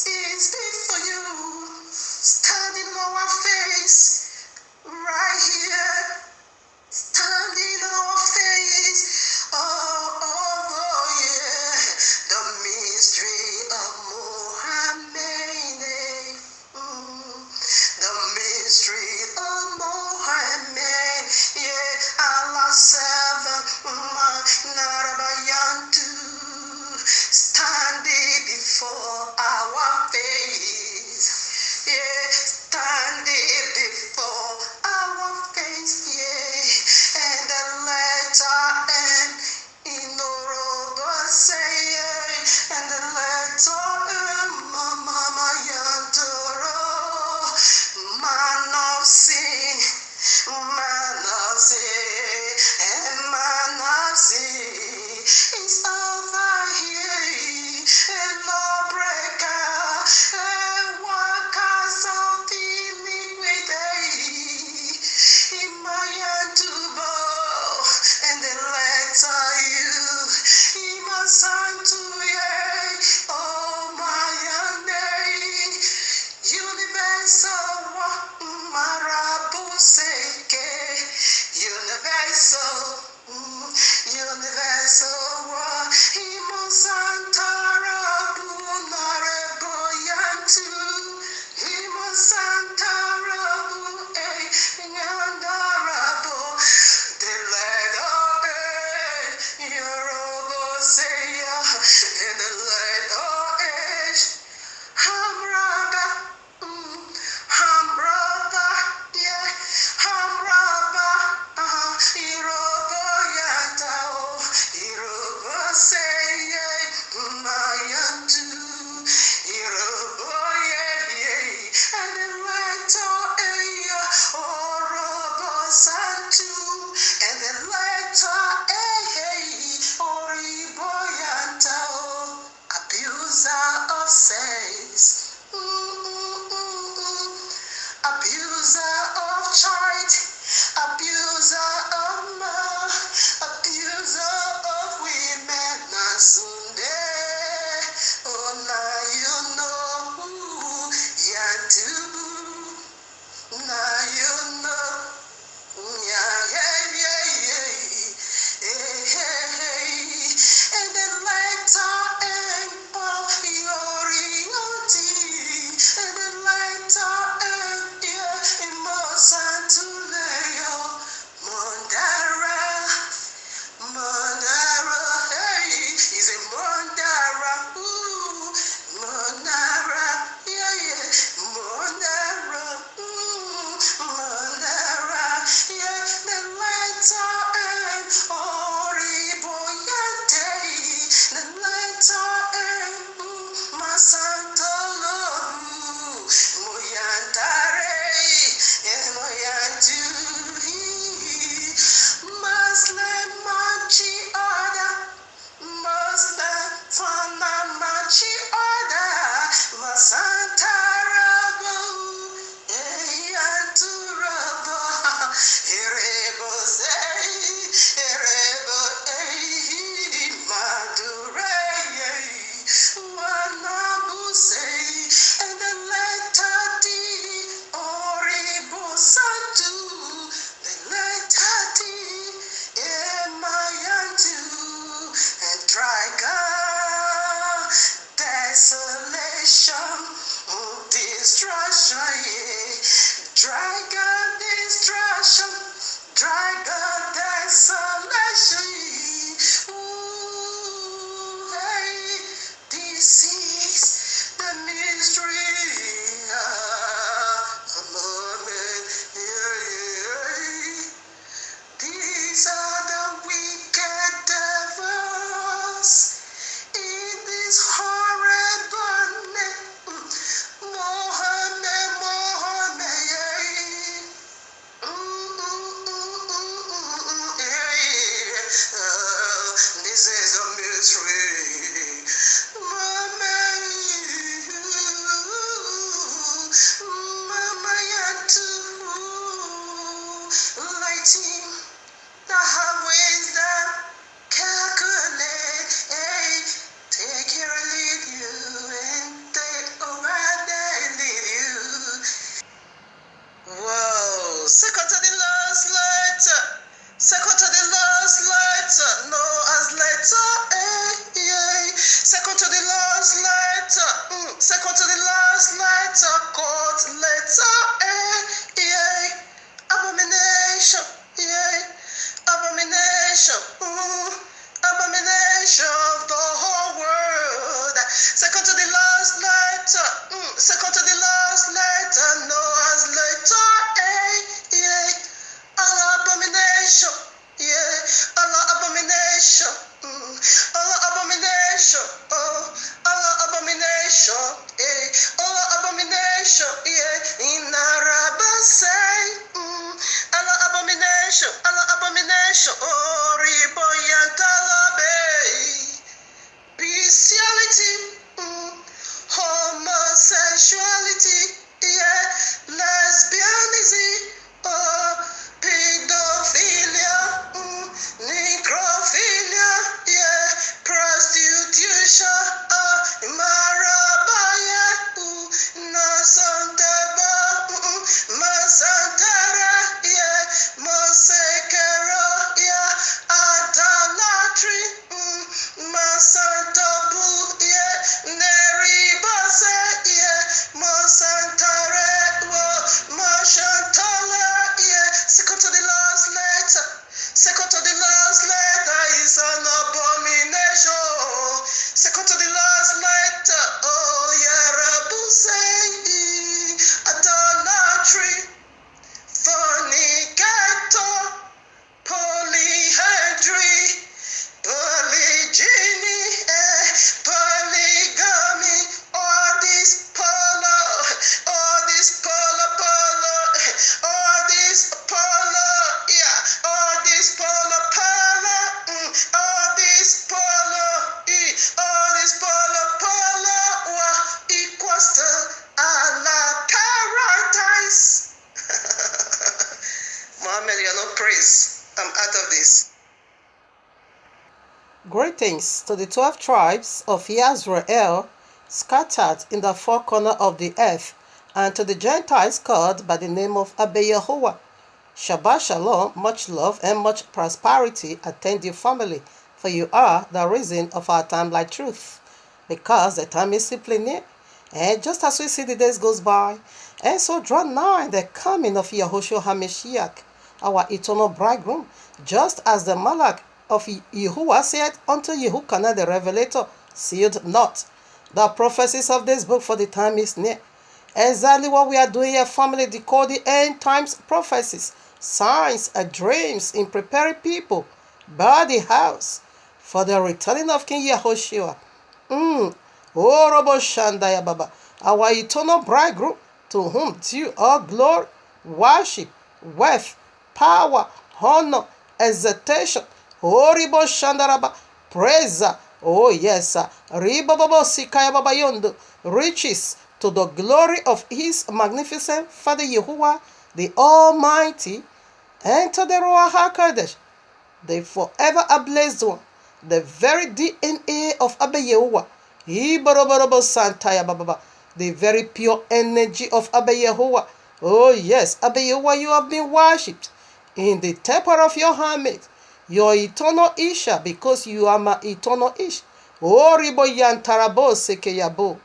is before you, standing on our face, right here, standing on our face. Oh, yeah, the mystery of Mohammed. The mystery of Mohammed. Yeah, Allah seven, Narabayantu, standing before our face. Abomination of the whole world. Second to the last letter. Second to the last letter. Noah's letter. Yeah. Allah abomination. Yeah. Allah abomination. Allah abomination. Allah abomination. Allah abomination. Yeah. In Araba say. Allah abomination. Allah abomination. Oh, Riboyantalabe. Bestiality. Homosexuality. Yeah. Lesbianism. Pedophilia. Necrophilia. Yeah. Prostitution. Marabaya. Nasantaba. Masantara. Yeah. Masekera. Yeah. Idolatry. Masantabu. Yeah. Neribase. Yeah. Masantare. Mashantala. Yeah. Second to the last letter. Second to the last letter is an abomination. Second to the last letter. Oh, Yarabu say idolatry, fornicator, polyandry, polygyny, polygamy, all this polo, all this polo, all this polo, yeah, all this polo, all this polo, all this polo, equals to Allah paradise. Mohammed, you're no praise. I'm out of this. Greetings to the 12 tribes of Israel scattered in the four corners of the earth, and to the Gentiles called by the name of YAHUAH. Shabbat Shalom, much love and much prosperity attend your family, for you are the reason of our time like truth, because the time is simply near. And just as we see the days goes by, and so draw nigh the coming of Yahushua HaMashiach, our eternal bridegroom, just as the Malach of Yahuwah said unto Yehukanah the Revelator, sealed not the prophecies of this book, for the time is near. Exactly what we are doing here, family, decode the end times prophecies, signs and dreams in preparing people by the house for the returning of King Yahushua. Baba, our eternal bridegroom, to whom due all glory, worship, wealth, power, honor, exaltation, praise, oh yes, riches to the glory of his magnificent Father Yahuwah, the Almighty, and to the Ruach HaKodesh, the forever ablaze one, the very DNA of Abba Yahuwah, the very pure energy of Abba Yahuwah. Oh yes, Abba Yahuwah, you have been worshipped in the temple of your handmaid, your eternal Isha, because you are my eternal Ish. Oh, Ribo Yantarabo Sekeyabo.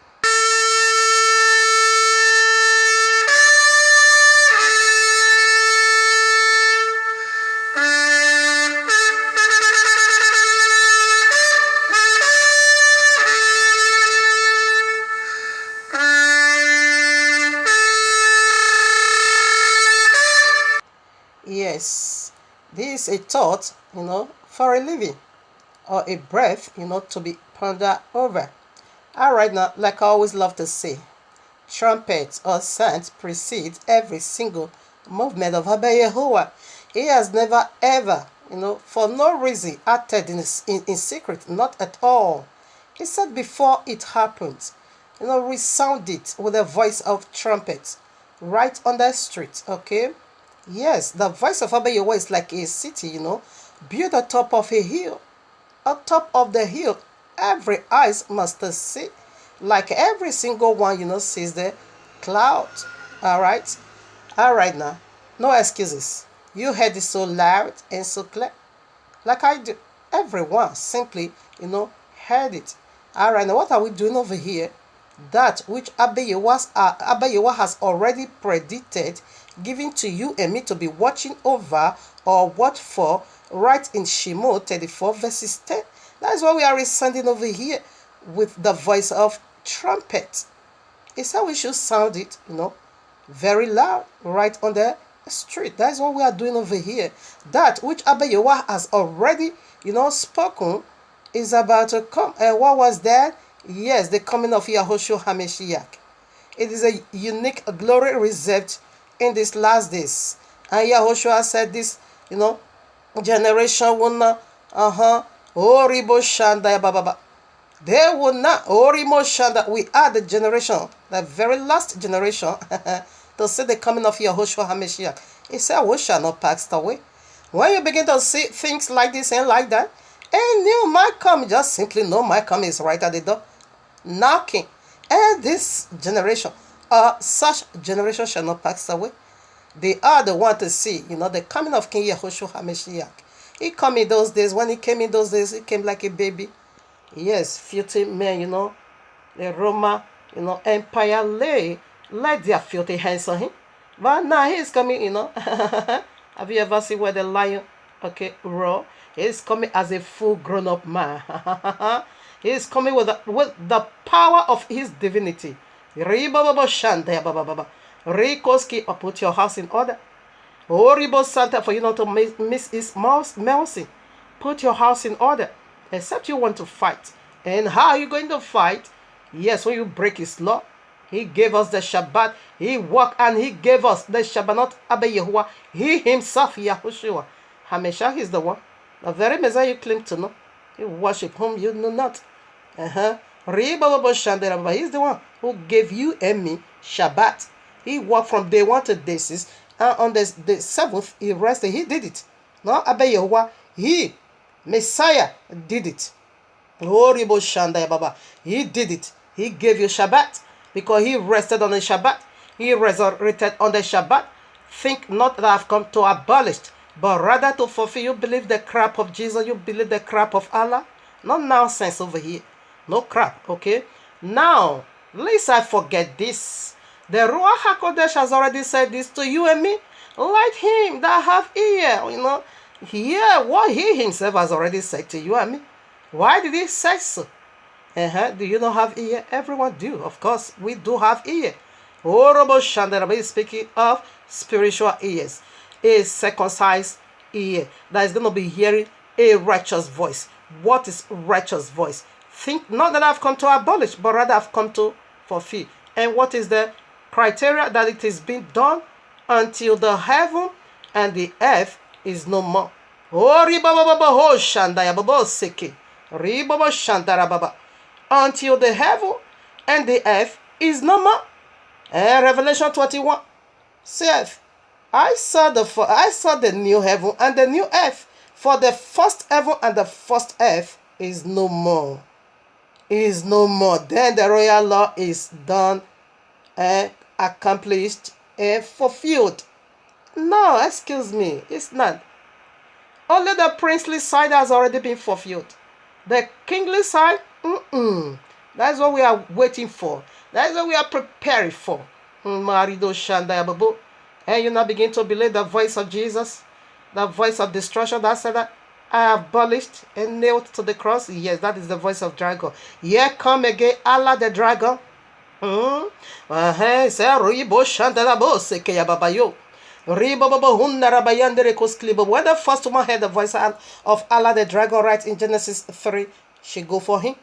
Yes, this is a thought, for a living, or a breath, to be pondered over. All right, now, like I always love to say, trumpets or sound precede every single movement of Abba Yahuwah. He has never ever, for no reason acted in secret, not at all. He said before it happened, resounded with the voice of trumpets right on the street, okay? Yes, the voice of Abba Yahuwah is like a city, built atop of a hill. Atop of the hill, every eyes must see, like every single one, sees the cloud. All right now, no excuses. You heard it so loud and so clear, like I do. Everyone simply, heard it. All right, now what are we doing over here? That which Abba Yahuwah has already predicted, giving to you and me to be watching over or watch for right in Shimo 34 verses 10. That's what we are resounding over here with the voice of trumpet. It's how we should sound it, very loud, right on the street. That's what we are doing over here. That which Abba YAHUAH has already, spoken is about to come. And what was that? Yes, the coming of Yahushua HaMashiach. It is a unique glory reserved in these last days. And Yahushua said this, generation will not, Oribo Shanda Baba. They will not, Orimo Shanda. We are the generation, the very last generation, to see the coming of Yahushua HaMashiach. He said, we shall not pass away. When you begin to see things like this and like that, a new might come, just simply know my coming is right at the door, knocking. And this generation, such generation shall not pass away. They are the one to see, the coming of King Yahushua HaMashiach. He came in those days. When he came in those days, he came like a baby. Yes, filthy men, the Roma, empire let their filthy hands on him. But now he's coming, Have you ever seen where the lion, roar? He's coming as a full grown-up man. He's coming with the power of his divinity. Rikoski, or put your house in order. Horrible Santa, for you not to miss his mercy. Put your house in order. Except you want to fight. And how are you going to fight? Yes, when you break his law. He gave us the Shabbat. He walked and he gave us the Shabbat, not Abba YAHUAH. He himself, Yahushua HaMashiach, is the one. The very Messiah you claim to know. You worship whom you know not. He's the one who gave you and me Shabbat. He walked from day 1 to day 6. And on the 7th, he rested. He did it. Not Abba YAHUAH. He, Messiah, did it. He did it. He gave you Shabbat. Because he rested on the Shabbat. He resurrected on the Shabbat. Think not that I've come to abolish, but rather to fulfill. You believe the crap of Jesus. You believe the crap of Allah. No nonsense over here. No crap, okay? Now, lest I forget this. The Ruach HaKodesh has already said this to you and me. Let him that have ear, hear what he himself has already said to you and me. Why did he say so? Do you not have ear? Everyone do. Of course, we do have ear. Orobo Shandarabe is speaking of spiritual ears. A circumcised ear that is going to be hearing a righteous voice. What is righteous voice? Think not that I've come to abolish, but rather I've come to fulfill. And what is the criteria? That it is being done until the heaven and the earth is no more. Until the heaven and the earth is no more. And Revelation 21 says, I saw the new heaven and the new earth, for the first heaven and the first earth is no more. Is no more. Then the royal law is done and accomplished and fulfilled. No, excuse me, it's not. Only the princely side has already been fulfilled. The kingly side, that's what we are waiting for. That's what we are preparing for. And you now begin to believe the voice of Jesus, the voice of destruction that said that I abolished and nailed to the cross. Yes, that is the voice of dragon. Here come again Allah the dragon. When the first woman heard the voice of Allah the dragon, right in Genesis 3, she go for him.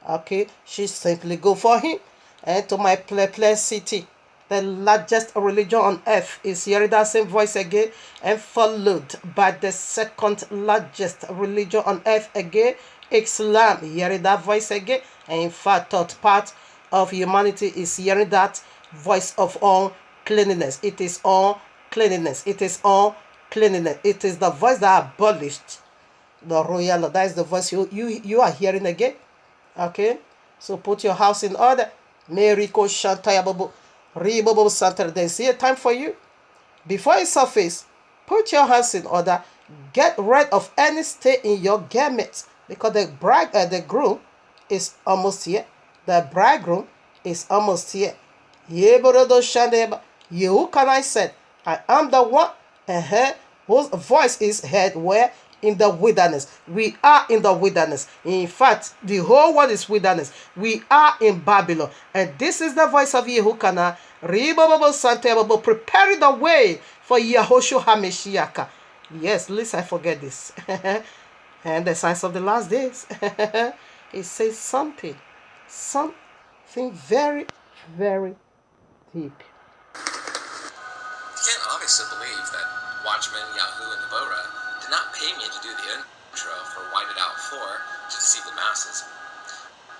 Okay, she simply go for him. And to my perplexity, the largest religion on earth is hearing that same voice again, and followed by the second largest religion on earth again, Islam, hearing that voice again. And in fact, third part of humanity is hearing that voice of all cleanliness. It is all cleanliness. It is all cleanliness. It is the voice that abolished the royal law. That is the voice you are hearing again. Okay, so put your house in order. Meriko Shantayabobo Ribobo Santa. There's here time for you. Before it surface, put your house in order. Get rid of any stain in your garments, because the groom is almost here. The bridegroom is almost here. Yehu can I said, I am the one whose voice is heard where? in the wilderness. We are in the wilderness. In fact, the whole world is wilderness. We are in Babylon. And this is the voice of Yahuwah, preparing the way for Yahushua HaMashiach. Yes, least I forget this. And the signs of the last days. It says something very, very deep. You can't obviously believe that Watchman, Yahoo, and Deborah did not pay me to do the intro for White It Out 4 to deceive the masses.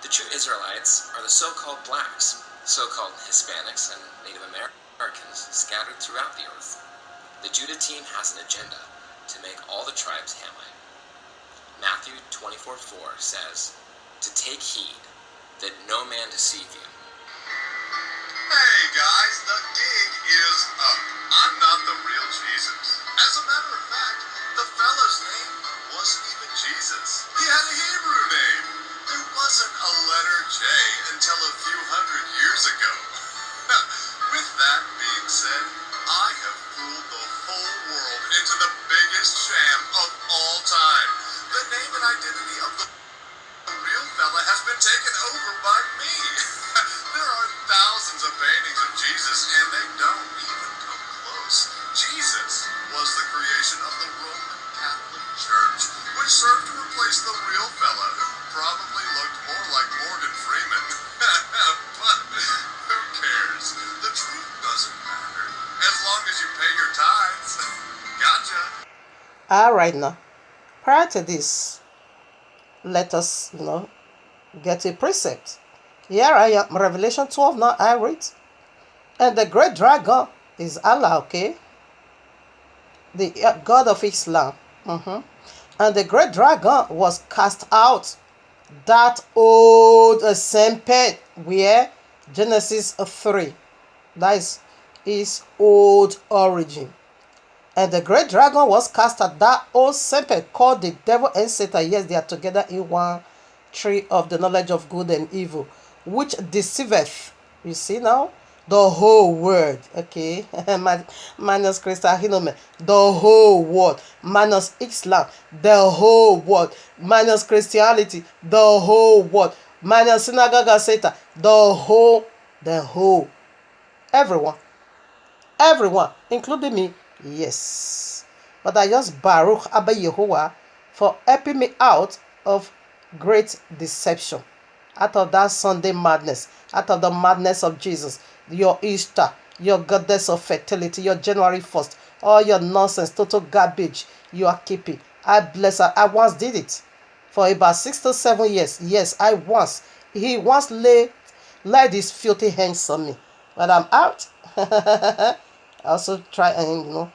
The true Israelites are the so-called blacks, so-called Hispanics, and Native Americans scattered throughout the earth. The Judah team has an agenda to make all the tribes Hamite. Matthew 24:4 says, to take heed that no man deceive you. Hey guys, the gig is up. I'm not the real Jesus. As a matter of fact, the fella's name wasn't even Jesus. He had a Hebrew name. There wasn't a letter J until a few hundred years ago. With that being said, I have fooled the whole world into the biggest sham of all time. The name and identity of the real fella has been taken over by me. There are thousands of paintings of Jesus, and they don't even come close. Jesus was the creation of the Roman Catholic Church, which served to replace the real fella, who probably looked more like Morgan Freeman. But who cares? The truth doesn't matter, as long as you pay your tithes. Gotcha. All right, now, prior to this, let us, get a precept. Here I am, Revelation 12, now I read. And the great dragon is Allah, okay? The God of Islam. And the great dragon was cast out. That old serpent, where Genesis 3. That is his old origin. And the great dragon was cast out. That old serpent called the devil and Satan. Yes, they are together in one tree of the knowledge of good and evil, which deceiveth, you see now, the whole world, okay? Minus Christianity, the whole world, minus Islam, the whole world, minus Christianity, the whole world, minus synagogue and Satan, the whole, everyone, including me, yes. But I just Baruch Abba Yahuwah for helping me out of great deception, out of that Sunday madness, out of the madness of Jesus, your Easter, your goddess of fertility, your January 1st, all your nonsense, total garbage you are keeping. I bless her. I once did it for about 6 to 7 years. Yes, he once laid his filthy hands on me, but I'm out. I also try and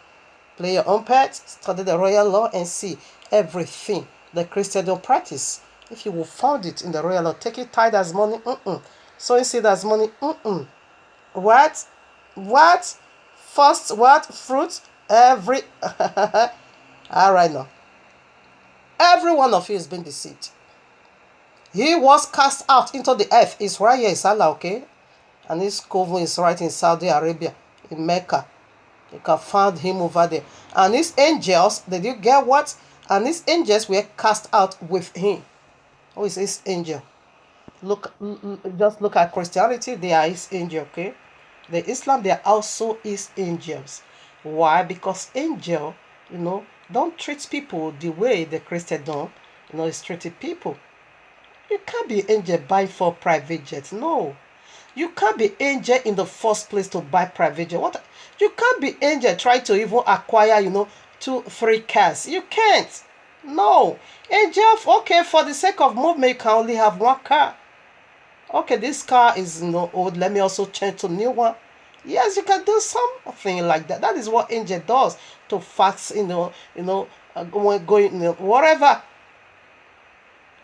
play your own part, study the royal law, and see everything the Christian don't practice. If you will found it in the royal law, take it tithe as money, sowing seed as money, What? First, what? Fruit? Every. All right now. Every one of you has been deceived. He was cast out into the earth. Israel is Allah, okay? And his coven is right in Saudi Arabia, in Mecca. You can find him over there. And his angels, did you get what? And his angels were cast out with him. Who is his angel? Just look at Christianity. They are his angel, okay? The Islam, they are also his angels. Why? Because angel, don't treat people the way the Christian don't. It's treating people. You can't be angel buy for private jet. No. You can't be angel in the first place to buy private jet. What? You can't be angel try to even acquire, 2-3 cars. You can't. No. Angel, okay, for the sake of movement, you can only have 1 car. Okay, this car is old. Let me also change to new one. Yes, you can do something like that. That is what angel does to fax, going, whatever.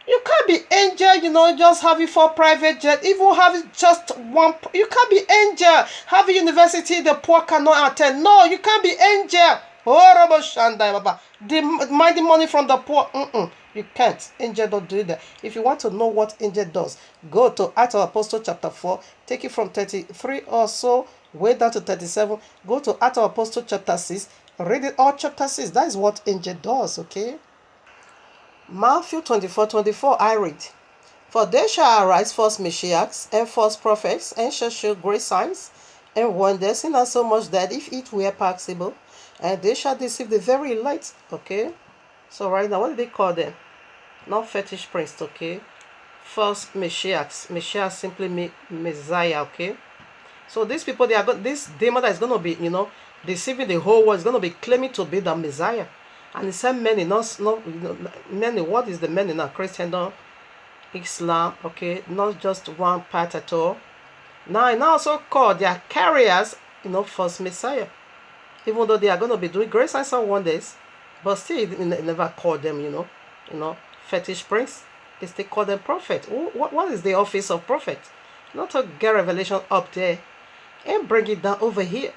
You can't be angel, just have it for private jet. Even have it just one. You can't be angel. Have a university the poor cannot attend. No, you can't be angel. Horrible Shandai Baba. Mind the money from the poor. You can't. Angel don't do that. If you want to know what angel does, go to Acts of Apostles chapter 4. Take it from 33 or so, way down to 37. Go to Acts of Apostles chapter 6. Read it all chapter 6. That is what angel does, okay? Matthew 24:24, I read, For there shall arise false Messiahs and false prophets, and shall show great signs and wonders, insomuch that if it were possible, and they shall deceive the very elect. Okay? So right now, what do they call them? Not fetish priests, okay? False Messiahs. Messiah simply means Messiah, okay? So these people, they are this demon that is going to be, deceiving the whole world is going to be claiming to be the Messiah. And he said many, many. What is the many now? Christendom, Islam, okay? Not just one part at all. Now, and also called their carriers, false Messiah. Even though they are going to be doing great signs and wonders, but still, it never called them, fetish priests. They still call them prophet. What is the office of prophet? Not to get revelation up there and bring it down over here.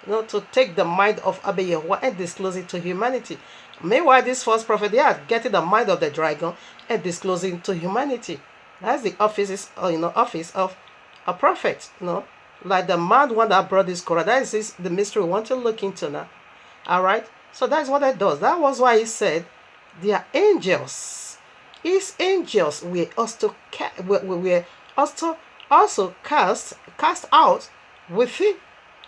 To take the mind of YAHUAH and disclose it to humanity. Meanwhile, this false prophet, they are getting the mind of the dragon and disclosing to humanity. That's the office of a prophet. Like the mad one that brought this Quran. That is the mystery we want to look into now. All right. So that's what it does. That was why he said, they are angels. His angels were also cast out with him.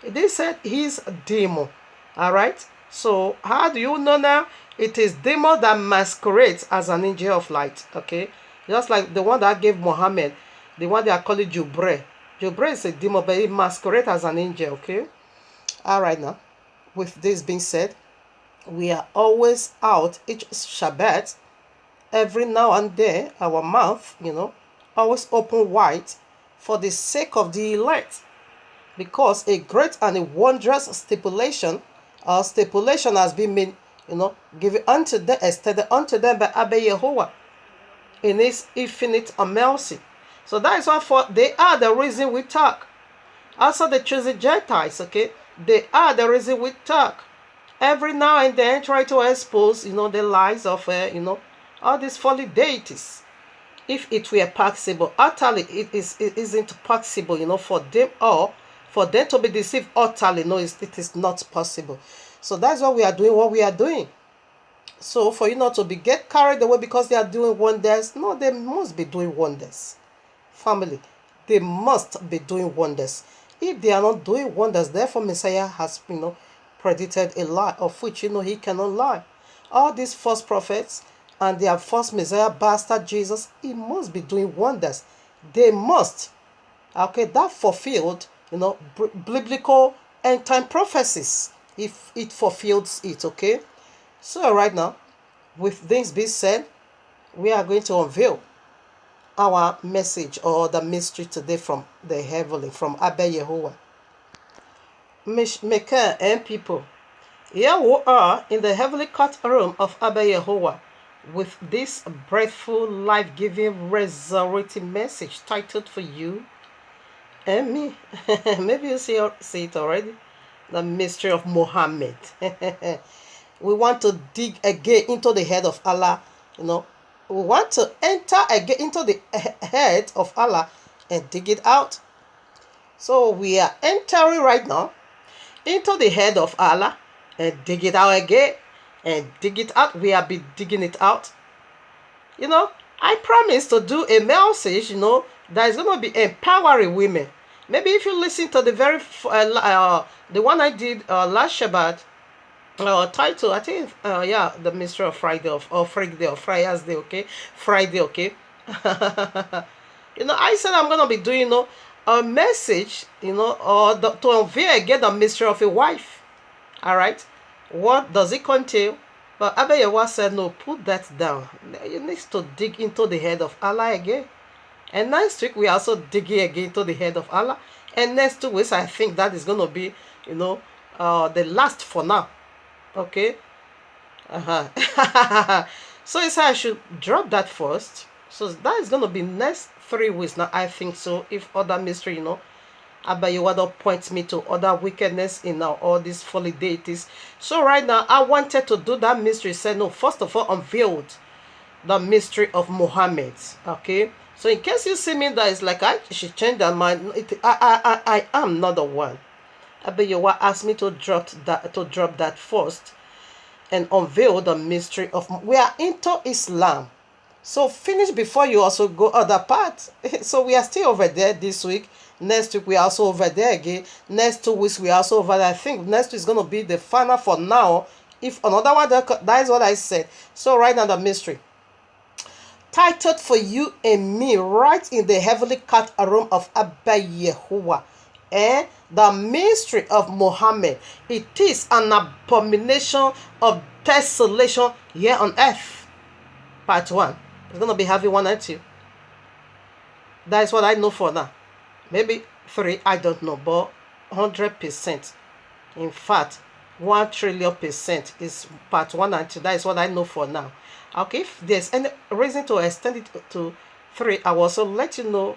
They said he's a demon. All right. So how do you know now? It is demon that masquerades as an angel of light. Okay. Just like the one that gave Muhammad, the one they are calling Jubre. Jubre is a demon, but it masquerades as an angel. Okay. All right now. With this being said, we are always out each Shabbat. Every now and then, our mouth, always open wide for the sake of the elect. Because a great and a wondrous stipulation has been made, given unto them, extended unto them by YAHUAH in his infinite mercy. So that is why they are the reason we talk. Also the chosen Gentiles, okay? They are the reason we talk. Every now and then try to expose, the lies of, all these folly deities. If it were possible, utterly it isn't possible, for them all. For them to be deceived utterly, no, it is not possible. So that's why we are doing what we are doing. So for you not to get carried away because they are doing wonders, no, they must be doing wonders. Family, they must be doing wonders. If they are not doing wonders, therefore Messiah has, predicted a lie of which, he cannot lie. All these false prophets and their false Messiah, bastard Jesus, he must be doing wonders. They must. Okay, that fulfilled biblical end time prophecies, if it fulfills it. Okay, so right now, with this being said, we are going to unveil our message or the mystery today from the heavenly, from YAHUAH. Maker and people, here we are in the heavenly courtroom of YAHUAH with this breathful, life-giving, resurrecting message titled for you and me. Maybe you see it already. The mystery of Muhammad. We want to dig again into the head of Allah. We want to enter again into the head of Allah and dig it out. So we are entering right now into the head of Allah and dig it out again and dig it out. We have been digging it out. I promise to do a message, that is going to be empowering women. Maybe if you listen to the the one I did last Shabbat, title, I think, the mystery of Friday or Friday or Friday's Day, okay? Friday, okay? I said I'm going to be doing, a message, to unveil again the mystery of a wife. All right? What does it contain? But YAHUAH said, no, put that down. You need to dig into the head of Allah again. And next week, we also digging again to the head of Allah. And next 2 weeks, I think that is going to be, the last for now. Okay? So he said I should drop that first. So that is going to be next 3 weeks now, I think so. If other mystery, YAHUAH points me to other wickedness in all these folly deities. So right now, I wanted to do that mystery. Said, no, first of all, unveiled the mystery of Muhammad. Okay? So in case you see me that is like I should change that mind, I am not the one. YAHUAH asked me to drop that first. and unveil the mystery of. We are into Islam. So finish before you also go other part. So we are still over there this week. Next week we are also over there again. Next 2 weeks we are also over there. I think next week is going to be the final for now. If another one, that is what I said. So right now the mystery. Titled for you and me right in the heavenly courtroom of Abba Yahuwah. The mystery of Muhammad. It is an abomination of desolation here on earth. Part 1. It's going to be having 1 and 2. That is what I know for now. Maybe 3, I don't know, but 100%. In fact, 1,000,000,000% is part 1 and 2. That is what I know for now. Okay, if there's any reason to extend it to 3, I will also let you know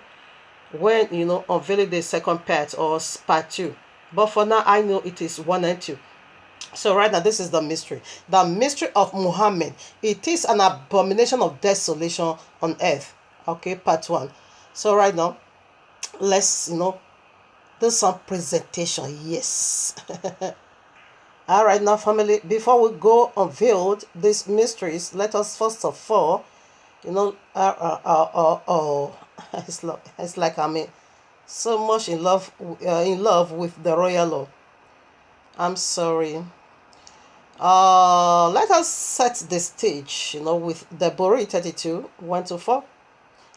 when, unveiling the second part or part 2. But for now, I know it is 1 and 2. So right now, this is the mystery. The mystery of Muhammad. It is an abomination of desolation on earth. Okay, part 1. So right now, let's, do some presentation. Yes. All right, now, family, before we go unveiled these mysteries, let us first of all, it's like I'm so much in love with the royal law. I'm sorry. Let us set the stage, with Deborah 32, 1-4.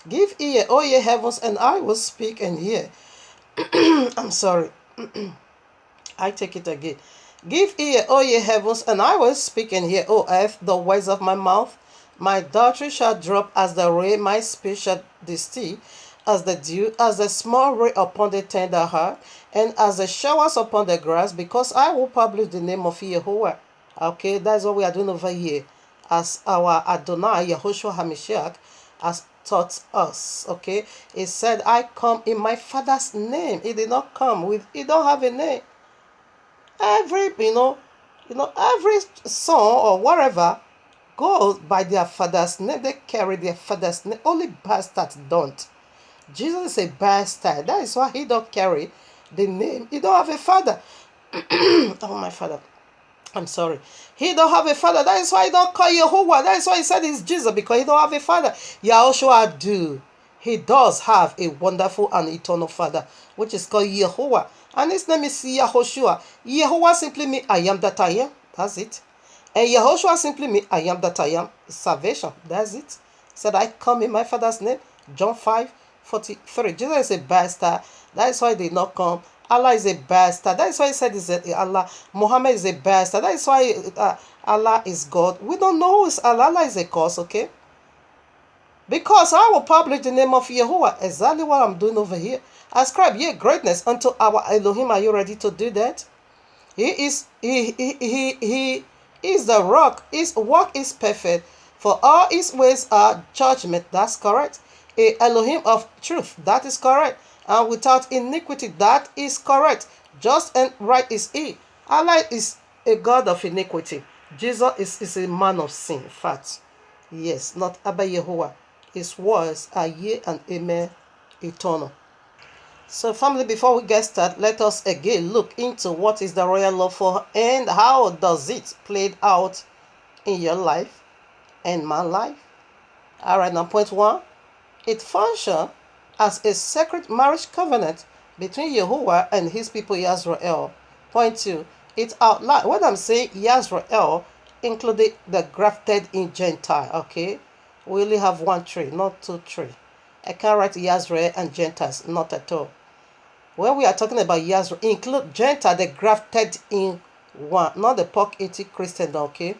Give ear, O ye heavens, and I will speak and hear. I'm sorry. I take it again. Give ear, O ye heavens, and I will speak and hear, O earth, the words of my mouth. My doctrine shall drop as the rain, my speech shall distill as the dew, as the small rain upon the tender heart, and as the showers upon the grass, because I will publish the name of Yahuwah. Okay, that's what we are doing over here, as our Adonai, Yahushua HaMashiach, has taught us. Okay, he said, I come in my Father's name. He did not come with, he don't have a name. Every, every son or whatever goes by their father's name. They carry their father's name. Only bastards don't. Jesus is a bastard. That is why he don't carry the name. He don't have a father. Oh, my father. I'm sorry. He don't have a father. That is why he don't call Yahuwah. That is why he said he's Jesus, because he don't have a father. Yahushua do. He does have a wonderful and eternal father, which is called Yahuwah. And his name is Yahushua. Yahuwah simply means I am that I am. That's it. And Yahushua simply means I am that I am. Salvation. That's it. He said, I come in my father's name. John 5:43. Jesus is a bastard. That is why they did not come. Allah is a bastard. That is why he said is Allah. Muhammad is a bastard. That is why Allah is God. We don't know who is Allah. Allah is a cause, okay? Because I will publish the name of Yahuwah. Exactly what I'm doing over here. Ascribe ye greatness unto our Elohim. Are you ready to do that? He is the rock. His work is perfect. For all his ways are judgment. That's correct. A Elohim of truth. That is correct. And without iniquity. That is correct. Just and right is he. Allah is a God of iniquity. Jesus is a man of sin. Fact. Yes, not Abba Yahuwah. His words are yea and amen, eternal. So family, before we get started, let us again look into what is the royal law for and how does it play out in your life and my life. All right, now point 1. It functions as a sacred marriage covenant between Yahuwah and his people Israel. Point 2. It outlines, when I'm saying Israel, including the grafted in Gentile, okay? We only have 1 tree, not 2 tree. I can't write Israel and Gentiles, not at all. When we are talking about Israel, include Gentile, the grafted in one, not the pork-eating Christian, okay?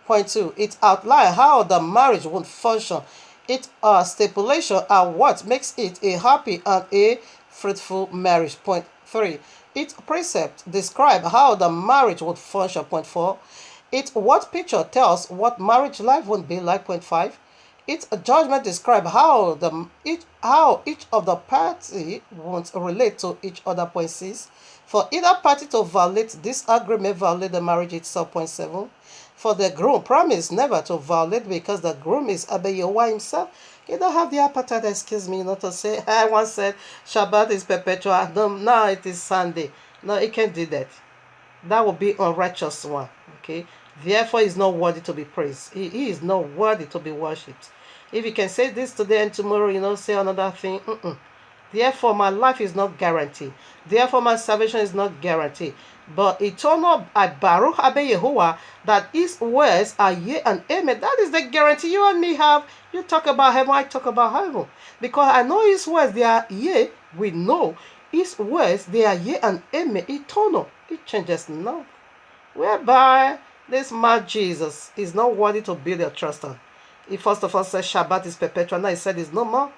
Point 2. It outlines how the marriage would function. Its stipulation are what makes it a happy and a fruitful marriage. Point 3. Its precepts describe how the marriage would function. Point 4. Its what picture tells what marriage life would be like. Point 5. Its judgment describe how each of the party would relate to each other. Point 6. For either party to violate this agreement, violate the marriage itself. Point 7. For the groom, promise never to violate because the groom is Abba Yahuwah himself. You don't have the appetite, excuse me, not to say, I once said Shabbat is perpetual. No, now it is Sunday. No, it can't do that. That would be unrighteous one. Okay. Therefore, he is not worthy to be praised. He is not worthy to be worshipped. If you can say this today and tomorrow, say another thing. Therefore, my life is not guaranteed. Therefore, my salvation is not guaranteed. But eternal, I Baruch Abe Yehovah, that his words are yea and amen. That is the guarantee you and me have. You talk about heaven, I talk about heaven. Because I know his words, they are yea. We know his words, they are yea and amen. Eternal. It changes not. Whereby this man Jesus is not worthy to build your trust on. He first of all said Shabbat is perpetual. Now he said it's no more.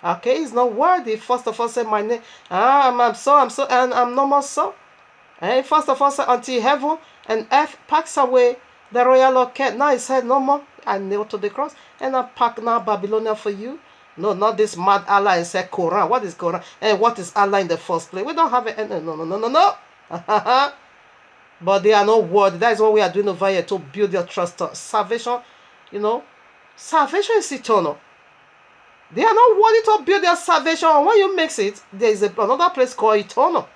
Okay, he's not worthy. First of all said my name. I'm so, and I'm no more so. And first of all said until heaven and earth packs away the royal locket. Now he said no more. I nailed to the cross. And I pack now Babylonia for you. No, not this mad Allah and say Quran. What is Quran? And what is Allah in the first place? We don't have it. No. But they are not worthy. That is what we are doing over here, to build your trust on. Salvation, salvation is eternal. They are not worthy to build their salvation. And when you mix it, there is another place called eternal.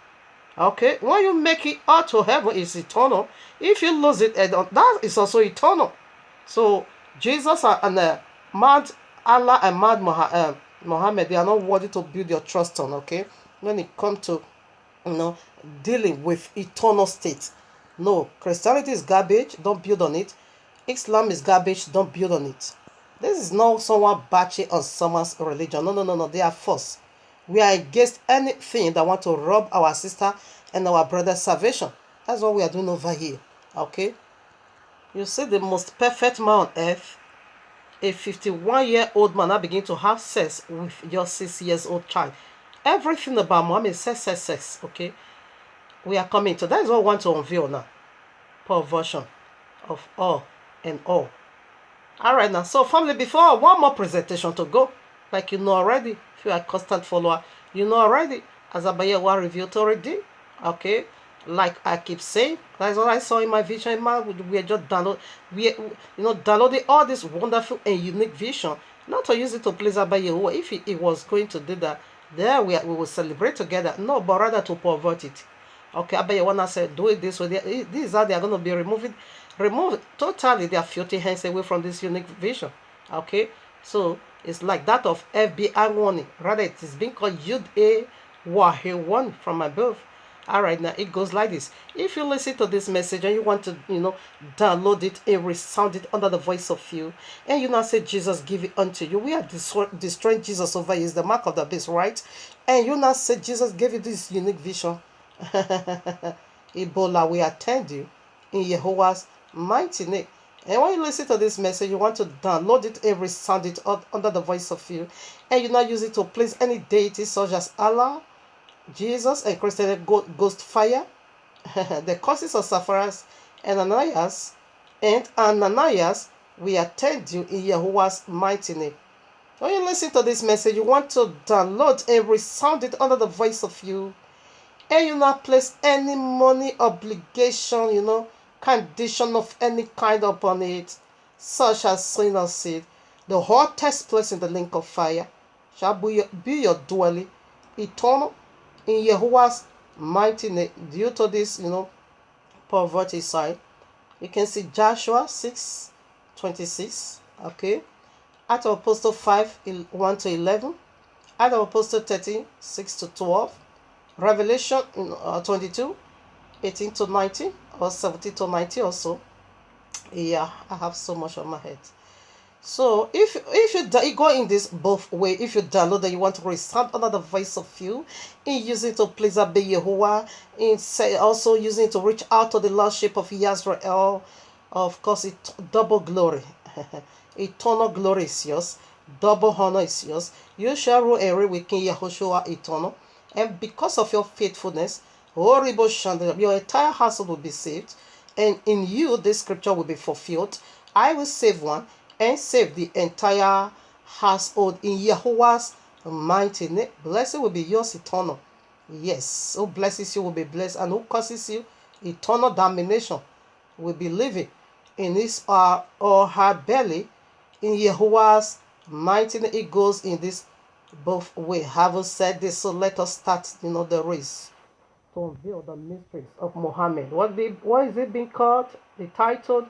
Okay? When you make it out to heaven, it's eternal. If you lose it, that is also eternal. So, Jesus and mad Allah and mad Muhammad, they are not worthy to build your trust on, okay? When it comes to, dealing with eternal state. No, Christianity is garbage, don't build on it. Islam is garbage, don't build on it. This is not someone batching on someone's religion. No, they are false. We are against anything that want to rob our sister and our brother's salvation. That's what we are doing over here, okay? You see the most perfect man on earth, a 51-year-old man, now begin to have sex with your 6-year-old child. Everything about Muhammad is sex, okay? We are coming to that is what we want to unveil now. Perversion of all and all. Alright now, so family, before one more presentation to go, like you know already, if you are a constant follower, you know already, as YAHUAH revealed already, okay? Like I keep saying, that's what I saw in my vision. We are just downloading all this wonderful and unique vision, not to use it to please YAHUAH. If he was going to do that, there we will celebrate together. No, but rather to pervert it. Okay, YAHUAH said, do it this way. This is how they are going to be remove totally their filthy hands away from this unique vision. Okay, so it's like that of FBI warning. Rather, it is being called YAHUAH'S from above. Alright, now it goes like this. If you listen to this message and you want to, download it and resound it under the voice of you, and you now say, Jesus give it unto you. We are destroying Jesus over here. Is the mark of the beast, right? And you now say, Jesus gave you this unique vision. Ebola, we attend you in YAHUAH'S mighty name. And when you listen to this message, you want to download it and resound it under the voice of you, and you now use it to please any deity such as Allah, Jesus, and Christian ghost fire, the causes of Sapphira's and Ananias, we attend you in YAHUAH'S mighty name. When you listen to this message, you want to download and resound it under the voice of you, and you not place any money obligation, condition of any kind upon it, such as sin or seed. The hottest place in the link of fire shall be your dwelling, eternal, in YAHUAH'S mighty name. Due to this, perverted side, you can see Joshua 6:26, okay? Acts of Apostle 5:1-11, Acts of Apostle 13:6-12, Revelation 22:18-19, or 17-19 also. Yeah, I have so much on my head. So if you go in this both way, if you download that you want to resound under the voice of you, in using it to please YAHUAH, in also using it to reach out to the Lordship of Israel, of course, double glory, eternal glory is yours, double honor is yours. You shall rule and reign with King Yahushua eternal, and because of your faithfulness, your entire household will be saved, and in you this scripture will be fulfilled. I will save one and save the entire household in YAHUAH'S mighty name. Blessing will be yours eternal. Yes, who blesses you will be blessed, and who curses you, eternal damnation will be living in his or her belly in YAHUAH'S mighty name. It goes in this both way. Having said this, so let us start, the race. to unveil the mysteries of Muhammad. What is it being called? The title,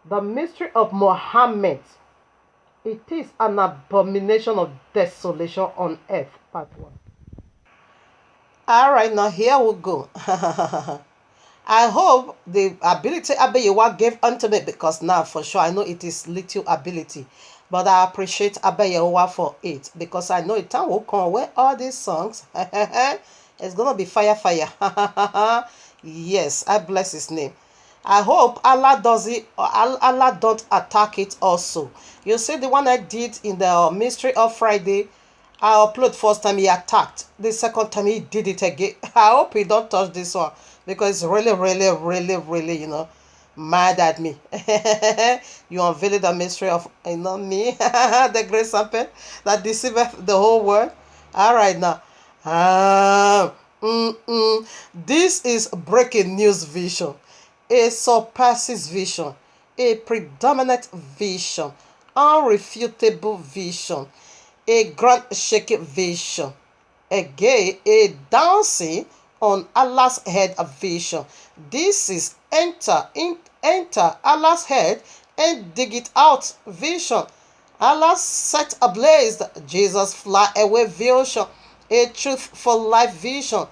The Mystery of Muhammad. It is an abomination of desolation on earth, part 1. Alright, now here we go. I hope the ability Abayewa gave unto me, because now for sure I know it is little ability. But I appreciate Abayewa for it, because I know a time will come where all these songs it's gonna be fire. Yes, I bless his name. I hope Allah does it, or Allah don't attack it also. You see the one I did in the Mystery of Friday, I upload first time he attacked. The second time he did it again. I hope he don't touch this one, because it's really, mad at me. You unveiled the mystery of, me, the great serpent that deceiveth the whole world. All right now. This is breaking news vision. A surpasses vision. A predominant vision. Unrefutable vision. A ground shaking vision. Again, a dancing on Allah's head vision. This is enter Allah's head and dig it out vision. Allah set ablaze Jesus fly away vision. A truth for life vision.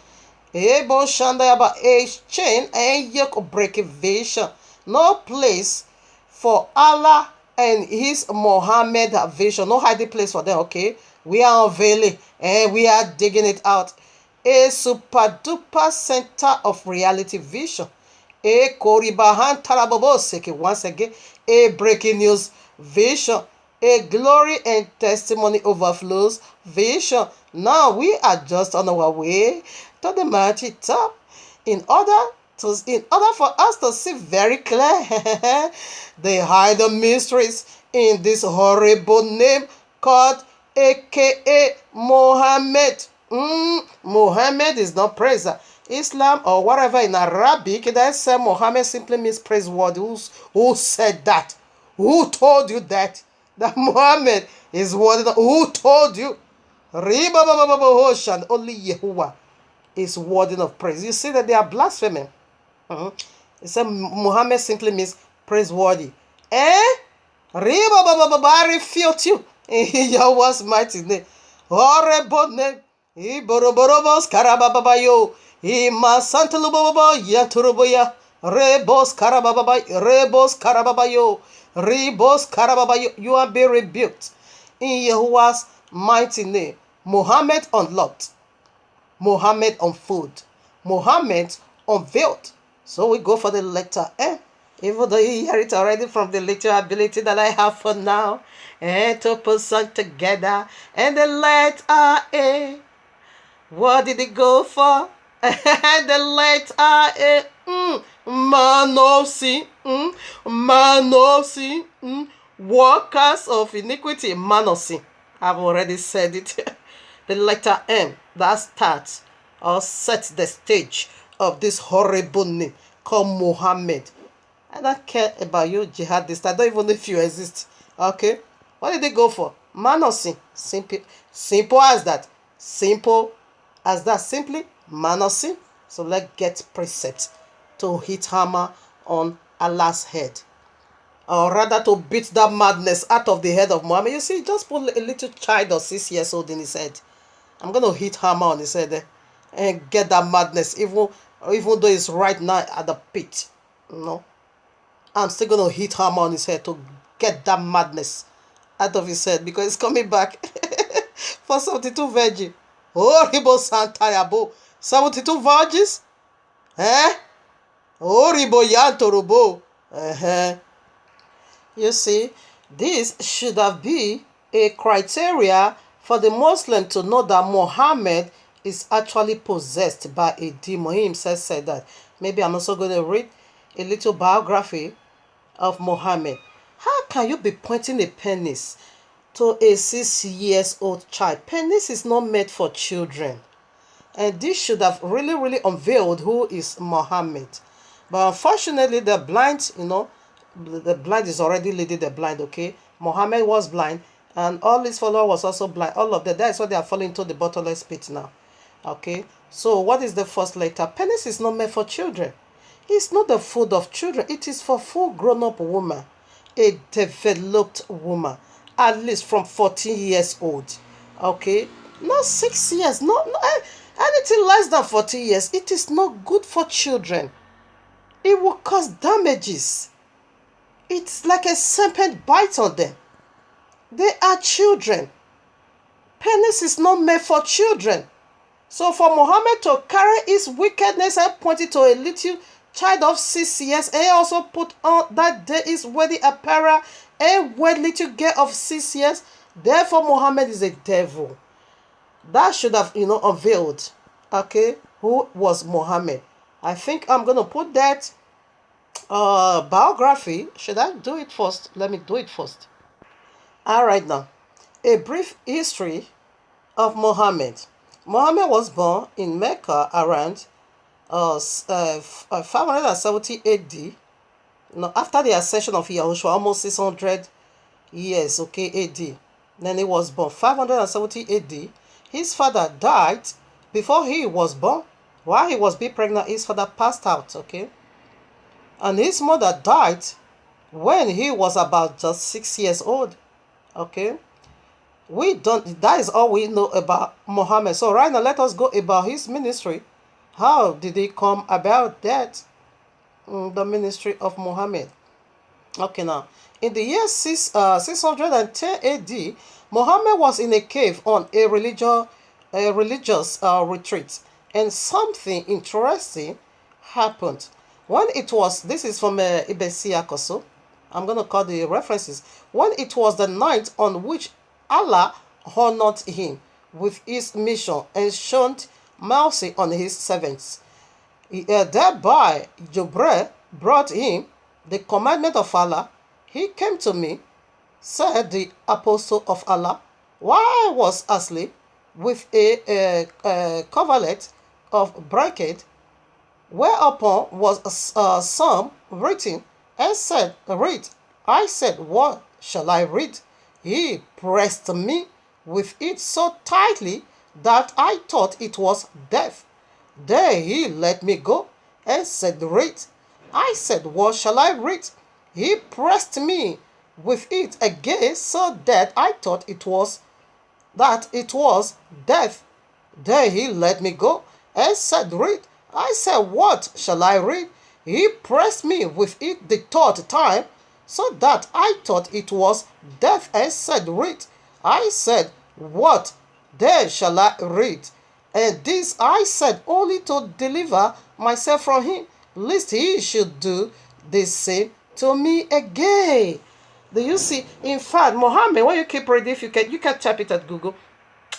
A chain and yoke breaking vision. No place for Allah and his Muhammad vision. No hiding place for them, okay? We are unveiling and we are digging it out. A super duper center of reality vision. A Koribahan Taraboboseke, once again, a breaking news vision. A glory and testimony overflows vision. Now we are just on our way to the mighty top in order for us to see very clear they hide the mysteries in this horrible name called aka Muhammad. Muhammad is not praise. Islam or whatever in Arabic, they say Muhammad simply means praiseworthy. Who said that? Who told you that? That Muhammad is worthy? Who told you? Only Yahuwah is worthy of praise. You see that they are blaspheming. It said Muhammad simply means praiseworthy. I refute you in Yahweh's mighty name. Horrible name. Iboroborobos karababayo. Imasantalubaba yaturuboya. Rebos karababayo. Rebos karababayo. You are being rebuked in Yahweh's mighty name. Muhammad unlocked. Muhammad unfolded. Muhammad unveiled. So we go for the letter M. Even though you hear it already from the little ability that I have for now. And to put some together. And the letter A. What did it go for? And the letter A. Manosi. Manosi. Workers of iniquity. Manosi. I've already said it. The letter M. That starts or sets the stage of this horrible name called Muhammad. I don't care about you, jihadist. I don't even know if you exist. Okay? What did they go for? Manosin. Simple as that. Simple as that. Simply Manosin. So let's get preset to hit hammer on Allah's head. Or rather to beat that madness out of the head of Muhammad. You see, just put a little child of 6 years old in his head. I'm going to hit hammer on his head and get that madness. Even though it's right now at the pit. I'm still going to hit hammer on his head to get that madness out of his head, because it's coming back for 72 virgins. Oh, Ribo Santayabo. 72 virgins? Oh, Ribo Yantorobo. You see, this should have been a criteria for the Muslim to know that Muhammad is actually possessed by a demon. He himself said that. Maybe I'm also going to read a little biography of Muhammad. How can you be pointing a penis to a 6 years old child? Penis is not made for children. And this should have really unveiled who is Muhammad. But unfortunately, the blind, the blind is already leading the blind, okay? Muhammad was blind, and all his followers was also blind. All of them. That's why they are falling into the bottomless pit now. Okay, so what is the first letter? Penis is not meant for children. It's not the food of children. It is for full grown-up woman, a developed woman, at least from 14 years old. Okay, not 6 years, anything less than 14 years. It is not good for children. It will cause damages. It's like a serpent bite on them. They are children. Penis is not made for children. So for Muhammad to carry his wickedness and point it to a little child of 6 years, and he also put on that day his wedding apparel, a wed little girl of 6 years, therefore Muhammad is a devil. That should have, unveiled, okay, who was Muhammad. I think I'm going to put that biography. Should I do it first? Let me do it first. All right now. A brief history of Muhammad. Muhammad was born in Mecca around 570 AD. After the ascension of Yahushua, almost 600 years, okay, AD. Then he was born 570 AD. His father died before he was born. While he was being pregnant, his father passed out, okay? And his mother died when he was about just 6 years old, okay? That is all we know about Muhammad. So right now, let us go about his ministry. How did he come about that? The ministry of Muhammad. Okay, now, in the year 610 AD, Muhammad was in a cave on a religious retreat, and something interesting happened. This is from Ibesi Akoso. I'm going to call the references. When it was the night on which Allah honored him with his mission and shown mercy on his servants, thereby Jibril brought him the commandment of Allah. He came to me, said the apostle of Allah, while I was asleep, with a coverlet of brocade, whereupon was a psalm written, and said, read. I said, what shall I read? He pressed me with it so tightly that I thought it was death. Then he let me go and said, read. I said, what shall I read? He pressed me with it again so that I thought it was death. Then he let me go and said, read. I said, what shall I read? He pressed me with it the third time so that I thought it was death and said, read. I said, what then shall I read? And this I said only to deliver myself from him, lest he should do the same to me again. Do you see? In fact, Muhammad, when you keep reading, if you can type it at Google,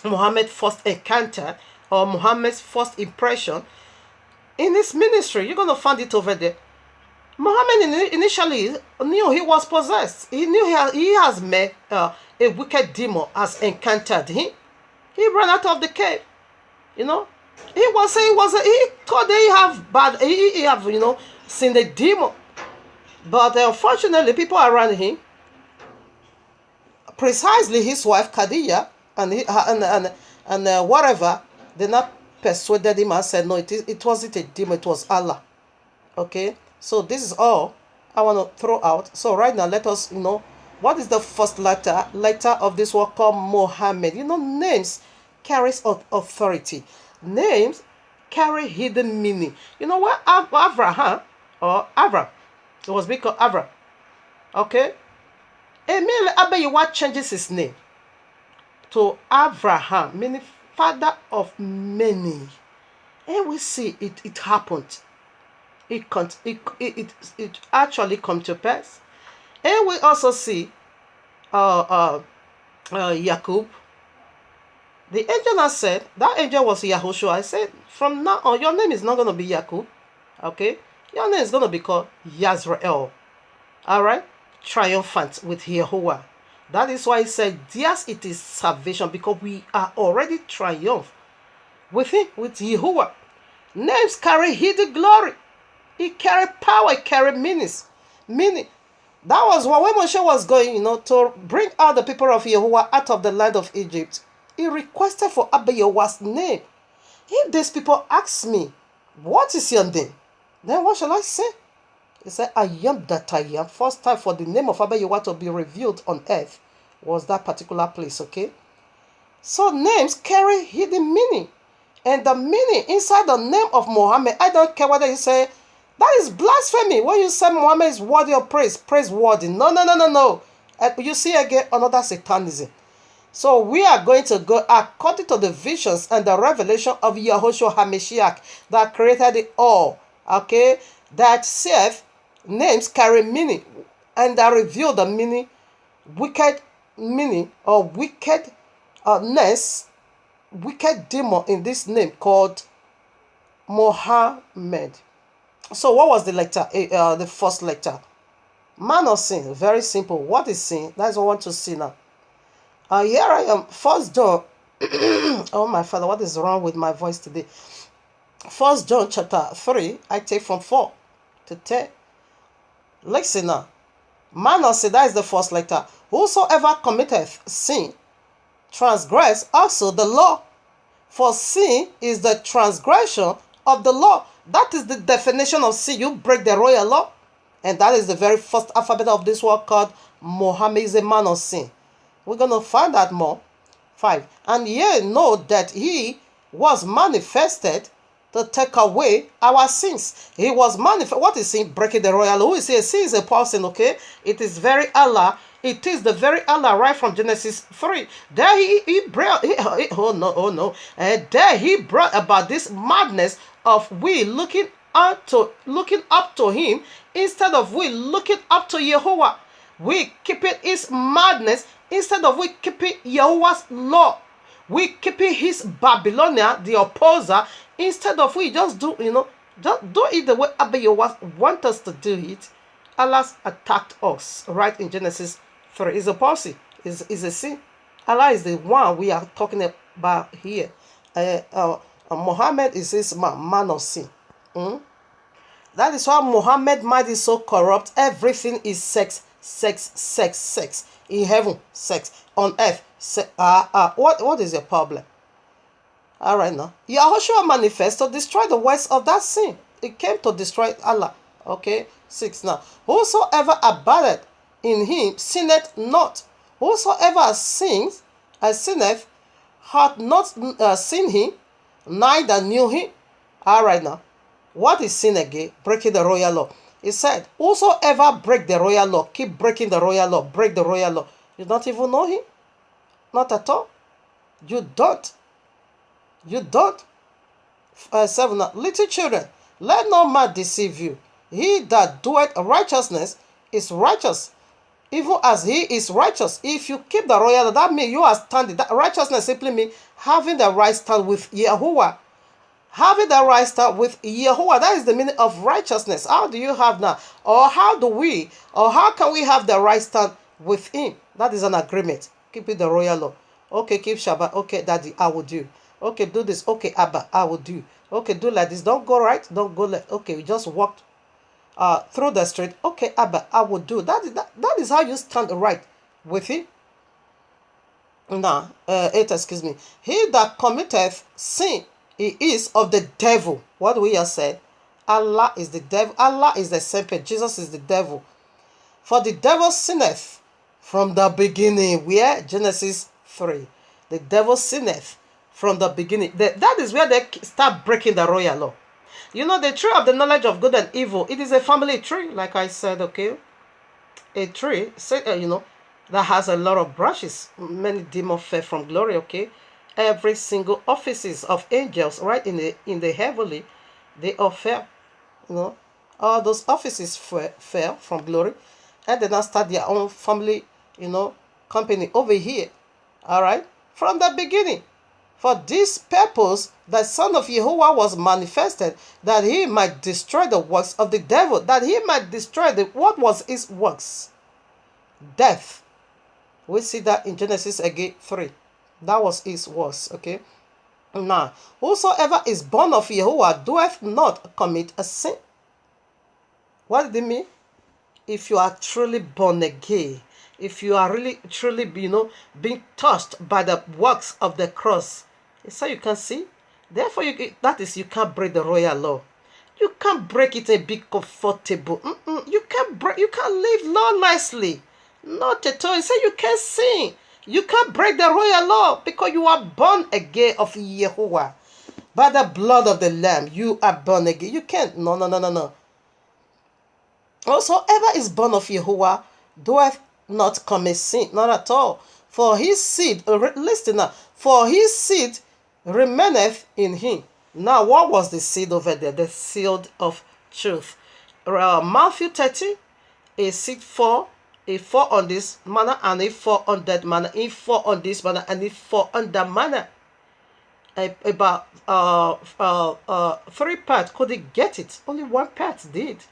Muhammad's first encounter or Muhammad's first impression in his ministry, you're going to find it over there. Muhammad initially knew he was possessed. He knew he has met a wicked demon has encountered him. He ran out of the cave. He thought he have seen the demon. But unfortunately, people around him, precisely his wife Khadija and whatever, they not persuaded him and said, no, it wasn't a demon, it was Allah. Okay, so this is all I want to throw out. So right now, let us what is the first letter of this word called Muhammad. Names carries authority. Names carry hidden meaning. What Abraham or Avram, it was because Avram. Okay, Emil Abayiwa changes his name to Abraham, meaning father of many. And we see it happened. It actually come to pass. And we also see Jacob. The angel has said, that angel was Yahushua. I said, from now on, your name is not going to be Jacob. Okay? Your name is going to be called Yazrael. Alright? Triumphant with Yahuwah. That is why he said, yes, it is salvation, because we are already triumph with him, with Yahuwah. Names carry hidden glory. It carry power, it carry meanings. Meaning, that was when Moshe was going, to bring out the people of Yahuwah out of the land of Egypt. He requested for Abba Yahuwah's name. If these people ask me, what is your name? Then what shall I say? He said, I am that I am. First time for the name of Abba Yahweh to be revealed on earth was that particular place, okay? So names carry hidden meaning. And the meaning inside the name of Muhammad, I don't care whether you say, that is blasphemy. When you say Muhammad is worthy of praise, praiseworthy. No, no, no, no, no. You see again another satanism. So we are going to go according to the visions and the revelation of Yahushua HaMashiach that created it all. Okay? That saith names carry meaning and that reveal the meaning, wicked meaning or wickedness, wicked demon in this name called Muhammad. So what was the letter? The first letter. Man of sin. Very simple. What is sin? That's what I want to see now. Here I am. First John. Oh my Father, what is wrong with my voice today? First John chapter 3. I take from 4 to 10. Listen now. Man of sin. That is the first letter. Whosoever committeth sin transgress also the law. For sin is the transgression of the law. That is the definition of sin. You break the royal law. And that is the very first alphabet of this word called Muhammad is a man of sin. We're going to find out more. 5. And ye know that he was manifested to take away our sins. He was manifest. What is sin? Breaking the royal law. Who is he? Sin is a person, okay? It is very Allah. It is the very Allah right from Genesis 3. There he brought, and there he brought about this madness of we looking up to him instead of we looking up to Yahuwah. We keep it his madness instead of we keeping Yahuwah's law. We keeping his Babylonia, the opposer, instead of we just do, just do it the way Abba Yahuwah want us to do it. Allah attacked us right in Genesis 3. It's a policy. Is a sin. Allah is the one we are talking about here. Muhammad is this man of sin. That is why Muhammad's mind is so corrupt. Everything is sex. In heaven, sex. On earth, sex. What is your problem? All right now. Yahushua manifests to destroy the works of that sin. It came to destroy Allah. Okay? 6 now. Whosoever abideth in him sinneth not. Whosoever sinneth hath not seen him, neither knew him. All right now. What is sin again? Breaking the royal law. It said, whosoever break the royal law, keep breaking the royal law, break the royal law. You don't even know him? Not at all. You don't. 7 now. Little children, let no man deceive you. He that doeth righteousness is righteous, even as he is righteous. If you keep the royal law, that means you are standing. That righteousness simply means having the right stand with Yahuwah. Having the right stand with Yahuwah. That is the meaning of righteousness. How do you have now? Or how can we have the right stand with him? That is an agreement. Keep it the royal law. Okay, keep Shabbat. Okay, Daddy, I will do. Okay, do this. Okay, Abba, I will do. Okay, do like this. Don't go right. Don't go left. Okay, we just walked through the street. Okay, Abba, I will do. That is how you stand right with him. Now, 8, excuse me. He that committeth sin, he is of the devil. What we have said. Allah is the devil. Allah is the serpent. Jesus is the devil. For the devil sinneth from the beginning. Where? Genesis 3. The devil sinneth from the beginning. That is where they start breaking the royal law. You know, the tree of the knowledge of good and evil, it is a family tree, like I said, okay? A tree, that has a lot of branches. Many demons fell from glory, okay? Every single offices of angels right in the heavenly, they all fell. All those offices fell from glory, and they now start their own family, company over here. All right, from the beginning. For this purpose, the Son of Yahuwah was manifested, that he might destroy the works of the devil, that he might destroy what was his works? Death. We see that in Genesis again 3. That was his works, okay? Now, whosoever is born of Yahuwah doeth not commit a sin. What did it mean? If you are truly born again, if you are really, truly, being touched by the works of the cross, so you can see Therefore, that is, you can't break the royal law. You can't break it and be comfortable. You can't break. You can't live lawlessly. Not at all. He said you can't sin. You can't break the royal law because you are born again of Yahuwah. By the blood of the Lamb, you are born again. You can't. No, no, no, no, no. Whosoever is born of Yahuwah doeth not commit sin. Not at all. For his seed, listen now, for his seed remaineth in him. Now, what was the seed over there? The seed of truth. Matthew 30, a seed fall, it fall on this manner, and it fall on that manner, it fall on this manner, and it fall on that manner. About 3 parts couldn't get it. Only 1 part did.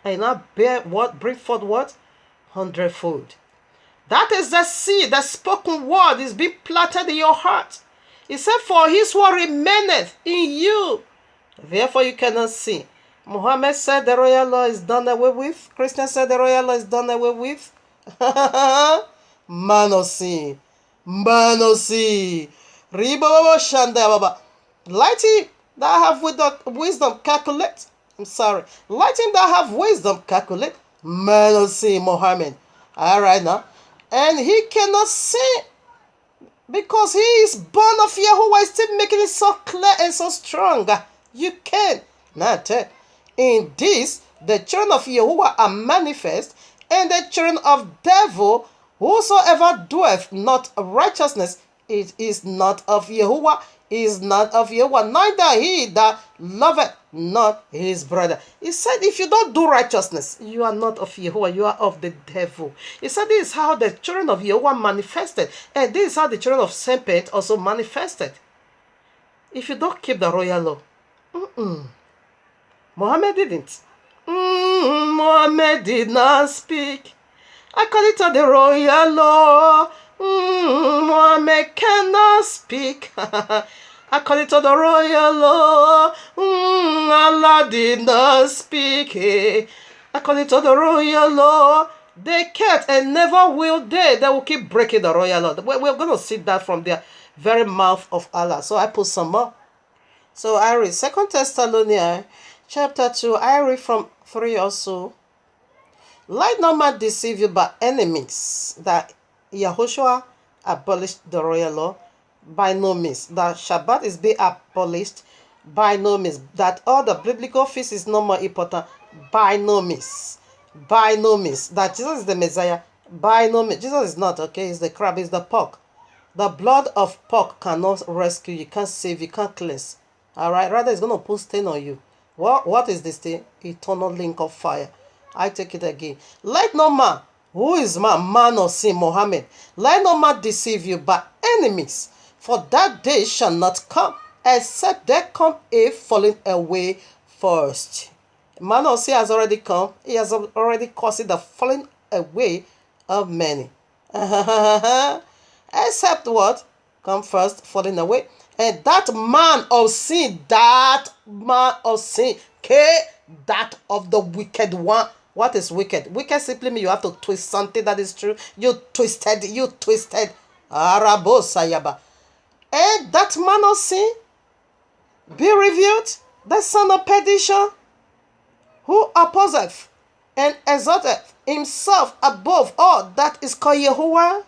And now bear what? Bring forth what? 100-fold. That is the seed, the spoken word is being planted in your heart. He said, for his word remaineth in you. Therefore you cannot sin. Muhammad said the royal law is done away with. Christians said the royal law is done away with. Man of sin. Man of sin. Light him that have wisdom, calculate. I'm sorry. Light him that have wisdom, calculate. Man of sin, Muhammad. Alright now. And he cannot sin because he is born of Yahuwah. Is still making it so clear and so strong. You can not. In this, the children of Yahuwah are manifest, and the children of devil, whosoever doeth not righteousness, it is not of Yahuwah, is not of Yahuwah, neither he that loveth not his brother. He said, if you don't do righteousness, you are not of Yahuwah, you are of the devil. He said, this is how the children of Yahuwah manifested, and this is how the children of serpent also manifested. If you don't keep the royal law, Muhammad didn't. Muhammad did not speak according to the royal law. Muhammad cannot speak according to the royal law. Allah did not speak according to the royal law. They can't and never will they. They will keep breaking the royal law. We're going to see that from the very mouth of Allah. So I put some more. So I read 2 Thessalonians chapter 2. I read from 3 also. Let no man deceive you by enemies, that Yahushua abolished the royal law. By no means. That Shabbat is being abolished. By no means. That all the biblical feast is no more important. By no means. By no means. That Jesus is the Messiah. By no means. Jesus is not, okay? It's the crab, it's the pork. The blood of pork cannot rescue you, can't save you, can't cleanse. Alright? Rather, it's going to put stain on you. What is this thing? Eternal link of fire. I take it again. Let no man, who is man of sin, Muhammad, let no man deceive you by enemies, for that day shall not come, except there come a falling away first. Man of sin has already come. He has already caused the falling away of many. Except what? Come first, falling away. And that man of sin, that of the wicked one. What is wicked? Wicked simply means you have to twist something that is true. You twisted. Arabo Sayaba. And that man of sin be revealed, the son of perdition, who opposeth and exalteth himself above all that is called Yahuwah,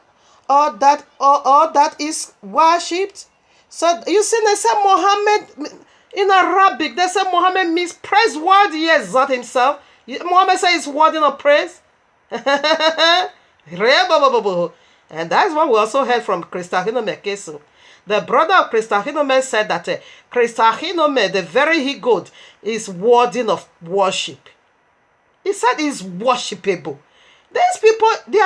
or that is worshipped. So you see, they say Muhammad in Arabic, they say Muhammad means praiseworthy, he exalt himself. Muhammad says he's worthy of praise. And that's what we also heard from Christahinome Kesu. The brother of Christahinome said that Christahinome, the very he God, is worthy of worship. He said he's worshipable. These people, they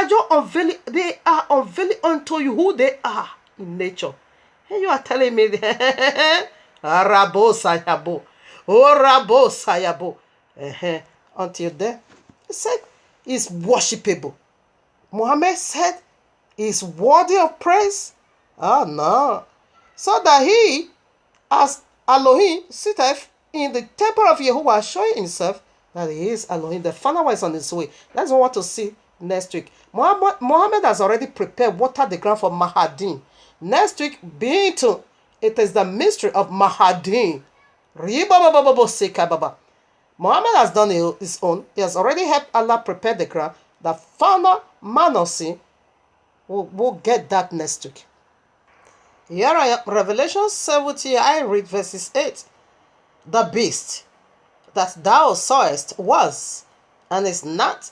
are unveiling unto you who they are in nature. And you are telling me, Rabo Sayabo, oh Rabo Sayabo. Until then, he said he's worshipable. Muhammad said he's worthy of praise. Oh no. So that he, as Elohim, sitteth in the temple of Yahuwah, showing himself that he is Elohim. The final one is on his way. That's what we want to see next week. Muhammad has already prepared, watered the ground for Mahadim. Next week, being to It is the mystery of Mahdi. Muhammad has done his own. He has already helped Allah prepare the ground. The final man of sin will get that next week. Here I am, Revelation 70, I read verses 8. The beast that thou sawest was, and is not,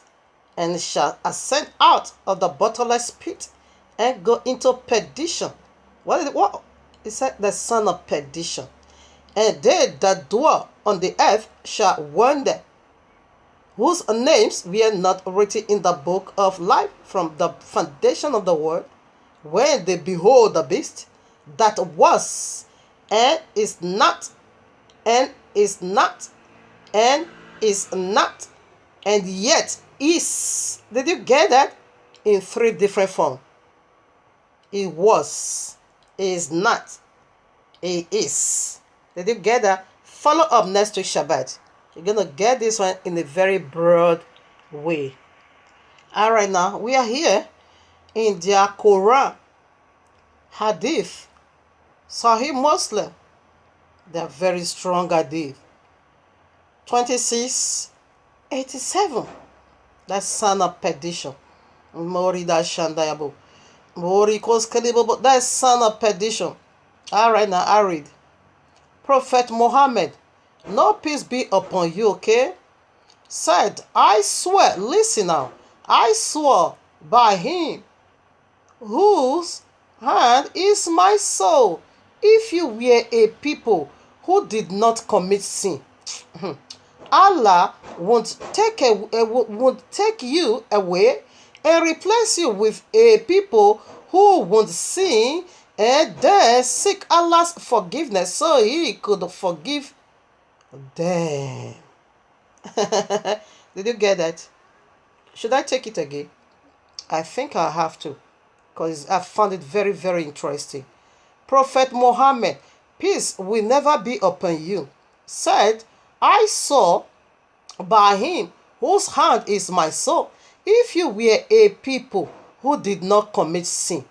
and shall ascend out of the bottomless pit, and go into perdition. What? It said the son of perdition. And they that dwell on the earth shall wonder, whose names were not written in the book of life from the foundation of the world, when they behold the beast that was, and is not, and is not, and is not, and yet is. Did you get that? In 3 different forms. It was, is not, it is. Did you get that? Follow up next week Shabbat. You're going to get this one in a very broad way. Alright, now we are here in their Quran, Hadith, Sahih Muslim. They are very strong Hadith. 2687. That's son of perdition. That's son of perdition. Alright, now I read. Prophet Muhammad, no peace be upon you, okay? Said, I swear, listen now, I swore by him whose hand is my soul. If you were a people who did not commit sin, Allah won't take you away and replace you with a people who won't sin, and then seek Allah's forgiveness so he could forgive them. Did you get that? Should I take it again? I think I have to, because I found it very, very interesting. Prophet Muhammad, peace will never be upon you, said, I saw by him whose hand is my soul. If you were a people who did not commit sin,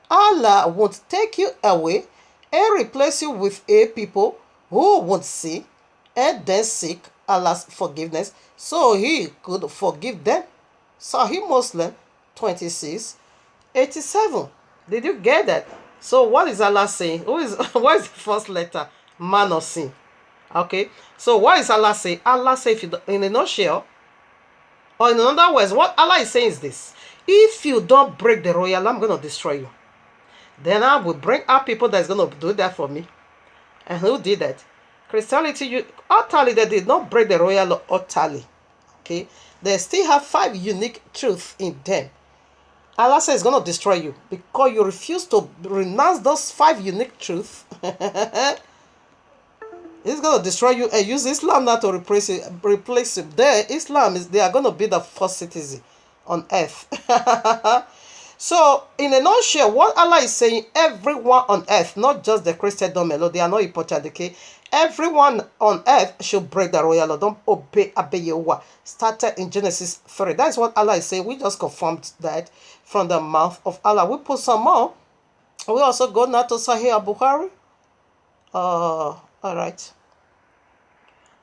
Allah won't take you away and replace you with a people who won't sin and then seek Allah's forgiveness so he could forgive them. Sahih Muslim 2687. Did you get that? So what is Allah saying? What is the first letter? Man of sin. Okay. So what is Allah saying? Allah says, in a nutshell, or in other words, what Allah is saying is this: if you don't break the royal, I'm going to destroy you. Then I will bring up people that's going to do that for me. And who did that? Christianity, utterly, they did not break the royal law utterly. Okay? They still have 5 unique truths in them. Allah says it's going to destroy you because you refuse to renounce those 5 unique truths. It's going to destroy you and use Islam now to replace it. They are going to be the first citizen on earth. So, in a nutshell, what Allah is saying, everyone on earth, not just the Christendom alone, they are not important, okay? Everyone on earth should break the royal law. Don't obey Yahuwah. Started in Genesis 3. That's what Allah is saying. We just confirmed that from the mouth of Allah. We put some more. We also go now to Sahih Bukhari. Alright.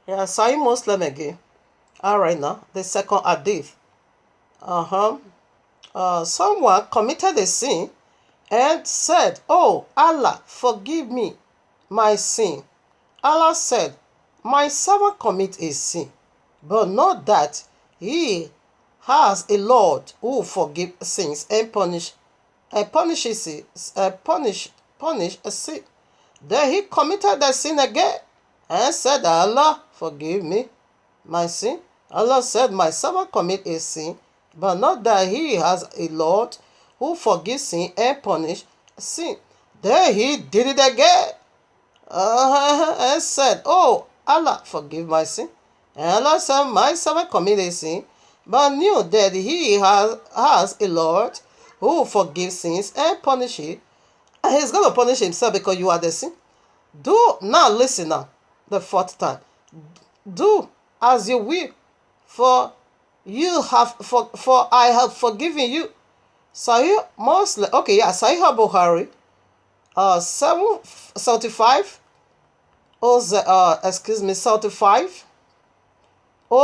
Yeah, Sahih Muslim again. Alright now, the second hadith. Someone committed a sin and said, oh, Allah, forgive me my sin. Allah said, my servant commit a sin, but not that he has a Lord who forgives sins and punish a sin. Then he committed the sin again and said, Allah, forgive me my sin. Allah said, my servant commit a sin, but not that he has a Lord who forgives sin and punish sin. Then he did it again and said, oh, Allah, forgive my sin. And Allah said, my servant committed a sin, but knew that he has a Lord who forgives sins and punish it. And he's going to punish himself because you are the sin. Now listen now, the 4th time. Do as you will, for I have forgiven you. Sahih Muslim. Okay, yeah, Sahih Bukhari. 75, 75,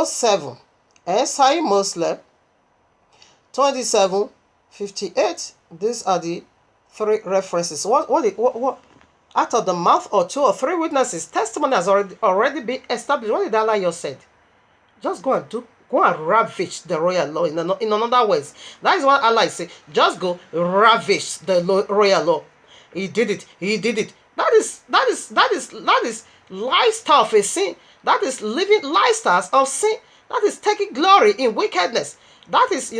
07, and Sahih Muslim 27, 58. These are the three references. What out of the mouth or two or three witnesses, testimony has already been established. What did Allah said? Just go and ravage the royal law in another words. That is what Allah is saying. Just go ravage the royal law. He did it. That is lifestyle of a sin. That is living lifestyles of sin. That is taking glory in wickedness. That is,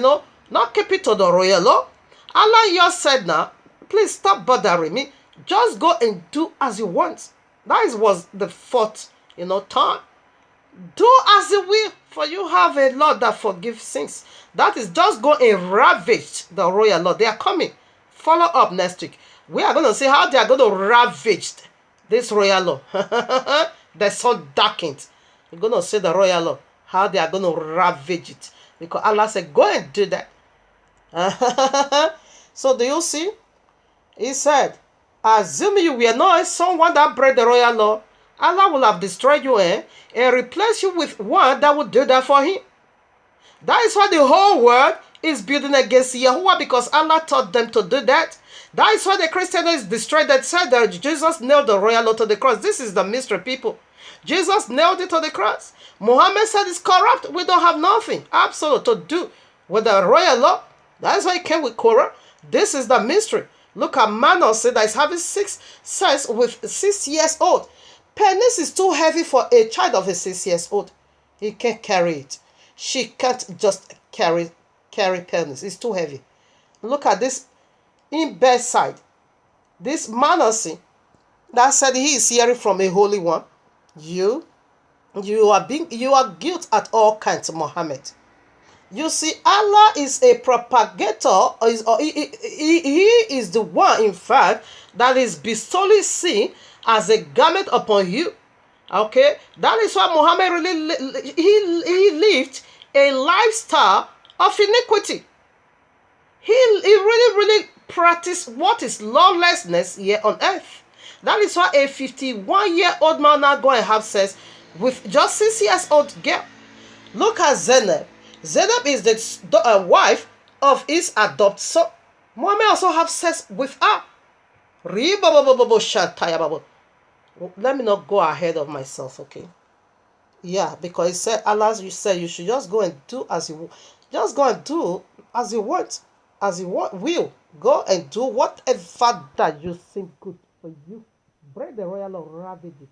not keeping to the royal law. Allah said now, please stop bothering me. Just go and do as you want. That was the fourth, time. Do as you will, for you have a Lord that forgives sins. That is, just go and ravage the royal law. They are coming. Follow up next week. We are going to see how they are going to ravage this royal law. The sun darkened. We're going to see the royal law, how they are going to ravage it. Because Allah said, go and do that. So do you see? He said, assuming you were not someone that break the royal law, Allah will have destroyed you and replace you with one that will do that for him. That is why the whole world is building against Yahuwah, because Allah taught them to do that. That is why the Christian is destroyed. That said that Jesus nailed the royal law to the cross. This is the mystery, people. Jesus nailed it to the cross. Muhammad said it's corrupt. We don't have nothing absolute to do with the royal law. That is why he came with Korah. This is the mystery. Look at Manasseh that is having sex with 6 years old. Penis is too heavy for a child of a 6 years old. He can't carry it. She can't just carry penis. It's too heavy. Look at this in bedside. This Manasseh that said he is hearing from a holy one. You are guilt at all kinds, Muhammad. You see, Allah is a propagator. He is the one, in fact, that is bestowing sin as a garment upon you. Okay, that is why Muhammad he lived a lifestyle of iniquity. He really practiced what is lawlessness here on earth. That is why a 51-year-old man now go and have sex with just 6 years old girl. Look at Zainab. Zainab is the wife of his adopted son. Muhammad also have sex with her. Let me not go ahead of myself, okay? Yeah, because he said, Allah, you said you should just go and do as you just go and do as you want, will go and do whatever that you think good for you. Break the royal law, ravage it.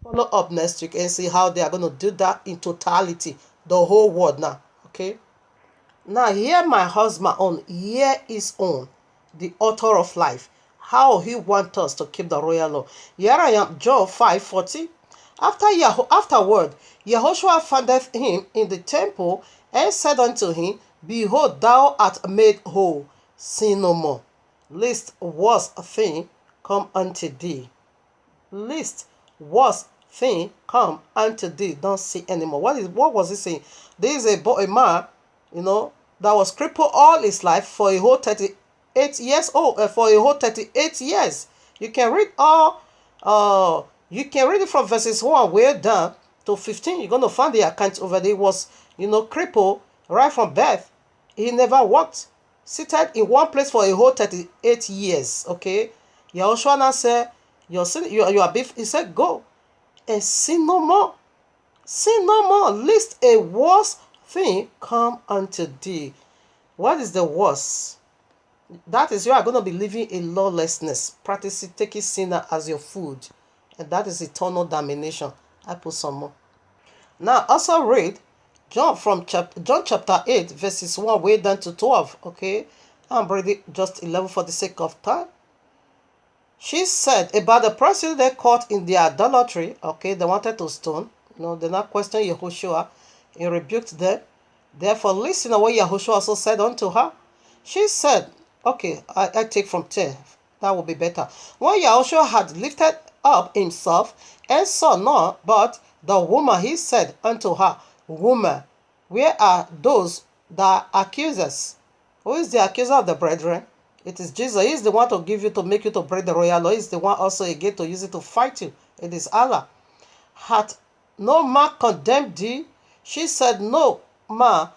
Follow up next week and see how they are going to do that in totality, the whole world now. Okay. Now hear my husband on, hear his own, the author of life, how he wants us to keep the royal law. Here I am, Job 5:40. Afterward, Yahushua founded him in the temple and said unto him, behold, thou art made whole, sin no more. Lest worse thing come unto thee. Lest worse thing come unto thee. Don't see anymore. What was he saying? This is a man, that was crippled all his life for a whole 38 years old. For a whole 38 years. You can read you can read it from verses 1 way down to 15. You're going to find the account over there. He was, crippled right from birth. He never walked. Seated in one place for a whole 38 years. Okay. Yahushua now said, you are beef. He said, go and sin no more. Sin no more, lest a worse thing come unto thee. What is the worst? That is, you are going to be living in lawlessness, practicing taking sinner as your food. And that is eternal damnation. I put some more. Now, also read John chapter 8, verses 1 way down to 12. Okay, I'm reading just 11 for the sake of time. She said about the person they caught in their idolatry. Okay, they wanted to stone. They not question Yahushua. He rebuked them. Therefore, listen to what Yahushua also said unto her. She said, okay, I take from 10. That would be better. When Yahushua had lifted up himself and saw none but the woman, he said unto her, woman, where are those that accuse us? Who is the accuser of the brethren? It is Jesus. He is the one to give you, to make you to break the royal law. He is the one also again to use it to fight you. It is Allah. Hath no man condemned thee? She said, no, ma,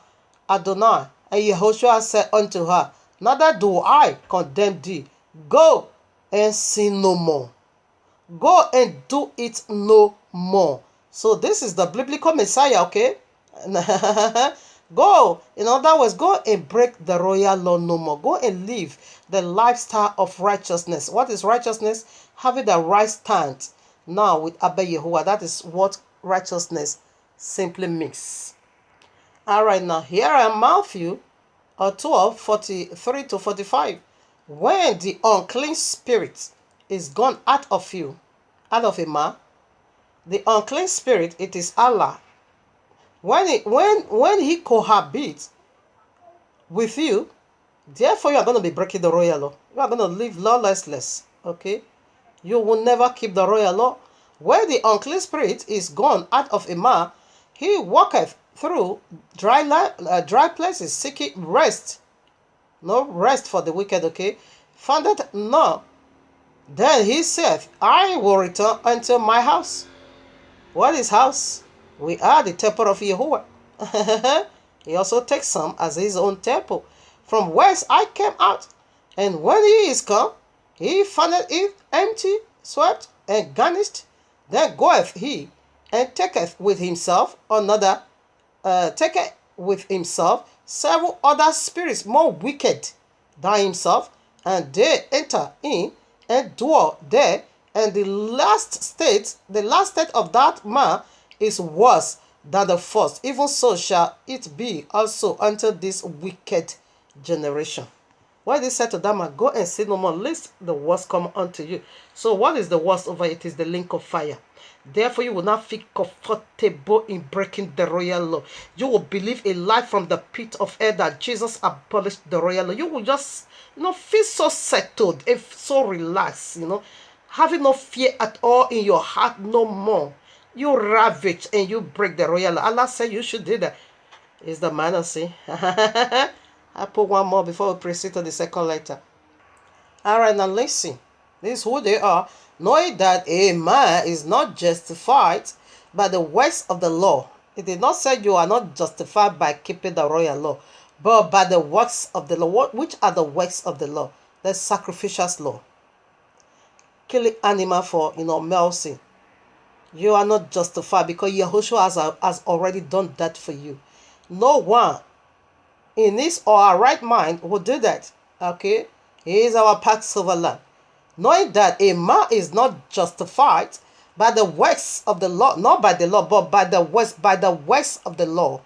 Adonai. And Yehoshua said unto her, neither do I condemn thee. Go and sin no more. Go and do it no more. So this is the biblical Messiah, okay? Go. In other words, go and break the royal law no more. Go and live the lifestyle of righteousness. What is righteousness? Having the right stand now with Abba Yahuwah. That is what righteousness simply means. All right, now here are Matthew 12:43 to 45. When the unclean spirit is gone out of you, out of a man, the unclean spirit, it is Allah. When he cohabits with you, therefore you are going to be breaking the royal law. You are going to live lawlessness. Okay? You will never keep the royal law. When the unclean spirit is gone out of a man, he walketh through dry places, seeking rest. No rest for the wicked, okay? Found it no. Then he saith, I will return unto my house. What is house? We are the temple of Yahuwah. He also takes some as his own temple. From whence I came out. And when he is come, he found it empty, swept, and garnished. Then goeth he, and taketh with himself several other spirits more wicked than himself, and they enter in and dwell there. And the last state of that man is worse than the first. Even so shall it be also unto this wicked generation. Why they said to that man, go and sin no more, lest the worst come unto you. So what is the worst over it? Is the link of fire. Therefore you will not feel comfortable in breaking the royal law. You will believe a lie from the pit of hell that Jesus abolished the royal law. You will just feel so settled and so relaxed, having no fear at all in your heart no more. You ravage and you break the royal law. Allah said you should do that. Is the manner, see? I put one more before we proceed to the second letter. Alright, now listen. This is who they are. Knowing that a man is not justified by the works of the law. It did not say you are not justified by keeping the royal law, but by the works of the law. Which are the works of the law? The sacrificial law. Killing animal for mercy. You are not justified because Yahushua has already done that for you. No one in his or our right mind will do that. Okay? He is our Passover lamb. Knowing that a man is not justified by the works of the law, not by the law, but by the works of the law.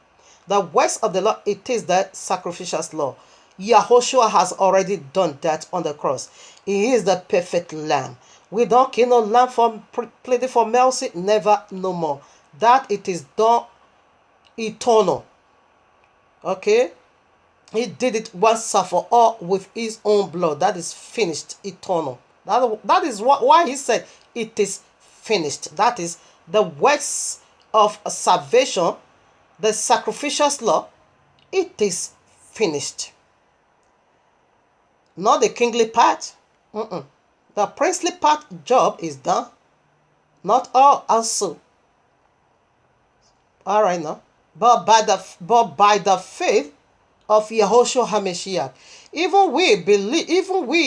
The works of the law, it is the sacrificial law. Yahushua has already done that on the cross. He is the perfect lamb. We don't kill no lamb for pleading for mercy, never, no more. That it is done eternal. Okay? He did it once for all with his own blood. That is finished, eternal. That is why he said it is finished. That is the works of salvation, the sacrificial law. It is finished. Not the kingly part. The princely part job is done. Not all also. All right now. But by the faith of Yahushua HaMashiach. Even we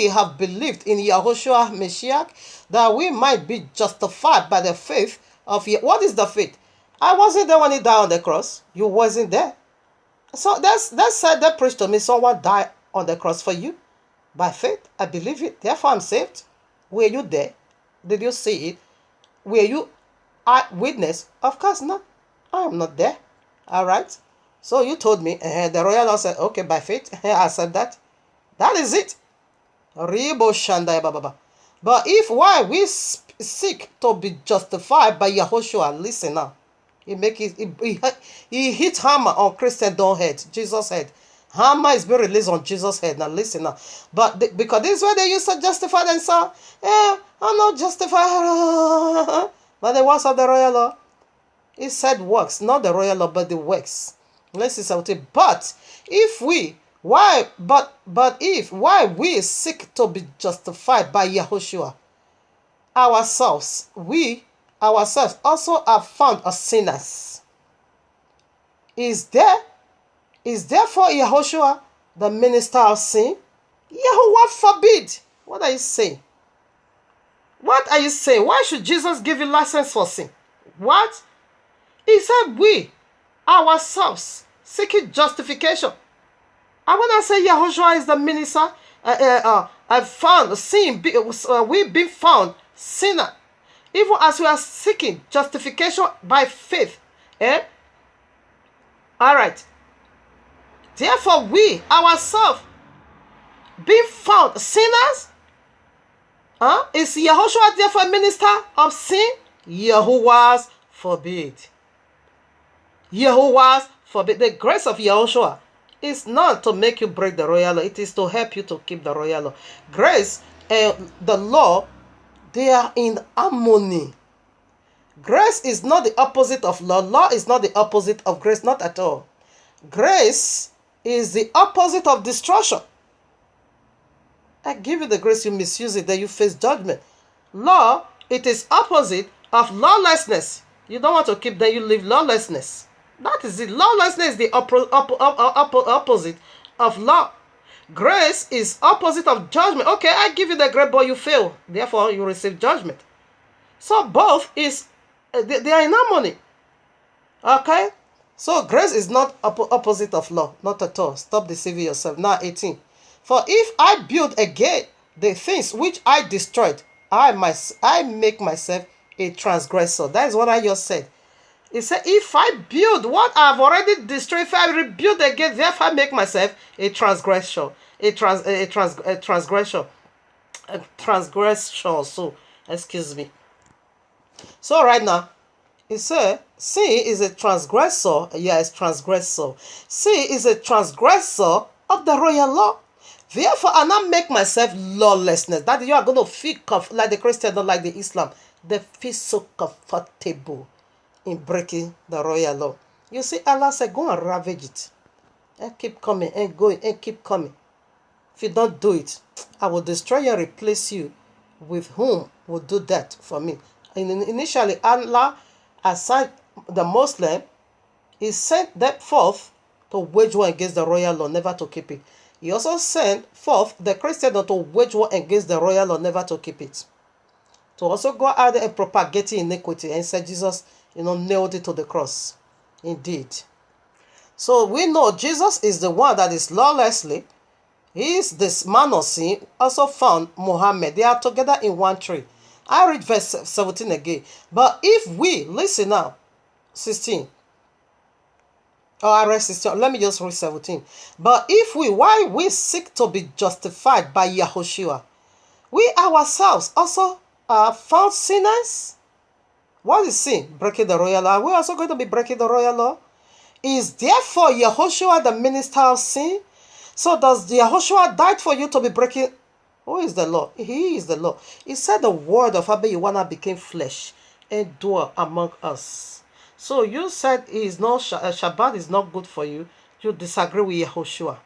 have believed in Yahushua HaMashiach that we might be justified by the faith of what is the faith? I wasn't there when he died on the cross. You wasn't there. So that said, that preached to me, someone died on the cross for you. By faith, I believe it. Therefore, I'm saved. Were you there? Did you see it? Were you eyewitness? Of course not. I am not there. All right. So you told me, the royal law said, okay, by faith, I said that. That is it. But if why we seek to be justified by Yahushua, listen now. He hit hammer on Christendom head, Jesus' head. Hammer is being released on Jesus' head. Now listen now. But because this is where they used to justify themselves. I'm not justified. But the works of the royal law. It said works, not the royal law, but the works. Let's see something. But if we Why we seek to be justified by Yahushua ourselves, we ourselves also are found as sinners. Is therefore Yahushua the minister of sin? Yahuwah forbid. What are you saying? What are you saying? Why should Jesus give you license for sin? What? He said we ourselves seeking justification. And when I say Yahushua is the minister, I found sin, we being found sinner, even as we are seeking justification by faith. All right. Therefore, we ourselves being found sinners. Is Yahushua therefore a minister of sin? YAHUAH'S forbid. YAHUAH'S forbid. The grace of Yahushua is not to make you break the royal law. It is to help you to keep the royal law. Grace and the law, they are in harmony. Grace is not the opposite of law. Law is not the opposite of grace, not at all. Grace is the opposite of destruction. I give you the grace, you misuse it, then you face judgment. Law, it is opposite of lawlessness. You don't want to keep, then you live lawlessness. That is it. Lawlessness is the opposite of law. Grace is opposite of judgment. Okay, I give you the grace, but you fail. Therefore, you receive judgment. So both is, they are in harmony. Okay? So grace is not opposite of law. Not at all. Stop deceiving yourself. Now 18. For if I build again the things which I destroyed, I make myself a transgressor. That is what I just said. It said, if I build what I've already destroyed, if I rebuild again, therefore I make myself a transgressor. A transgressor. So, excuse me. So right now, it said, sin is a transgressor. Yes, transgressor. Sin is a transgressor of the royal law. Therefore, I now make myself lawlessness. That you are going to feel like the Christian, not like the Islam. They feel so comfortable in breaking the royal law. You see, Allah said, go and ravage it. And keep coming and going and keep coming. If you don't do it, I will destroy you and replace you with whom will do that for me. And initially, Allah assigned the Muslim, he sent them forth to wage war against the royal law, never to keep it. He also sent forth the Christian to wage war against the royal law, never to keep it. To also go out there and propagate iniquity, and said Jesus, nailed it to the cross. Indeed. So we know Jesus is the one that is lawlessly. He is this man of sin, also found Muhammad. They are together in one tree. I read verse 17 again. But if we, listen now, 16. Oh, I read 16. Let me just read 17. But if we, while we seek to be justified by Yahushua, we ourselves also are found sinners. What is sin? Breaking the royal law. Are we also going to be breaking the royal law? Is therefore Yahushua the minister of sin? So does Yahushua died for you to be breaking? Who is the law? He is the law. He said the word of Abomination became flesh and dwelt among us. So you said Shabbat is not good for you. You disagree with Yahushua.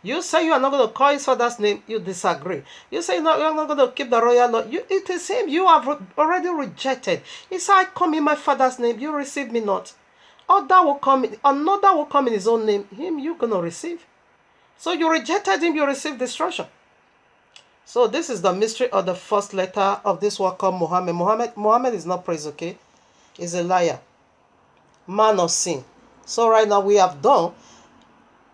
You say you are not going to call his father's name. You disagree. You say you are not going to keep the royal law. It is him you have already rejected. He said, I come in my father's name. You receive me not. Another will come in his own name. Him you're going to receive. So you rejected him. You received destruction. So this is the mystery of the first letter of this word called Muhammad. Muhammad is not praised, okay? He's a liar. Man of sin. So right now we have done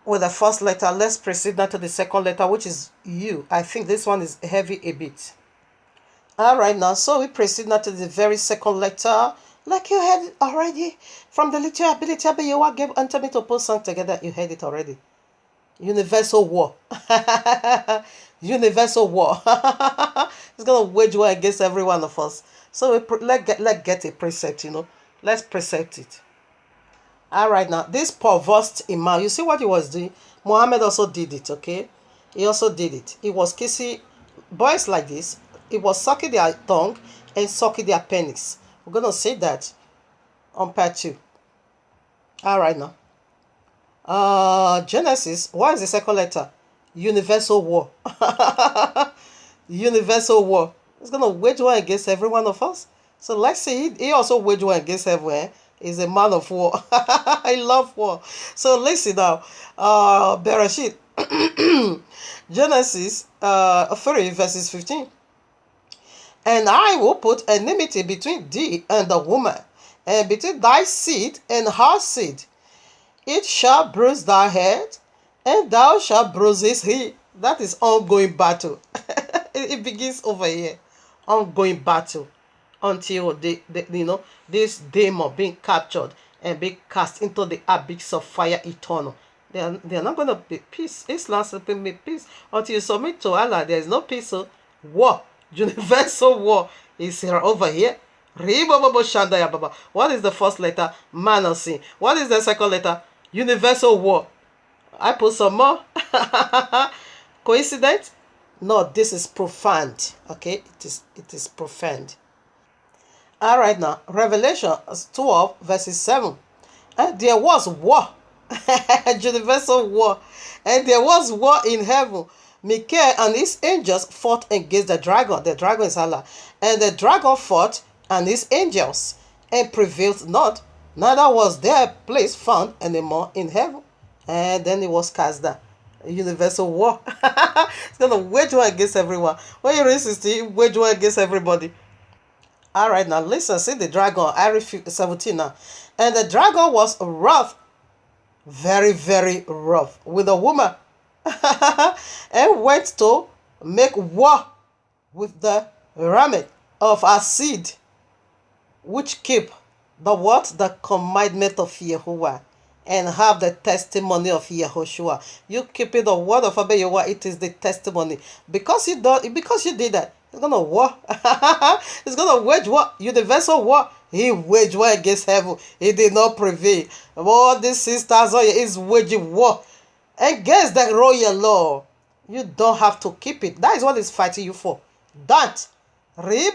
with the first letter. Let's proceed now to the second letter, which is U. I think this one is heavy a bit. All right now, so we proceed now to the very second letter. Like you heard it already. From the little ability you gave unto me to put songs together, you heard it already. Universal war. Universal war. It's going to wage war against every one of us. So let's get a precept, Let's precept it. All right, now, this perverse imam, you see what he was doing? Muhammad also did it, okay? He also did it. He was kissing boys like this. He was sucking their tongue and sucking their penis. We're going to say that on part 2. All right, now. Genesis. What is the second letter? Universal war. Universal war. It's gonna wage war against every one of us. So let's see. He also wage war against everywhere. He's a man of war. I love war. So listen now. Bereshit. Genesis 3 verses 15. And I will put enmity between thee and the woman, and between thy seed and her seed. It shall bruise thy head, and thou shalt bruise his heel. That is ongoing battle. It begins over here. Ongoing battle until this demon being captured and being cast into the abyss of fire eternal. They are not going to be peace. Islam will be peace until you submit to Allah. There is no peace. So war, universal war is here over here. What is the first letter? Man of sin. What is the second letter? Universal war. I put some more. Coincidence? No, this is profound. Okay, it is profound. All right, now Revelation 12 verses 7. And there was war, universal war, and there was war in heaven. Michael and his angels fought against the dragon. The dragon is Allah, and the dragon fought and his angels, and prevailed not. Neither was their place found anymore in heaven. And then it was cast down. Universal war. It's gonna wage war against everyone. When you read 16, wage war against everybody. All right, now listen. See the dragon. I read 17 now. And the dragon was rough, very, very rough, with a woman, and went to make war with the remnant of her seed, which keep the what? The commandment of Yahuwah, and have the testimony of Yahushua. You keeping the word of Abba Yahuwah, it is the testimony. Because you did that, it's gonna war. It's gonna wage war, universal war. He waged war against heaven. He did not prevail. All these sisters is waging war against the royal law. You don't have to keep it. That is what he's fighting you for. That. Let's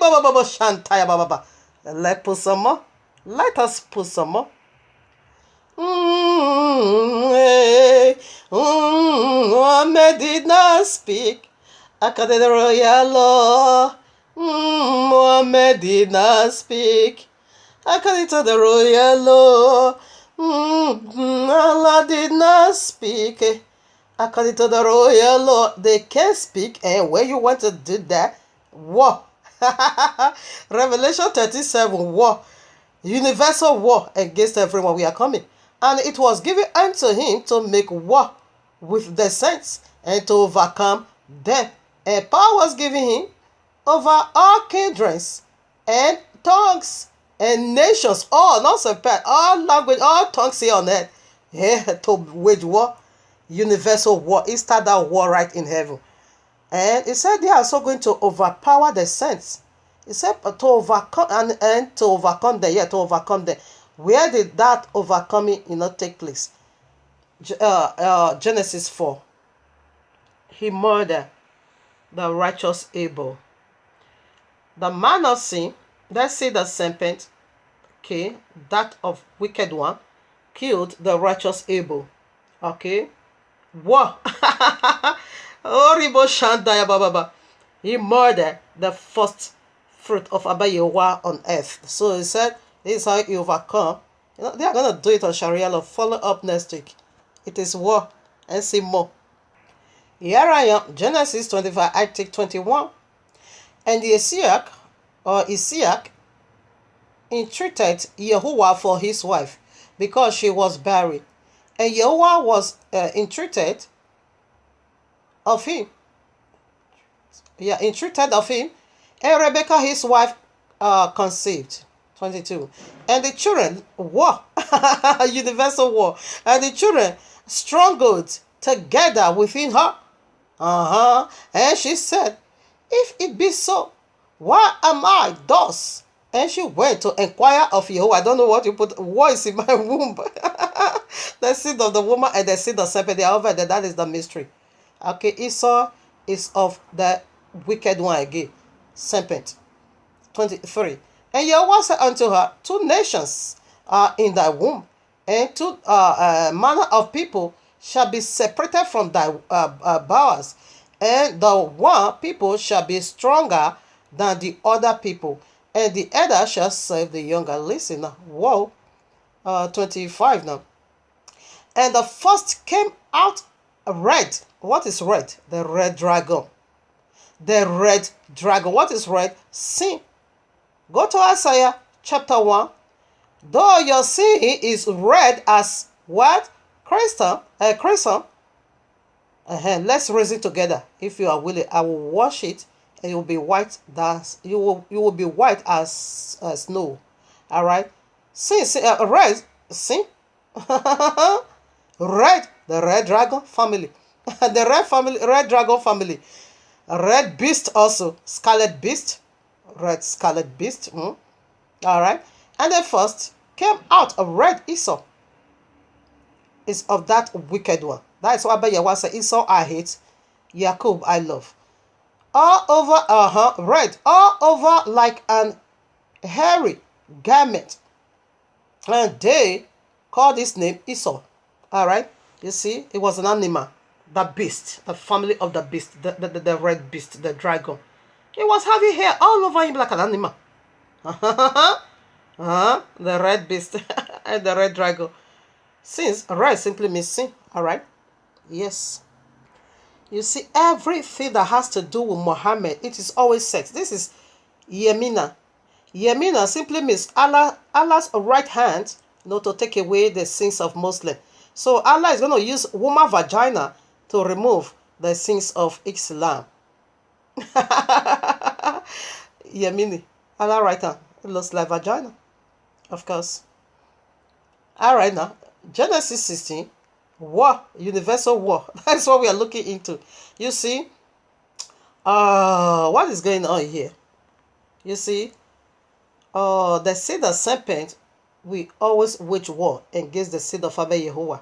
put some more. Let us put some more. Muhammad did not speak according to the royal law. Muhammad did not speak according to the royal law. Allah did not speak according to the royal law. They can't speak, and when you want to do that, war. Revelation 37, war. Universal war against everyone. We are coming. And it was given unto him to make war with the saints and to overcome them. And power was given him over all kindreds and tongues and nations, all not separate, all language, all tongues here on earth. Yeah, to wage war, universal war. He started that war right in heaven. And he said they are also going to overpower the saints. He said to overcome and to overcome them. Yeah, to overcome them. Where did that overcoming take place? Genesis 4. He murdered the righteous Abel. The man of sin, let's say the serpent, okay, that of wicked one, killed the righteous Abel. Okay? War. He murdered the first fruit of Abba Yahuwah on earth. So he said, this is how you overcome. They are going to do it on Sharia law. Follow up next week. It is war and see more. Here I am, Genesis 25, I take 21. And Isiach entreated Yahuwah for his wife, because she was barren. And Yahuwah was entreated of him. Yeah, entreated of him. And Rebekah, his wife, conceived. 22. And the children war. Universal war. And the children struggled together within her. And she said, if it be so, why am I thus? And she went to inquire of Yahuwah. I don't know what you put. What is in my womb? The seed of the woman and the seed of serpent. They are over there. That is the mystery. Okay, Esau is of the wicked one again. Serpent. 23. And Yahuwah said unto her, 2 nations are in thy womb, and two manner of people shall be separated from thy bowers, and the one people shall be stronger than the other people, and the elder shall serve the younger. Listen now. Whoa. 25 now. And the first came out red. What is red? The red dragon. The red dragon. What is red? Sin. Go to Isaiah chapter 1. Though your sin is red as what? Crimson. Let's raise it together. If you are willing, I will wash it, and you will be white. You will be white as snow. All right. Red. Sin. Red. The red dragon family. The red dragon family. Red beast also. Scarlet beast. Red scarlet beast. All right. And the first came out a red Esau. Is of that wicked one. That is why YAHUAH said, Esau I hate, Jacob I love. All over, red, all over like an hairy garment. And they called his name Esau. All right. You see, it was an animal. The beast, the family of the beast, the red beast, the dragon. It was having hair all over him like an animal. The red beast and the red dragon. Since red simply means sin, all right? Yes. You see, everything that has to do with Muhammad, it is always sex. This is Yemina. Yemina simply means Allah's right hand, to take away the sins of Muslim. So Allah is going to use woman vagina to remove the sins of Islam. Yemini. Allah right hand. It looks like vagina. Of course. All right now. Genesis 16, war, universal war. That's what we are looking into. You see, what is going on here? You see, the seed of serpent, we always wage war against the seed of Abba YAHUAH.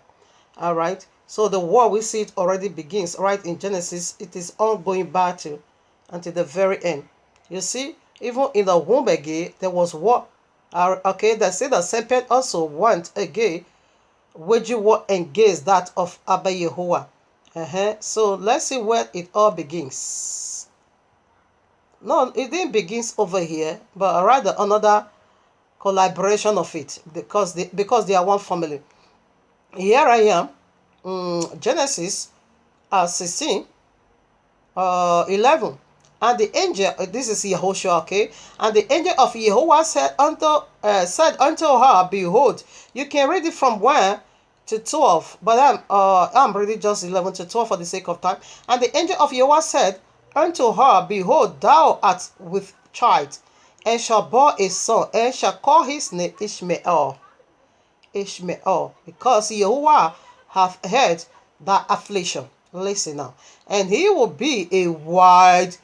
All right. So the war, we see it already begins right in Genesis. It is ongoing battle until the very end. You see, even in the womb again, there was war. Okay, the seed of serpent also went again, waging war against that of Abba YAHUAH. So let's see where it all begins. No, it didn't begin over here, but rather another collaboration of it, because they are one family. Here I am, Genesis 16, 11. And the angel, this is Yahushua, okay? And the angel of YAHUAH said unto her, behold, you can read it from 1 to 12, but I'm reading just 11 to 12 for the sake of time. And the angel of YAHUAH said unto her, behold, thou art with child, and shall bear a son, and shall call his name Ishmael. Ishmael, because YAHUAH hath heard that affliction. Listen now. And he will be a white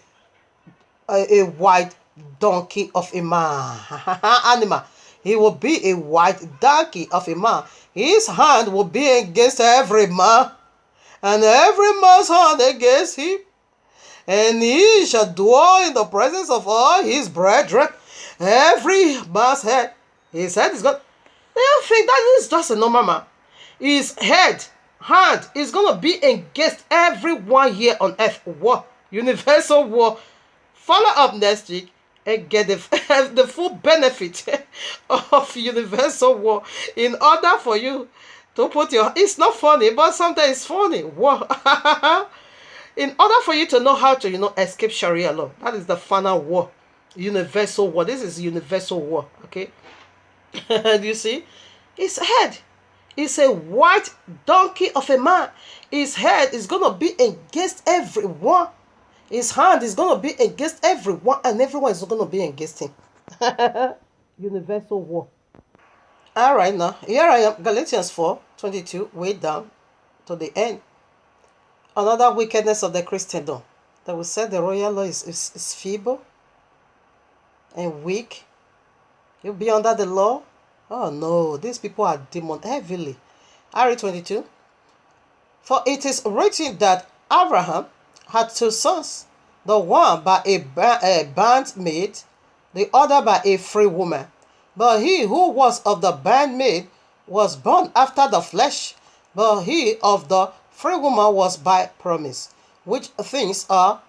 donkey of a man. Animal. He will be a white donkey of a man. His hand will be against every man, and every man's hand against him. And he shall dwell in the presence of all his brethren. Every man's head, his head is gone. I think that is just a normal man. His hand is going to be against everyone here on earth. War, universal war. Follow up next week and get the full benefit of universal war. In order for you to put your... It's not funny, but sometimes it's funny. War. In order for you to know how to, escape Sharia law. That is the final war. Universal war. This is universal war. Okay? Do you see? His head is a white donkey of a man. His head is going to be against everyone. His hand is going to be against everyone, and everyone is going to be against him. Universal war. All right, now, here I am, Galatians 4:22, way down to the end. Another wickedness of the Christendom. That will say the royal law is feeble and weak. You'll be under the law. Oh no, these people are demon heavily. Ari 22. For it is written that Abraham had two sons, the one by a bondmaid, the other by a free woman. But he who was of the bondmaid was born after the flesh, but he of the free woman was by promise. Which things are,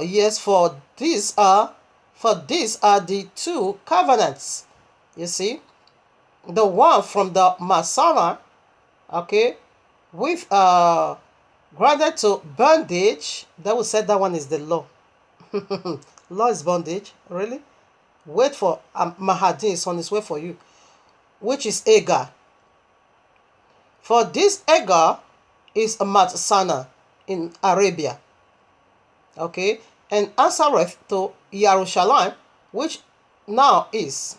yes, for these are the two covenants. You see, the one from the Messiah, okay, with granted to bondage. That will say that one is the law. Law is bondage, really? Wait for Mahdi is on his way for you, which is Agar. For this Agar is a Matsana in Arabia, okay, and answereth to Jerusalem, which now is,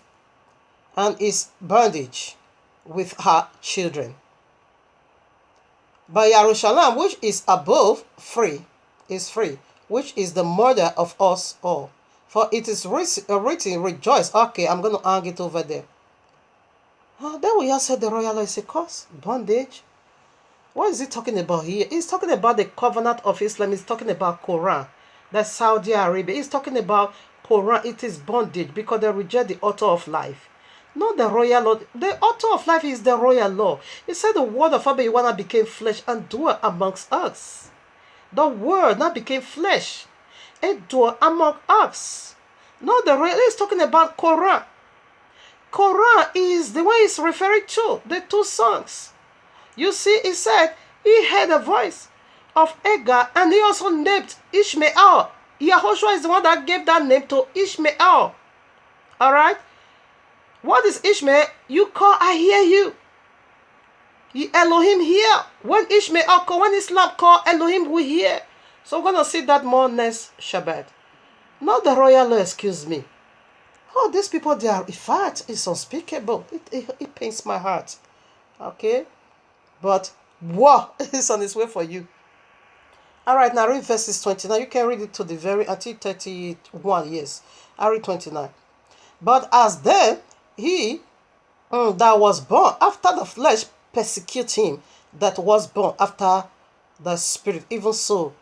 and is bondage with her children. But Jerusalem, which is above, free, is free, which is the mother of us all. For it is written, rejoice. Okay, I'm going to hang it over there. Then we also said the royal law is a curse, bondage. What is he talking about here? He's talking about the covenant of Islam. He's talking about Quran. That's Saudi Arabia. He's talking about Quran. It is bondage because they reject the author of life. Not the royal law. The author of life is the royal law. He said the word of Abomination became flesh and dwelt amongst us. The word now became flesh and dwelt among us. Not the royal. He's talking about Quran. Quran is the one he's referring to. The two songs. You see, he said he heard a voice of Agar, and he also named Ishmael. YAHUAH'S is the one that gave that name to Ishmael. Alright? What is Ishmael? You call, I hear you. Elohim hear. When Ishmael call, when Islam call, Elohim we hear. So we're going to see that more next Shabbat. Not the royal law, excuse me. Oh, these people, they are, in fact, it's unspeakable. It pains my heart. Okay? But war is on its way for you. All right, now read verses 29. You can read it to the very until 31 years. I read 29. But as then he that was born after the flesh persecute him that was born after the spirit, even so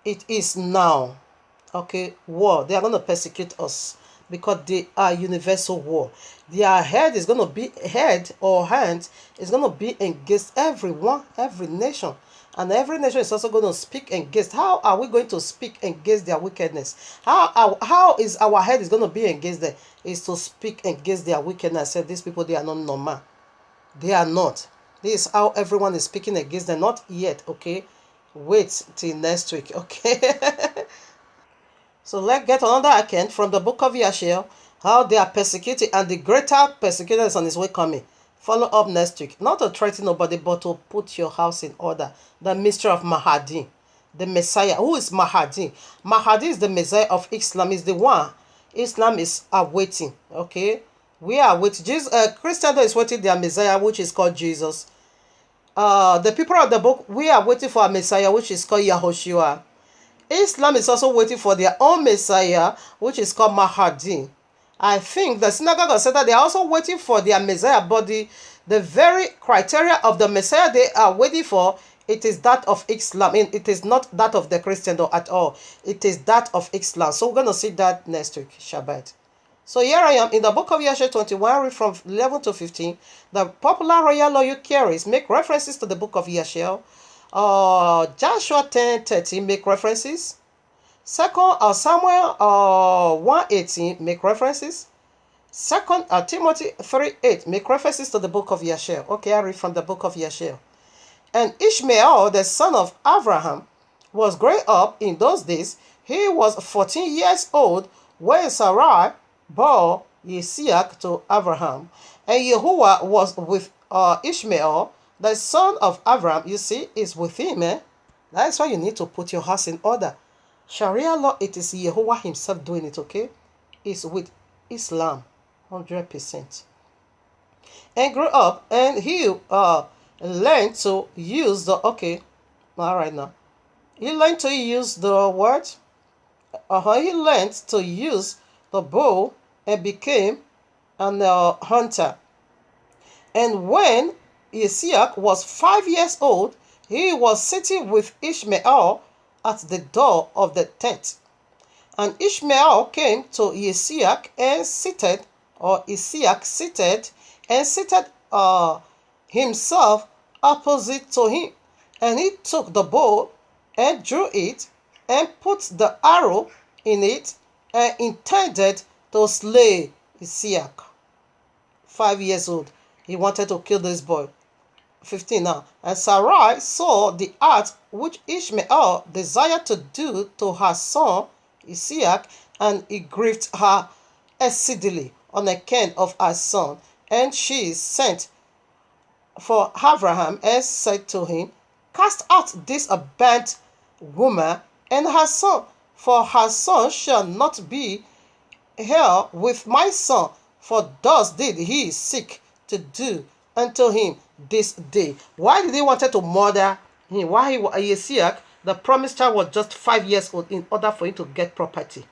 it is now. Okay, war. They are going to persecute us because they are universal war. Their head is going to be head or hand is going to be against everyone, every nation. And every nation is also going to speak against. How are we going to speak against their wickedness? How is our head is going to be against them? Is to speak against their wickedness. Say these people, they are not normal. They are not. This is how everyone is speaking against them. Not yet, okay? Wait till next week, okay? So let's get another account from the book of Yashel, how they are persecuted, and the greater persecutor is on his way coming. Follow up next week. Not to threaten nobody, but to put your house in order. The mystery of Mahdi, the Messiah. Who is Mahdi? Mahdi is the Messiah of Islam, is the one Islam is awaiting. Okay? We are waiting. Jesus, Christendom is waiting their Messiah, which is called Jesus. The people of the book, we are waiting for a Messiah, which is called Yahushua. Islam is also waiting for their own Messiah, which is called Mahdi. I think the synagogue of Satan, they are also waiting for their Messiah, but the very criteria of the Messiah they are waiting for, it is that of Islam. It is not that of the Christendom at all. It is that of Islam. So we're going to see that next week, Shabbat. So here I am in the book of Yashel 21, read from 11 to 15. The popular royal law you carries make references to the book of Yashel. Joshua 10:30 make references. Second Samuel 1:18 make references. Second Timothy 3:8 make references to the book of Yashel. Okay, I read from the book of Yashel. And Ishmael, the son of Abraham, was growing up in those days. He was 14 years old when Sarai bore Isaac to Abraham. And Yahuwah was with Ishmael, the son of Abraham. You see, is with him. That's why you need to put your house in order. Sharia law, it is Yahuwah himself doing it, okay? It's with Islam, 100%. And grew up, and he learned to use the, okay, all right now. He learned to use the word. He learned to use the bow and became an hunter. And when Isaac was 5 years old, he was sitting with Ishmael at the door of the tent. And Ishmael came to Isaac and seated, or Isaac seated, and seated himself opposite to him. And he took the bow and drew it and put the arrow in it and intended to slay Isaac. 5 years old. He wanted to kill this boy. 15 now. And Sarai saw the act which Ishmael desired to do to her son Isaac, and it grieved her exceedingly on account of her son. And she sent for Abraham and said to him, Cast out this bad woman and her son, for her son shall not be here with my son, for thus did he seek to do unto him this day. Why did he wanted to murder him? Why Isaac, the promised child, was just 5 years old in order for him to get property.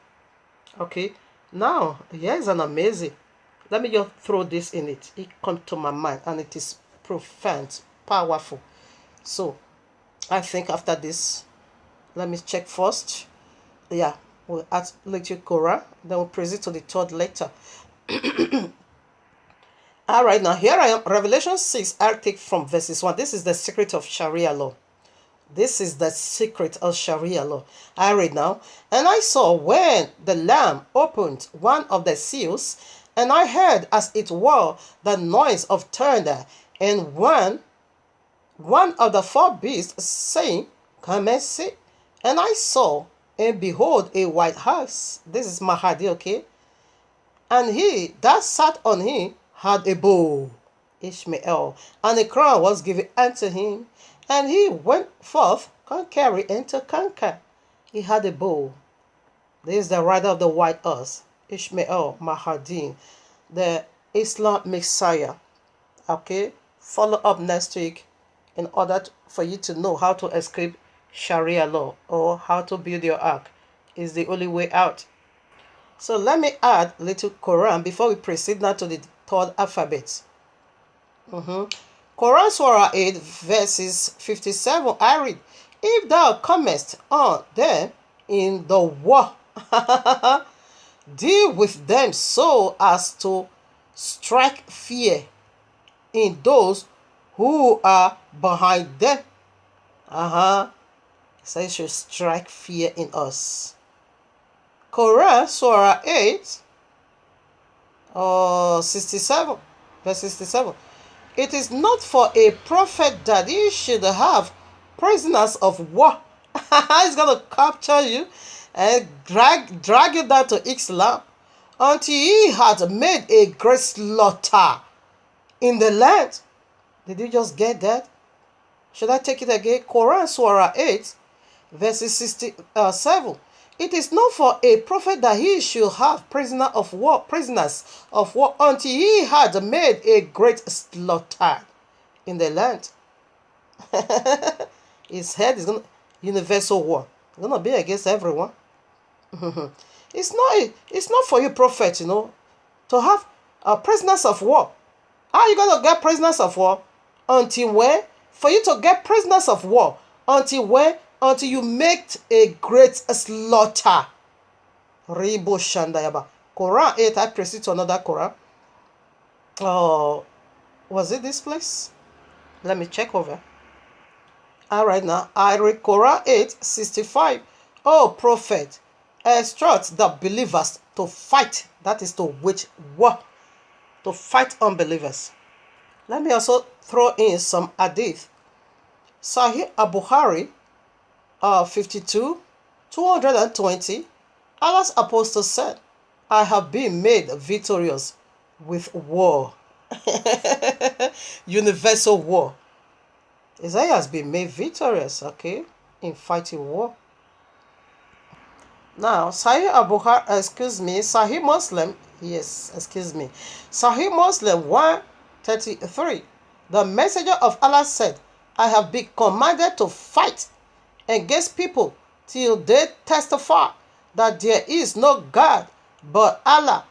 Okay, now here's an amazing. Let me just throw this in it. It comes to my mind and it is profound, powerful. So I think after this, let me check first. Yeah, we'll add little Korah, then we'll proceed to the third letter. All right, now here I am. Revelation 6, I'll take from verses 1. This is the secret of Sharia law. This is the secret of Sharia law. I read now. And I saw when the Lamb opened one of the seals, and I heard as it were the noise of thunder, and one of the 4 beasts saying, Come and see. And I saw, and behold, a white horse. This is Mahdi, okay? And he that sat on him had a bow, Ishmael, and a crown was given unto him, and he went forth conquering and to conquer. He had a bow. This is the rider of the white horse, Ishmael, Mahdi, the Islam Messiah. Okay, follow up next week in order for you to know how to escape Sharia law or how to build your ark. Is the only way out. So let me add little Quran before we proceed now to the third alphabet. Quran Surah 8 verses 57. I read, If thou comest on them in the war, deal with them so as to strike fear in those who are behind them. So you should strike fear in us. Quran Surah 8 67 verse 67. It is not for a prophet that he should have prisoners of war. He's going to capture you and drag you down to Islam until he had made a great slaughter in the land. Did you just get that? Should I take it again? Quran Surah 8 verses 67. It is not for a prophet that he should have prisoners of war until he had made a great slaughter in the land. His head is going to universal war. It's going to be against everyone. It's not for you, prophet, to have prisoners of war. How are you going to get prisoners of war? Until when? For you to get prisoners of war. Until when? Until you make a great slaughter. Ribo Shandayaba. Quran 8, I proceed to another Quran. Was it this place? Let me check over. Alright, now I read Quran 8, 65. Oh, prophet, instruct the believers to fight. That is to wage war. To fight unbelievers. Let me also throw in some hadith. Sahih Al-Bukhari 52, 220. Allah's apostle said, I have been made victorious with war. Universal war. Isaiah has been made victorious, okay, in fighting war. Now, Sahih Al-Bukhari, Sahih Muslim, Sahih Muslim 133. The messenger of Allah said, I have been commanded to fight against people till they testify that there is no God but Allah,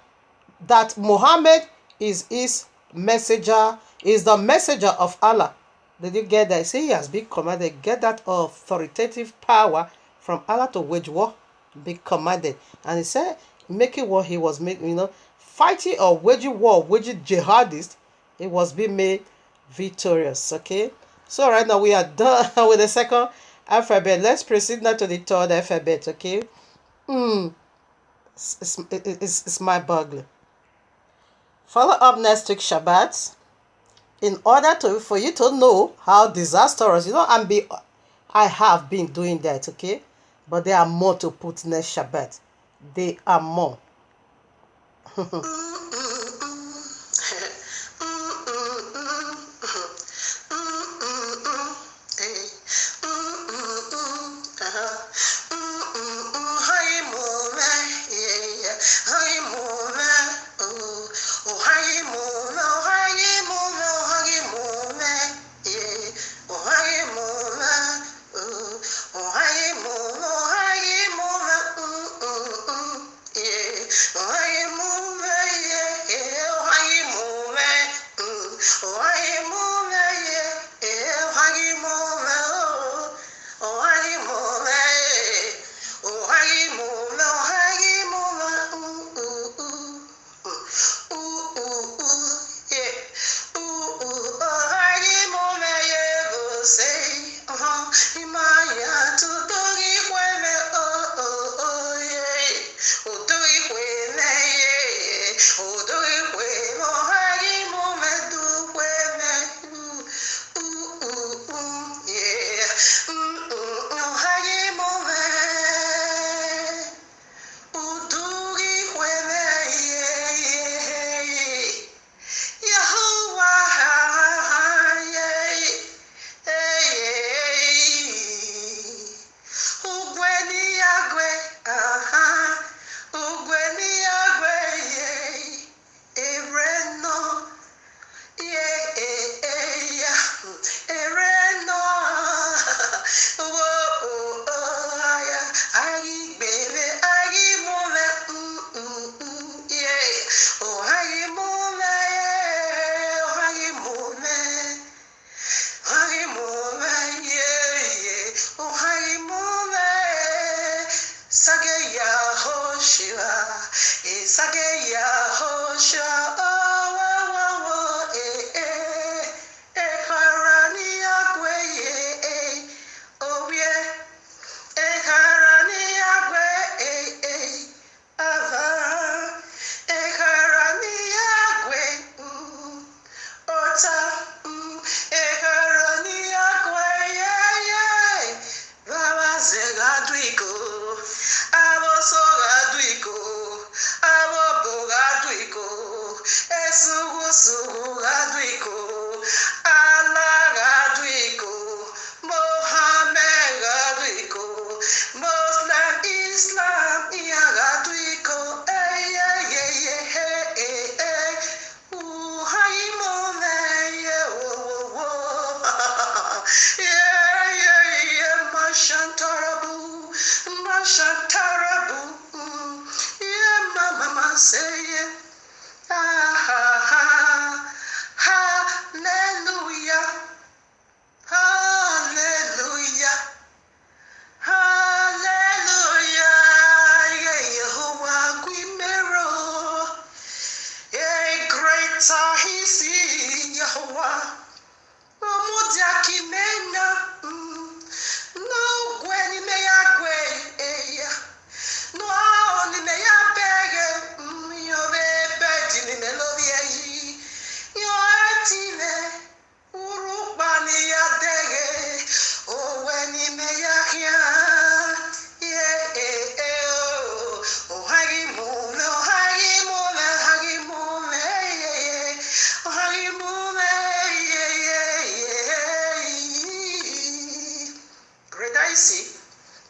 that Muhammad is his messenger, is the messenger of Allah. Did you get that? See, he has been commanded. Get that authoritative power from Allah to wage war. Be commanded. And he said, making war, he was making, fighting or waging war, waging jihadist. it was being made victorious. Okay, so right now we are done with the second alphabet. Let's proceed now to the third alphabet. Okay, it's my bugler. Follow up next week Shabbat. In order for you to know how disastrous, I have been doing that, okay? But there are more to put next Shabbat. There are more.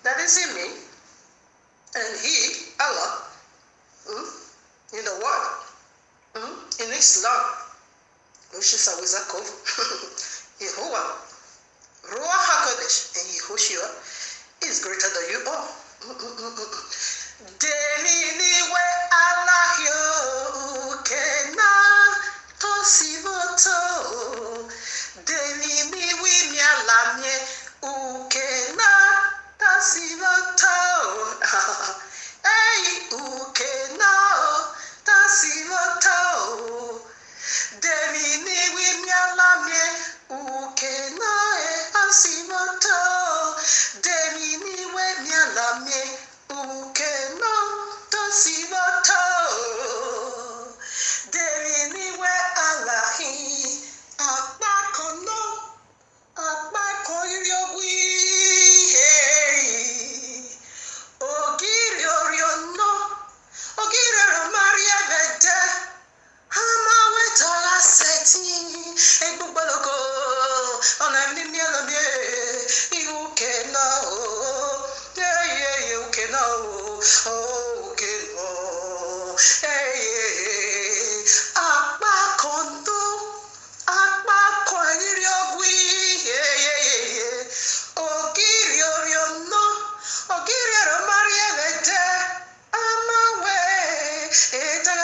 That is in me, and He, Allah, in the world, in Islam, which is always a cove, Yahuwah, Ruach HaKodesh, and Yehoshua is greater than you all. Deliliwe Allah yo kena tosiboto, delimi wi mialamye ukena tasiboto, hey ukena tasiboto, delimi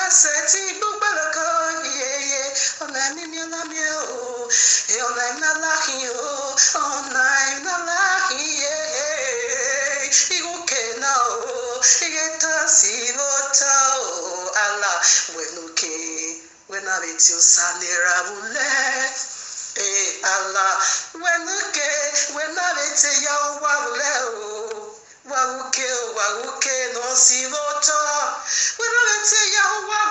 seti bubelaka ye ona mimi na mi o e ona na la hi o ona na la hi ye iguke na o igeta sivota o ala wenuke wena beti usanira bule ala wenuke wena beti ya wa bule o Wahuke no sivota. We don't say Yahuwah.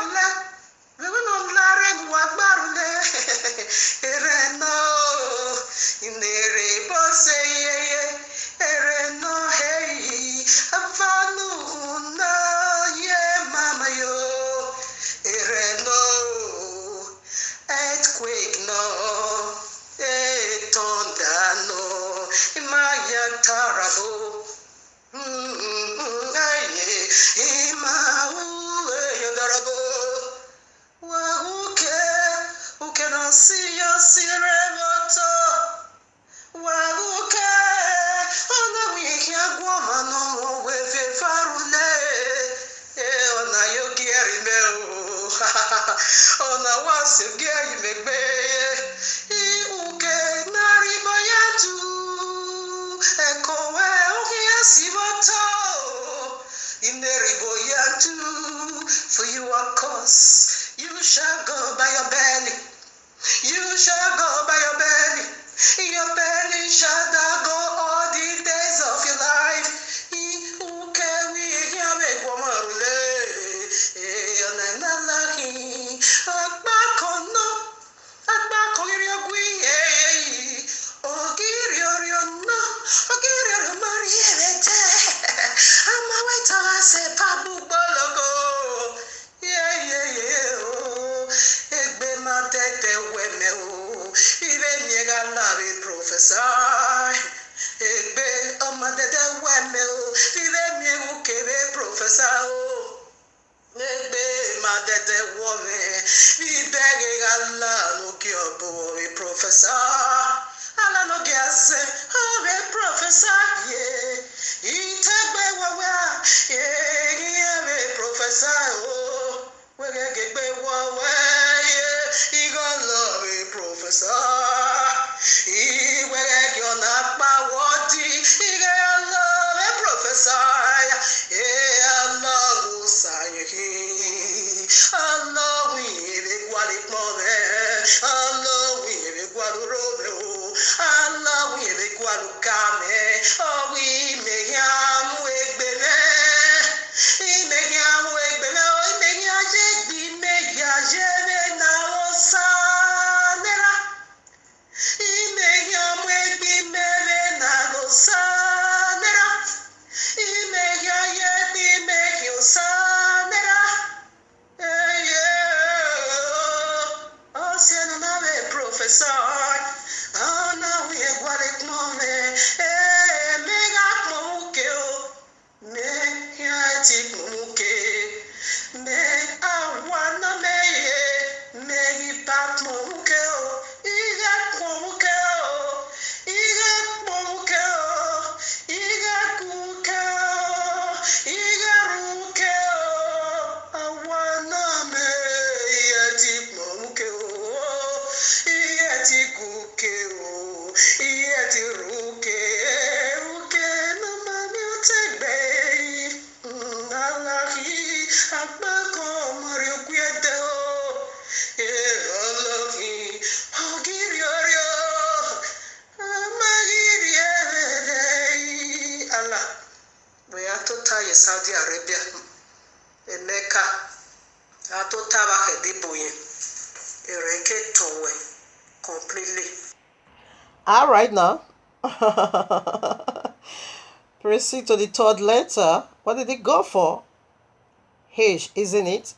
We don't learn what barule. Ereno in the rebo say Ereno hey Avanu na ye mama yo Ereno earthquake no thunder no Imaya tarabo. Who cannot see your sirenoto? Wahuke, on the weekend woman, no with a farule, on a yogi meo, on a was a gay me, who can marry Bayatu, echo well, Sivoto in the riboyantu, for you are cause you shall go by your belly, you shall go by your belly, your belly shall thou go all the days of your life. He who can we hear a woman and another he back on no, back on your way, oh, give your no, oh, give your Mariette. I'm a wait till I say Pabu Bologo. Yeah, oh, it be my dead women, even Yaga Lavi professor. It be a mother that women, even you gave professor. It be my dead woman, we begging Allah, look your boy, professor. Allah no guess, oh, a professor, yeah. He take me where, yeah, a professor, oh, we're gonna get me yeah, he gonna love a professor. He will get not my what he gonna love a professor, yeah, I love I love we be quality mother, I love we be quality Allah we be qualukame, oh we make yam wake bene, we make yam wake bene, we make ya jek be make ya jene na osanera, we make yam wake be mere na osanera, we make ya jek be make you sanera, oh send another professor. Oh, now we are what it money. Mega Mokeo, me yati Moke, me I wanna me back Mokeo, Iga Mokeo, Iga Mokeo, Iga Kukeo, Iga Rukeo, I wanna me yati Mokeo, yati Kukeo. Yeti ruke no mami utegbe alahi akbako mario kwedo alahi ogiriorio magiriere Allah we atota ye Saudi Arabia emeka atota ba hediboye ereke towe completely. All right now. Proceed to the third letter. What did it go for? H, isn't it?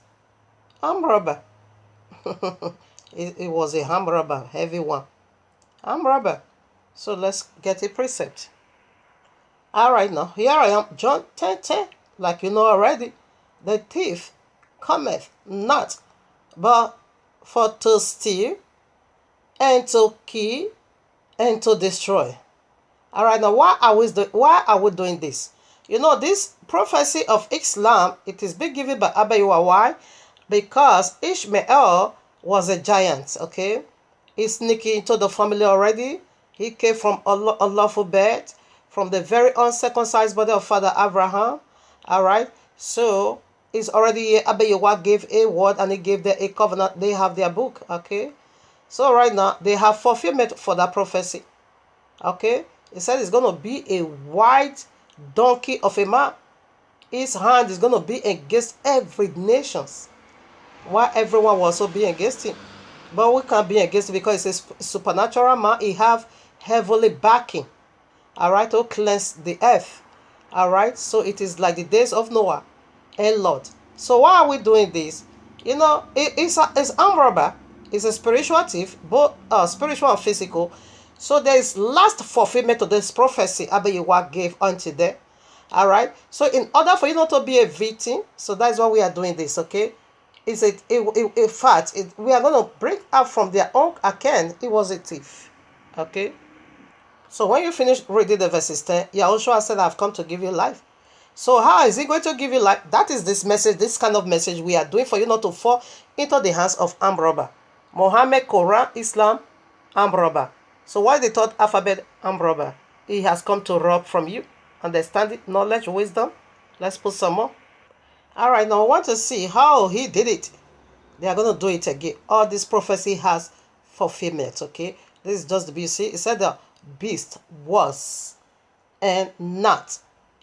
Arm robber. it was a arm robber, heavy one. Arm robber. So let's get a precept. All right now. Here I am, John 10:10. Like you know already. The thief cometh not but for to steal and to kill and to destroy. All right, now why are we doing this? You know, this prophecy of Islam, it is being given by YAHUAH'S because Ishmael was a giant, okay? He's sneaking into the family already. He came from unlawful birth, from the very uncircumcised body of Father Abraham. All right. So it's already here. Abayewa gave a word and he gave them a covenant. They have their book. Okay. So right now they have fulfillment for that prophecy. Okay. He said it's going to be a white donkey of a man. His hand is going to be against every nation. While everyone will also be against him. But we can't be against it because it's a supernatural man. He have heavily backing. Alright, to cleanse the earth. Alright, so it is like the days of Noah and Lord. So why are we doing this? You know, it's armed robber. It's a spiritual thief, both spiritual and physical. So there is last fulfillment to this prophecy Abayewa gave unto them. Alright, so in order for you not to be a victim, so that's why we are doing this, okay? Is it a fact? We are going to bring up from their own account. It was a thief. Okay. So when you finish reading the verses 10, Yahushua said, "I've come to give you life." So how is he going to give you life? That is this message, this kind of message we are doing for you not to fall into the hands of armed robber. Mohammed, Quran, Islam, armed robber. So why the third alphabet armed robber? He has come to rob from you. Understanding, knowledge, wisdom. Let's put some more. All right, now I want to see how he did it. They are going to do it again. All this prophecy has fulfillment, okay? This is just the beast. It said the beast was and not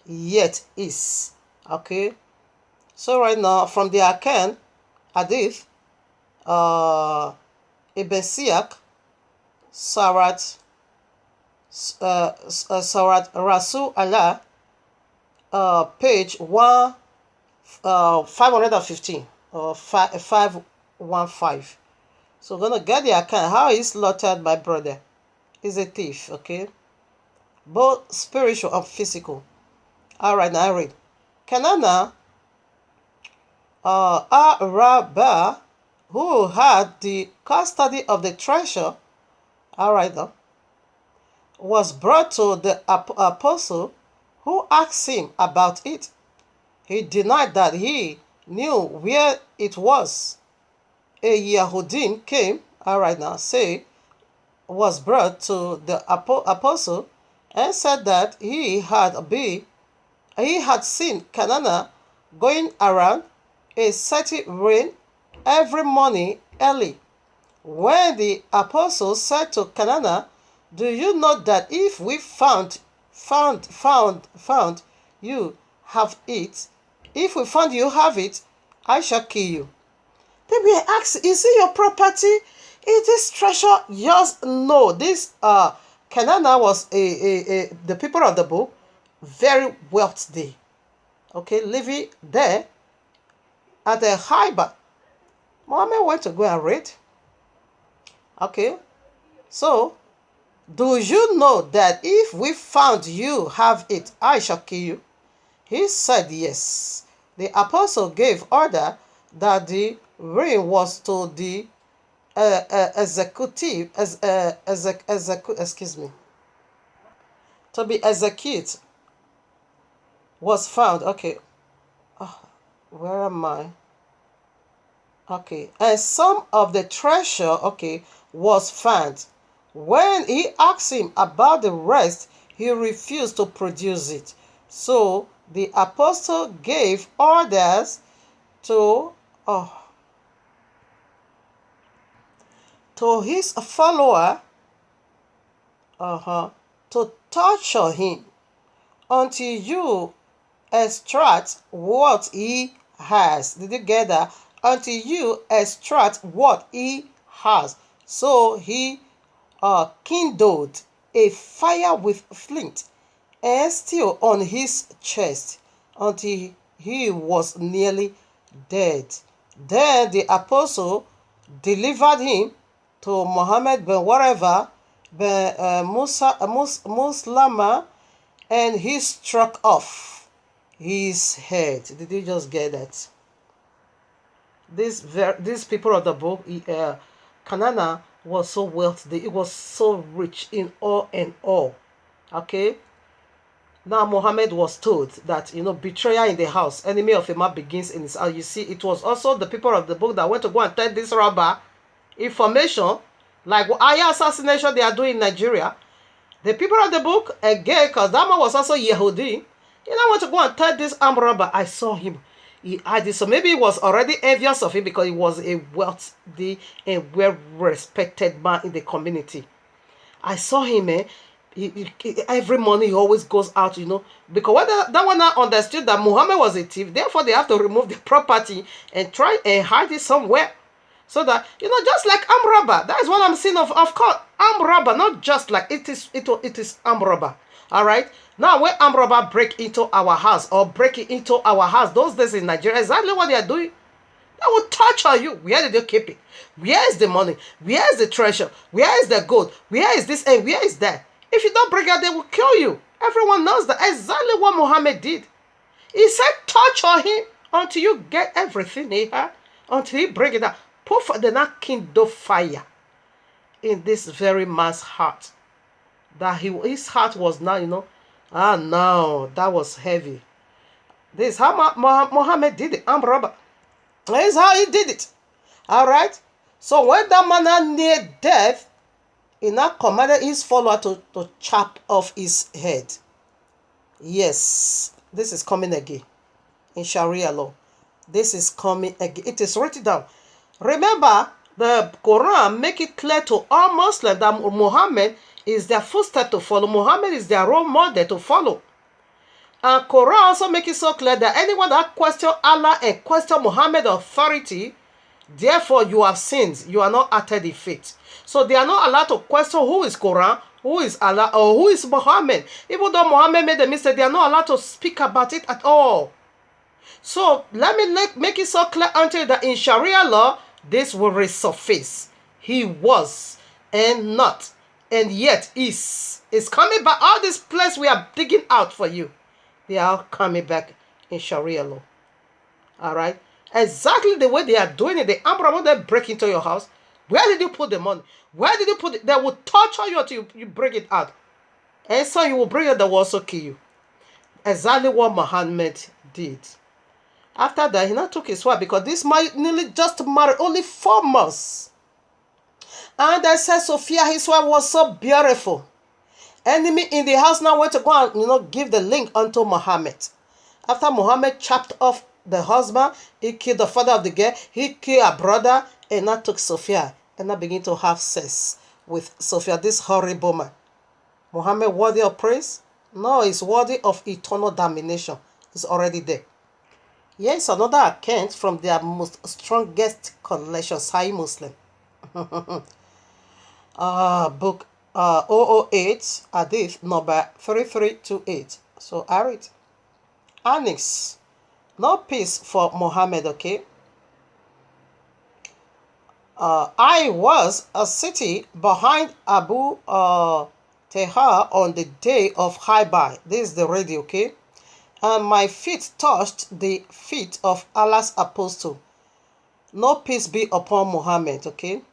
yet is, okay? So right now, from the Akan, Hadith, Ibn Siyak, Sarat Rasul Allah, page 515 or 515. So we're gonna get the account how he slaughtered my brother. He's a thief, okay? Both spiritual and physical. Alright, now I read. Kanana Araba, who had the custody of the treasure, alright now, was brought to the apostle, who asked him about it. He denied that he knew where it was. A Yahudim came, alright now, say, was brought to the apostle and said that he had seen Canaan going around a certain rain every morning early. When the apostle said to Canaan, "Do you know that if we found you have it, if we found you have it, I shall kill you." Then we asked, "Is it your property? Is this treasure yours?" No, this Canaan was the people of the book, very wealthy, okay, living there at a high bar. Muhammad went to go and read. Okay, so do you know that if we found you have it, I shall kill you? He said yes. The apostle gave order that the ring was to the to be executed, was found. Okay, where am I? Okay, and some of the treasure, okay, was found. When he asked him about the rest, he refused to produce it. So the apostle gave orders to his follower to torture him until you extract what he has. Did you get that? Until you extract what he has. So he kindled a fire with flint and steel on his chest until he was nearly dead. Then the apostle delivered him to Muhammad ben whatever, ben Muslama, and he struck off his head. Did you just get that? These people of the book, Canaan was so wealthy. It was so rich in all and all. Okay, Now Muhammad was told that, betrayer in the house, enemy of a man begins in his house. You see, it was also the people of the book that went to go and tell this robber information, like Aya assassination they are doing in Nigeria. The people of the book, again, because that man was also Yehudi, I want to go and tell this armed robber, I saw him. He had it. So maybe he was already envious of him because he was a wealthy and well-respected man in the community. I saw him, every morning he always goes out, because when that one now understood that Muhammad was a thief, therefore they have to remove the property and try and hide it somewhere. So that, just like armed robber, that is what I'm seeing of course, armed robber, not just like it is armed robber. All right. Now, when armed robber break into our house or breaking into our house, those days in Nigeria, exactly what they are doing. They will torture you. Where did you keep it? Where is the money? Where is the treasure? Where is the gold? Where is this and where is that? If you don't bring it, they will kill you. Everyone knows that. Exactly what Muhammad did. He said, torture him until you get everything he had, until he bring it out. Put for the not kindle fire in this very man's heart. That his heart was now, no, that was heavy. This is how Muhammad did it, armed robber. This is how he did it. All right. So when that man near death, he now commanded his follower to chop off his head. Yes, this is coming again in Sharia law. This is coming again. It is written down. Remember, the Quran make it clear to all Muslims that Muhammad is their footstep to follow. Muhammad is their role model to follow. And Quran also make it so clear that anyone that question Allah and question Muhammad's authority, therefore you have sinned. You are not acted in faith. So they are not allowed to question who is Quran, who is Allah, or who is Muhammad. Even though Muhammad made a mistake, they are not allowed to speak about it at all. So let me make it so clear unto you that in Sharia law, this will resurface. He was and not and yet is coming back. All this place we are digging out for you, they are coming back in Sharia law. All right, exactly the way they are doing it. The armed they break into your house. Where did you put the money? Where did you put it? They will torture you until you bring it out, and so you will bring it. They will also kill you. Exactly what Muhammad did. After that, he now took his wife because this man nearly just married only 4 months. And they said Sophia, his wife, was so beautiful. Enemy in the house now went to go and give the link unto Muhammad. After Muhammad chopped off the husband, he killed the father of the girl, he killed her brother, and now took Sophia and now began to have sex with Sophia, this horrible man. Muhammad worthy of praise? No, he's worthy of eternal damnation. It's already there. Yes, another account from their most strongest collection, Sahih Muslim. Book 008, Hadith number 3328. So I read. Annex. No peace for Muhammad, okay? I was a city behind Abu Tehar on the day of Khaybar. This is the radio, okay? And my feet touched the feet of Allah's apostle. No peace be upon Muhammad, okay?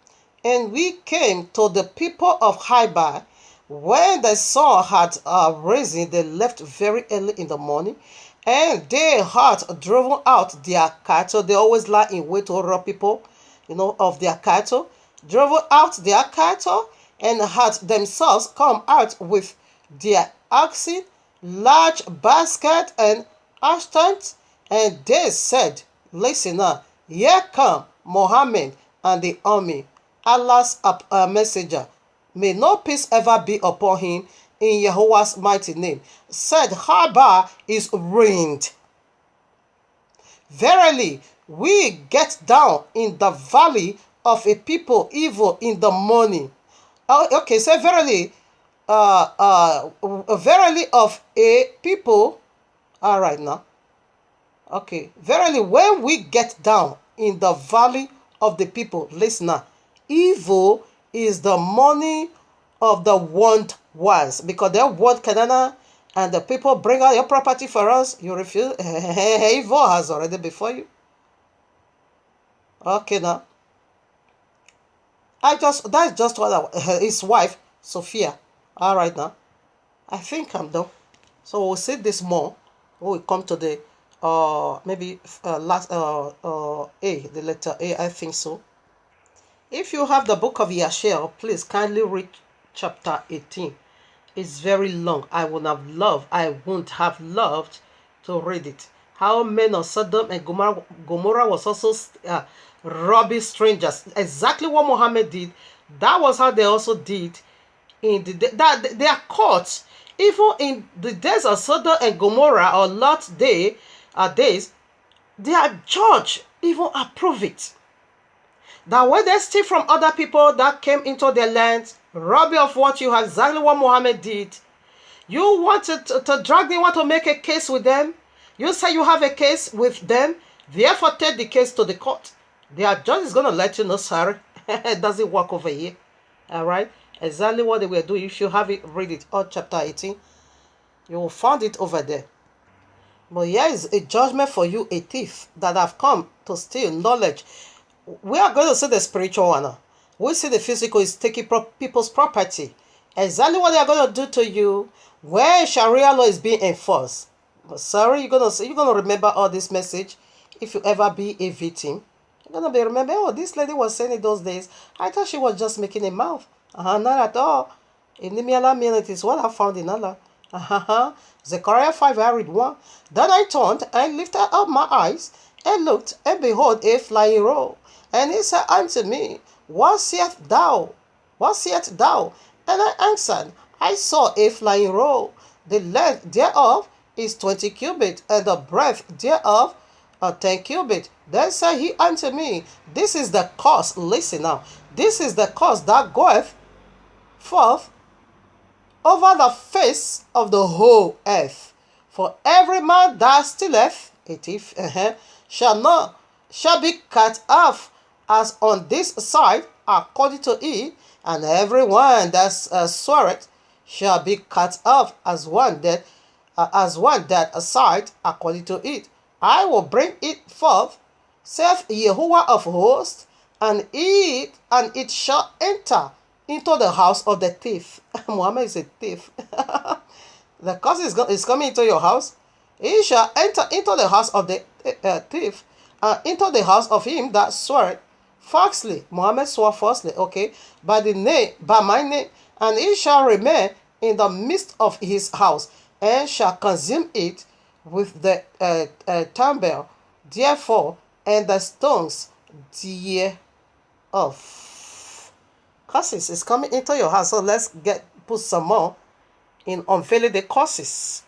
And we came to the people of Khaybar. When the sun had risen, they left very early in the morning. And they had driven out their cattle. They always lie in wait to rob people, of their cattle. Driven out their cattle and had themselves come out with their oxen, large basket and ashtant, and they said, listen now, here come Muhammad and the army, Allah's messenger. May no peace ever be upon him, in YAHUAH'S mighty name. Said, Khaybar is ruined. Verily, we get down in the valley of a people evil in the morning. Okay, say verily, verily of a people. All right now. Okay, verily when we get down in the valley of the people, listener, evil is the money of the warned ones, because they want Canada and the people bring out your property for us. You refuse. Evil has already before you. Okay now. That's just what his wife Sophia. All right now. I think I'm done. So we'll see this more when we come to the maybe last A, the letter A, I think so. If you have the book of Yahshua, please kindly read chapter 18. It's very long. I wouldn't have loved to read it. How men of Sodom and Gomorrah was also robbing strangers. Exactly what Muhammad did. That was how they also did in that they are caught. Even in the days of Sodom and Gomorrah or Lot's days, they are judged, even approve it. That when they steal from other people that came into their land, rob you of what you have, exactly what Muhammad did. You wanted to drag them, want to make a case with them. You say you have a case with them, therefore take the case to the court. Their judge is going to let you know, sorry, it doesn't work over here. All right, exactly what they were doing. If you have it, read it. Or chapter 18, you will find it over there. But here is a judgment for you, a thief, that have come to steal knowledge. We are going to see the spiritual one now. We see the physical is taking people's property. Exactly what they are going to do to you when Sharia law is being enforced. But sorry, you're gonna remember all this message. If you ever be a victim, you're gonna be remember. Oh, this lady was saying in those days. I thought she was just making a mouth. Not at all. In the Miala it is what I found in Allah. Zechariah 5, I read 1. Then I turned and lifted up my eyes and looked, and behold, a flying roll. And he said unto me, What seest thou? What seest thou? And I answered, I saw a flying roll. The length thereof is 20 cubits, and the breadth thereof 10 cubits. Then said he unto me, This is the cause. Listen now. This is the cause that goeth forth over the face of the whole earth. For every man that stealeth, a thief, shall be cut off as on this side according to it, and every one that sweareth shall be cut off as one that aside according to it. I will bring it forth, saith Yahuwah of hosts, and it shall enter into the house of the thief. Muhammad is a thief. The curse is coming into your house. He shall enter into the house of the thief, into the house of him that swore falsely. Muhammad swore falsely, okay, by my name, and he shall remain in the midst of his house, and shall consume it with the timber, therefore, and the stones thereof. Curses is coming into your house, so let's put some more in unveiling the curses.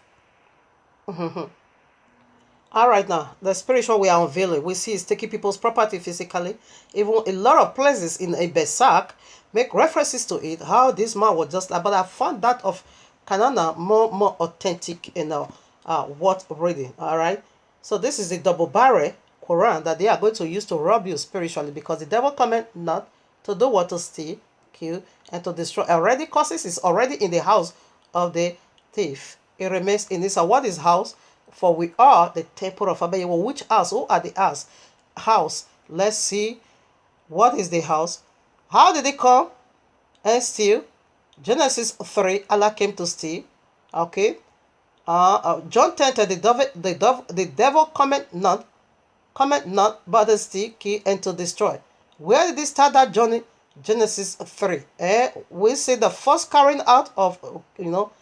All right, now the spiritual we are unveiling, we see is taking people's property physically. Even a lot of places in a Besak make references to it. How this man was just, but I found that of Kanana more authentic in what reading. All right, so this is the double barrel Quran that they are going to use to rob you spiritually, because the devil cometh not to do what, to steal, kill, and to destroy. Already causes is already in the house of the thief. It remains in this. What is house? For we are the temple of Abba. Which house? Who are the house? Let's see. What is the house? How did they come and steal? Genesis 3, Allah came to steal. Okay. John 10, the devil cometh not, but to steal, kill, and to destroy. Where did he start that journey? Genesis 3. We see the first carrying out of, kill.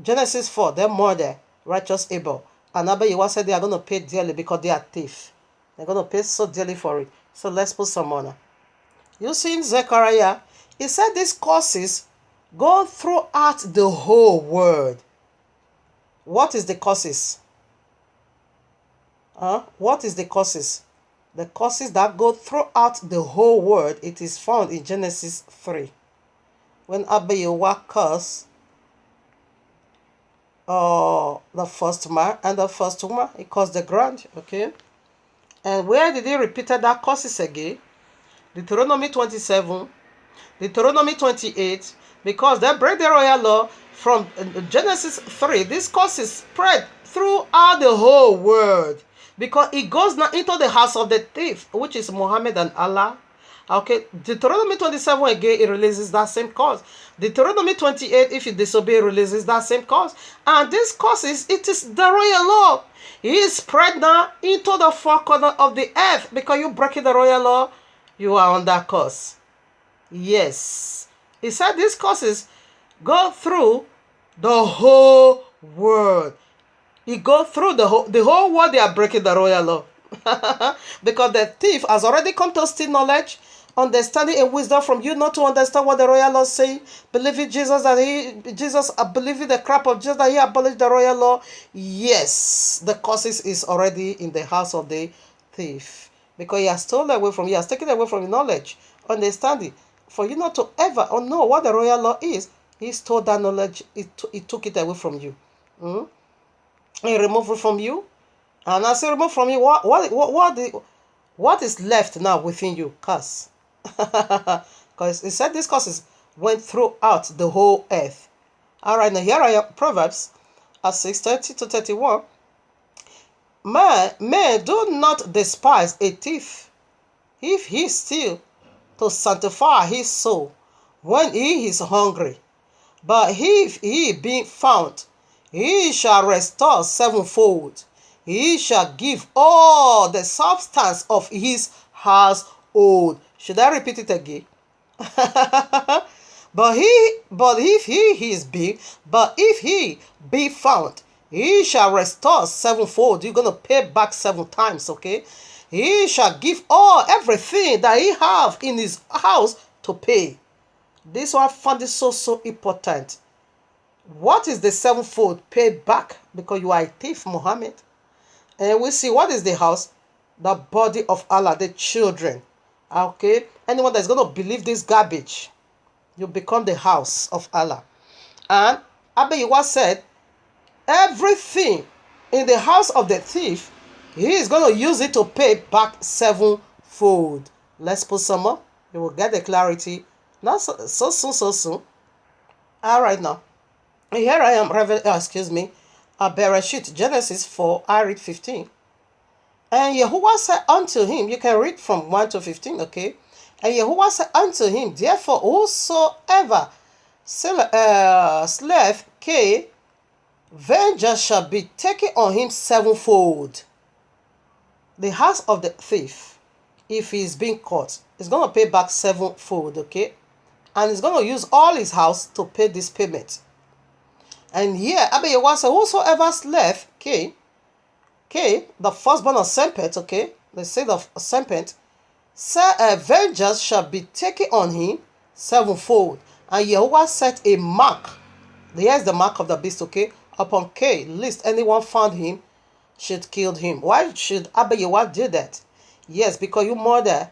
Genesis 4, they murder righteous Abel. And Abba Yewa said they are going to pay dearly because they are thieves. They're going to pay so dearly for it. So let's put some honor. You see in Zechariah, he said these curses go throughout the whole world. What is the curses? What is the curses? The curses that go throughout the whole world, it is found in Genesis 3. When Abba Yewa cursed the first man and the first woman, he caused the ground, okay? And where did he repeat that curses again? Deuteronomy 27, Deuteronomy 28, because they break the royal law from Genesis 3. This curses spread throughout the whole world, because it goes now into the house of the thief, which is Muhammad and Allah. Okay, Deuteronomy 27 again, it releases that same cause. Deuteronomy 28, if you disobey, releases that same cause. And this causes, it is the royal law. It is spread now into the four corners of the earth. Because you breaking the royal law, you are on that cause. Yes. He said these causes go through the whole world. It go through the whole world. They are breaking the royal law. Because the thief has already come to steal knowledge, understanding, and wisdom from you, not to understand what the royal law say. Believing Jesus believing the crap of Jesus that he abolished the royal law. Yes, the causes is already in the house of the thief, because he has stolen away from you, he has taken away from your knowledge, understanding, for you not to ever know what the royal law is. He stole that knowledge. He took it away from you. He removed it from you. And as he removed from you, what is left now within you? Curse. Because he said these curses went throughout the whole earth. Alright, now here I am, Proverbs 6:30 to 31. Man, do not despise a thief, if he steal, to sanctify his soul when he is hungry. But if he be found, he shall restore sevenfold. He shall give all the substance of his household. Should I repeat it again? But if he be found, he shall restore sevenfold. You're gonna pay back 7 times, okay? He shall give everything that he have in his house to pay. This one I found is so important. What is the sevenfold? Pay back, because you are a thief, Muhammad. And we see what is the house? The body of Allah, the children. Okay? Anyone that's going to believe this garbage, you become the house of Allah. And Abayuwa said, everything in the house of the thief, he is going to use it to pay back sevenfold. Let's put some more. You will get the clarity. Not so soon. All right now. Here I am, Bereshit, Genesis 4, I read 15. And Yahuwah said unto him, you can read from 1 to 15, okay? And Yahuwah said unto him, therefore whosoever slave K, vengeance shall be taken on him sevenfold. The house of the thief, if he is being caught, is going to pay back sevenfold, okay? And he's going to use all his house to pay this payment. And here, Abayyawa said, whosoever slave, K, the firstborn of serpent, okay, the seed of serpent, said, vengeance shall be taken on him sevenfold. And Yahuwah set a mark, here's the mark of the beast, okay, upon K, lest anyone found him should kill him. Why should Abayyawa do that? Yes, because you murder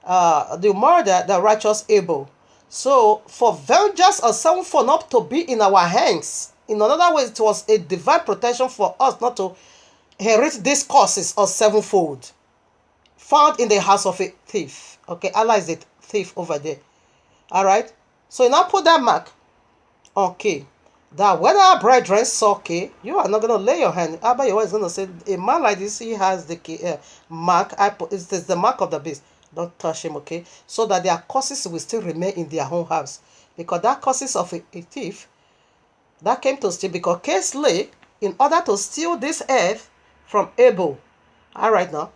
the righteous Abel. So, for vengeance of sevenfold not to be in our hands, in another way, it was a divine protection for us not to inherit these curses of sevenfold found in the house of a thief. Okay, Allah is the thief over there. Alright, so you now put that mark on K. That when our brethren saw K, you are not going to lay your hand. Abba, you always going to say, a man like this, he has the mark. It's the mark of the beast. Don't touch him, okay? So that their curses will still remain in their own house. Because that curses of a thief, that came to steal, because K slay in order to steal this earth from Abel. Alright now.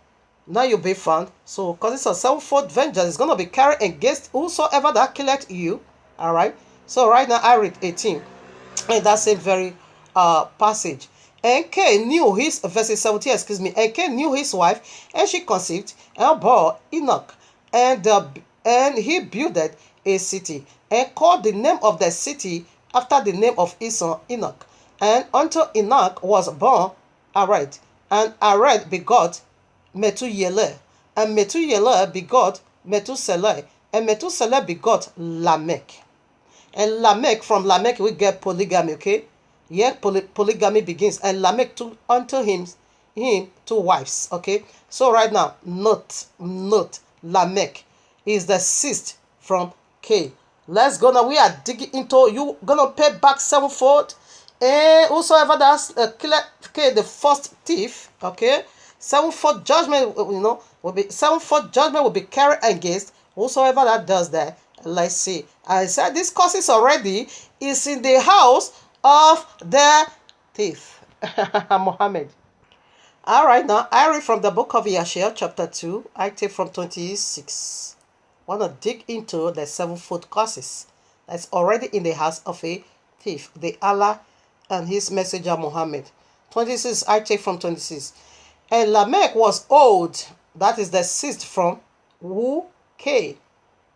Now you'll be found. So, causes of sevenfold vengeance is going to be carried against whosoever that killeth you. Alright. So, right now, I read 18. In that same very passage. And Cain knew his, verse 17, and Cain knew his wife, and she conceived, and bore Enoch. And he builded a city, and called the name of the city after the name of his son Enoch. And unto Enoch was born Ared, and Ared begot Methuselah, and Methuselah begot Methuselah, and Methuselah begot Lamech. And Lamech, from Lamech we get polygamy, okay? Yeah, polygamy begins. And Lamech took unto him 2 wives, okay? So right now, note, Lamech is the sixth from K. Let's go now. We are digging into, you gonna pay back sevenfold. And whosoever that's killed K, the first thief, okay? Sevenfold judgment, sevenfold judgment will be carried against whosoever that does that. Let's see. I said this causes already is in the house of the thief. Muhammad. All right, now I read from the book of Yahshua, chapter 2. I take from 26. I want to dig into the sevenfold causes that's already in the house of a thief, the Allah and his messenger Muhammad. 26, I take from 26. And Lamech was old, that is the sixth from who? Cain.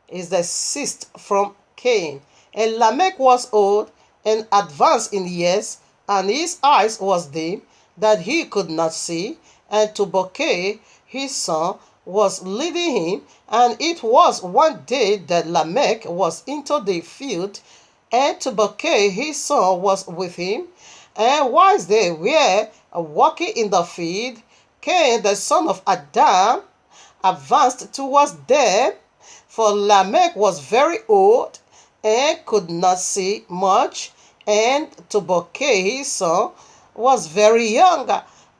Is the sixth from Cain. And Lamech was old and advanced in years, and his eyes was dim, that he could not see, and Tubal-Cain his son was leading him, and it was one day that Lamech was into the field, and Tubal-Cain his son was with him, and whilst they were walking in the field, Cain the son of Adam advanced towards them, for Lamech was very old and could not see much, and Tubal-Cain his son was very young,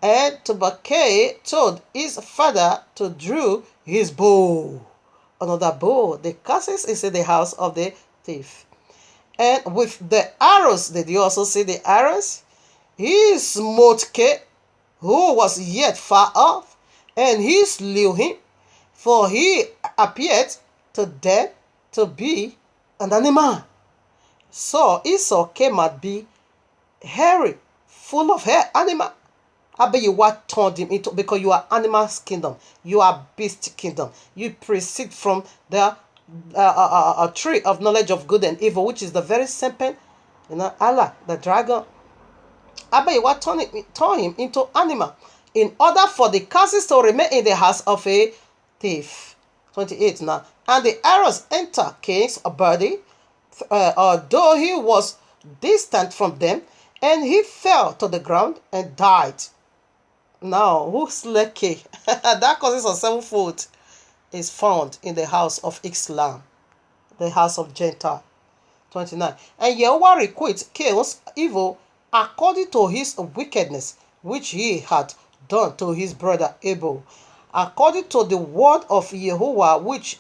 and Tubal-Cain told his father to draw his bow. Another bow. The curses is in the house of the thief. And with the arrows, did you also see the arrows? He smote Cain, who was yet far off, and he slew him, for he appeared to them to be an animal. So Esau came out be hairy, full of hair, animal. I bet you what turned him into, because you are animal's kingdom, you are beast kingdom, you proceed from the tree of knowledge of good and evil, which is the very serpent, Allah, the dragon. I bet you what turn him into animal, in order for the curses to remain in the house of a thief. 28 now. And the arrows enter Cain's body, although he was distant from them, and he fell to the ground and died. Now, who slew Cain? That causes of sevenfold is found in the house of Islam, the house of Gentile. 29. And Yahuwah requited Cain's evil according to his wickedness, which he had done to his brother Abel, according to the word of Yahuwah which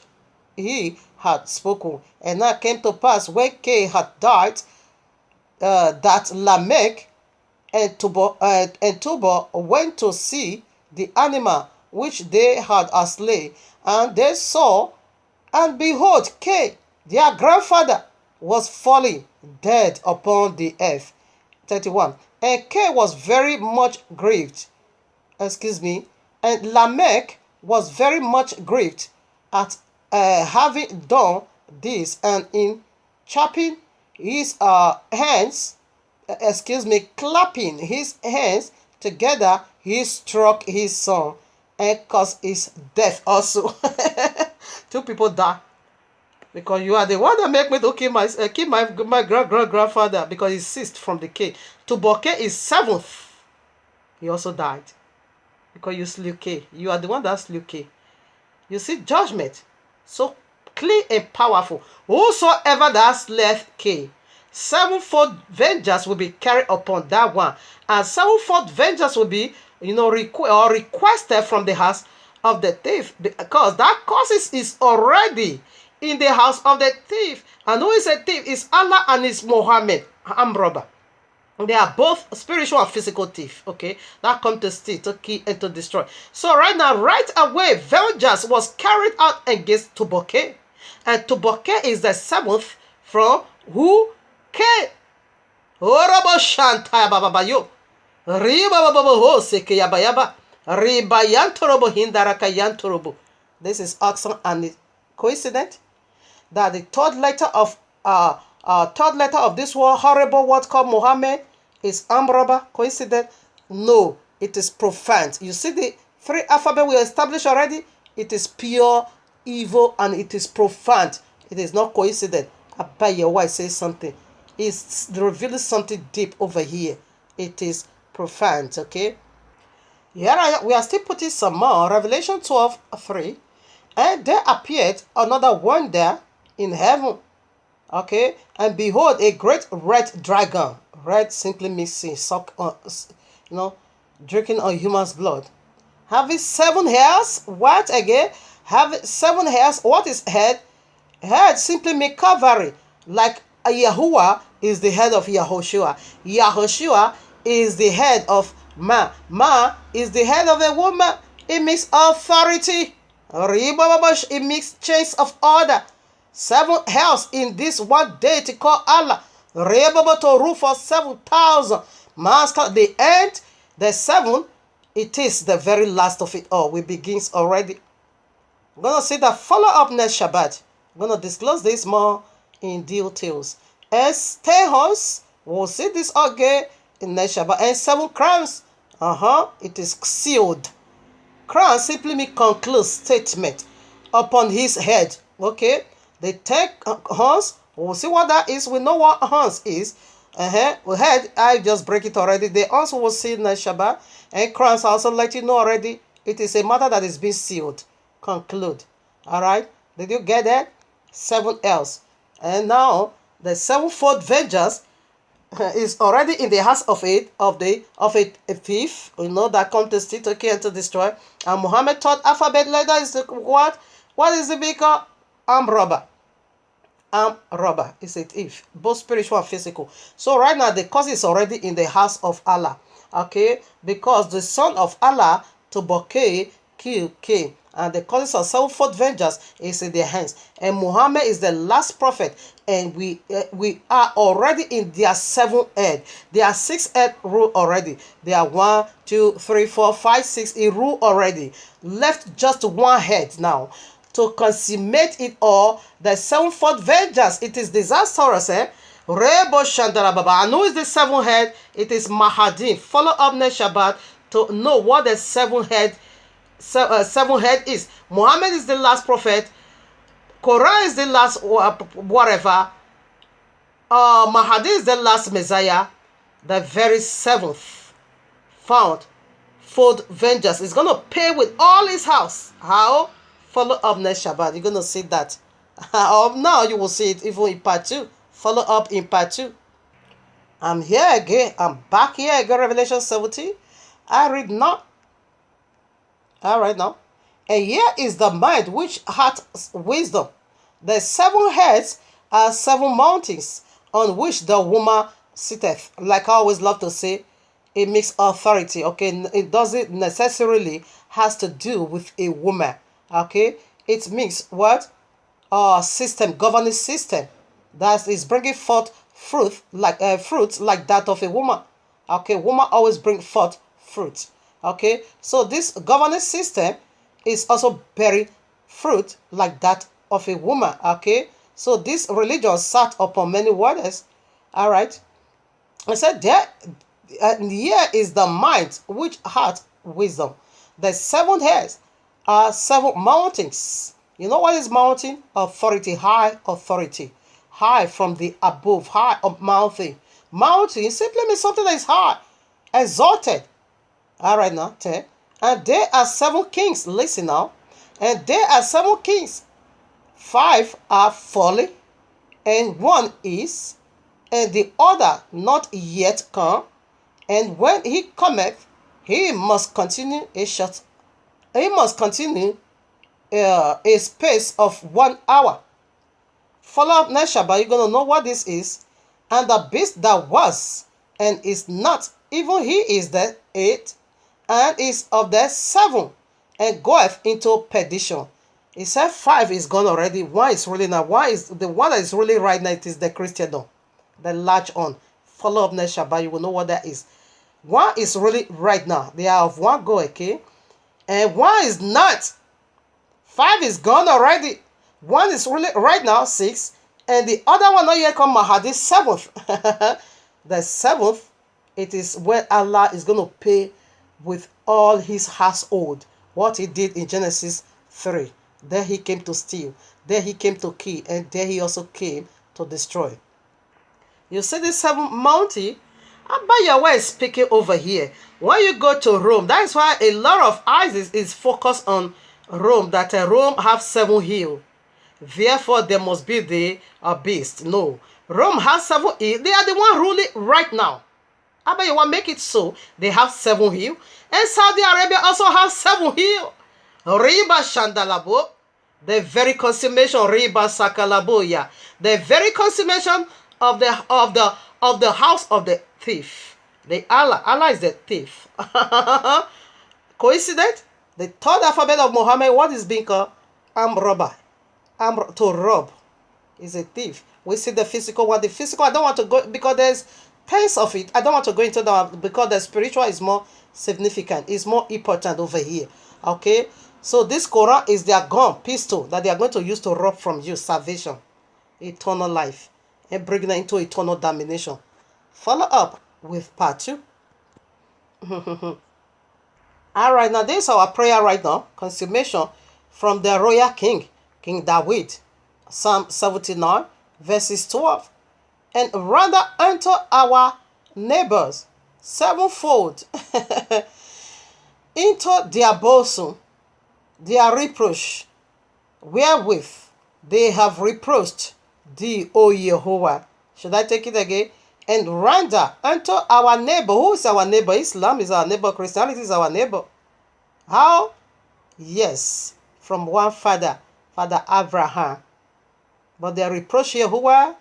he had spoken. And now came to pass when Cain had died, that Lamech and Tubal went to see the animal which they had slain, and they saw, and behold, Cain, their grandfather, was falling dead upon the earth. 31. And Cain was very much grieved. And Lamech was very much grieved at having done this, and in chopping his hands, clapping his hands together, he struck his son and caused his death also. Two people die because you are the one that make me to kill my grandfather, because he ceased from the king. Tubal-Cain is seventh. He also died because you slew Cain. You are the one that slew Cain. You see judgment so clear and powerful. Whosoever that slayeth Cain, sevenfold vengeance will be carried upon that one, and sevenfold vengeance will be requested from the house of the thief, because that causes is already in the house of the thief. And who is a thief? Is Allah and is Muhammad, armed robber. They are both spiritual and physical thief. Okay, that come to steal, to kill, and to destroy. So right now, right away, vengeance was carried out against Tubal-Cain, and Tubal-Cain is the seventh from who? Cain. Orobo shantaya bababayo. Riba bababaho seke yabayaba. Riba yantorobo hindaraka yantorobo. This is awesome and coincident that the third letter of this word, horrible word called Muhammad, is armed robber. Coincident? No, it is profound. You see the three alphabet we established already? It is pure evil and it is profound. It is not coincident. I bet your wife says something. It's revealing something deep over here. It is profound, okay? Here we are still putting some more. Revelation 12:3. And there appeared another wonder in heaven. Okay, and behold, a great red dragon. Red simply means suck, drinking on human's blood. Having 7 hairs. What again? Having 7 hairs. What is head? Head simply means Calvary. Like Yahuwah is the head of Yahushua. Yahushua is the head of Ma. Ma is the head of a woman. It means authority. It means change of order. 7 hairs in this one day to call Allah. To rule for 7,000. The end, the 7, it is the very last of it all. We begins already. I'm going to see the follow-up next Shabbat. I'm going to disclose this more in details. And 10 horns, we'll see this again in next Shabbat. And 7 crowns, it is sealed. Crown simply means conclude statement upon his head. Okay, the 10 horns, we'll see what that is. We know what horns is. We had, I just break it already. They also will see next Shabbat. And crowns also let you know already. It is a matter that is being sealed. Conclude. Alright? Did you get that? 7 else. And now the 7-fold vengeance is already in the house of a thief. You know that comes to steal, to kill, and to destroy. And Muhammad third alphabet letter is the what? What is the big armed robber? Armed robber is a thief, both spiritual and physical. So right now the cause is already in the house of Allah. Okay, because the son of Allah to bouquet kill came, and the causes of 7-fold vengeance is in their hands. And Muhammad is the last prophet, and we are already in their 7th head. There are 6 head rule already. There are 1, 2, 3, 4, 5, 6 a rule already. Left just 1 head now to consummate it all. The 7-fold vengeance, it is disastrous. Rebo Shandara Baba. And who is the 7th head? It is Mahdi. Follow up next Shabbat to know what the 7th head is. Muhammad is the last prophet. Quran is the last whatever. Mahdi is the last Messiah. The very 7th fold vengeance is going to pay with all his house. How? Follow up next Shabbat. You're going to see that. Now you will see it even in part 2. Follow up in part 2. I'm here again. I'm back here again. Revelation 17. I read now. All right now. And here is the mind which hath wisdom. The 7 heads are 7 mountains on which the woman sitteth. Like I always love to say, it makes authority. Okay, it doesn't necessarily has to do with a woman. Okay, it means what? System, governing system that is bringing forth fruit like that of a woman. Okay, woman always bring forth fruit. Okay, so this governing system is also bearing fruit like that of a woman. Okay, so this religion sat upon many waters. All right, I said there, here is the mind which hath wisdom. The 7 heads are 7 mountains. You know what is mountain? Authority, high authority. High from the above, high of mountain. Mountain simply means something that is high, exalted. All right now, 10. And there are 7 kings. Listen now. And there are 7 kings. 5 are fallen, and 1 is, and the other not yet come. And when he cometh, he must continue a short. He must continue a space of 1 hour. Follow up next Shabbat, you're going to know what this is. And the beast that was and is not, even he is the 8, and is of the 7, and goeth into perdition. He said 5 is gone already. 1 is really now. 1 is the one that is really right now. It is the Christendom, the large on. Follow up next Shabbat, you will know what that is. 1 is really right now. They are of 1 go, okay? And 1 is not. 5 is gone already. 1 is really right now 6, and the other one not yet come. Mahdi 7th. The 7th, it is where Allah is going to pay with all his household what he did in Genesis 3. There he came to steal, there he came to kill, and there he also came to destroy. You see this 7th mountain? By your way speaking over here. When you go to Rome, that is why a lot of ISIS is focused on Rome, that Rome have 7 hills. Therefore, there must be the beast. No. Rome has 7 hills. They are the one ruling right now. How about you want to make it so? They have 7 hills. And Saudi Arabia also has 7 hills. Riba Shandalabo. The very consummation, Riba Sakalaboya. The very consummation of the house of the thief. The Allah is the thief. Coincident? The third alphabet of Muhammad, what is being called? Robber. To rob is a thief. We see the physical one. The physical, I don't want to go because there's tens of it. I don't want to go into that because the spiritual is more significant. It's more important over here. Okay? So this Quran is their gun, pistol that they are going to use to rob from you salvation, eternal life, and bring them into eternal damnation. Follow up with part 2. Alright, now this is our prayer right now. Consummation from the royal king, King David. Psalm 79, verses 12. And rather enter our neighbors sevenfold into their bosom, their reproach, wherewith they have reproached thee, O Yahuwah. Should I take it again? And render unto our neighbor. Who is our neighbor? Islam is our neighbor. Christianity is our neighbor. How? Yes, from one father, Father Abraham. But they reproach Yahuwah,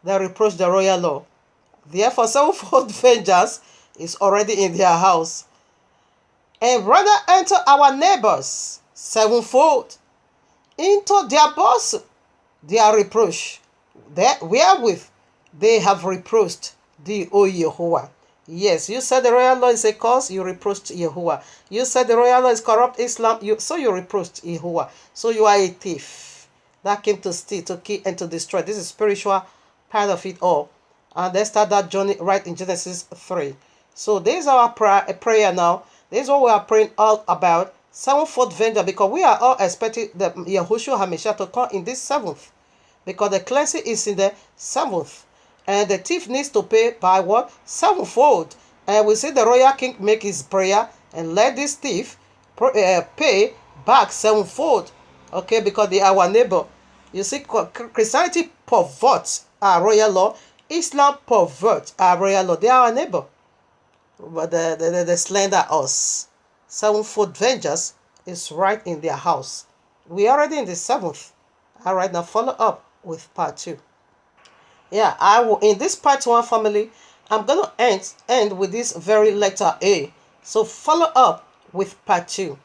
they reproach the royal law. Therefore, sevenfold vengeance is already in their house. And rather enter our neighbors sevenfold into their bosom, their reproach, wherewith they have reproached thee, O Yahuwah. Yes, you said the royal law is a cause, you reproached Yahuwah. You said the royal law is corrupt Islam, so you reproached Yahuwah. So you are a thief that came to steal, to kill, and to destroy. This is spiritual part of it all. And let's start that journey right in Genesis 3. So this is our prayer now. This is what we are praying all about. Sevenfold vengeance, because we are all expecting the Yahushua HaMashiach to come in this 7th. Because the cleansing is in the 7th. And the thief needs to pay by what? Sevenfold. And we see the royal king make his prayer and let this thief pay back sevenfold. Okay, because they are our neighbor. You see, Christianity perverts our royal law. Islam perverts our royal law. They are our neighbor. But they slander us. Sevenfold vengeance is right in their house. We are already in the 7th. All right, now follow up with part 2. Yeah, I will. In this part 1 family, I'm going to end with this very letter A. So follow up with part 2.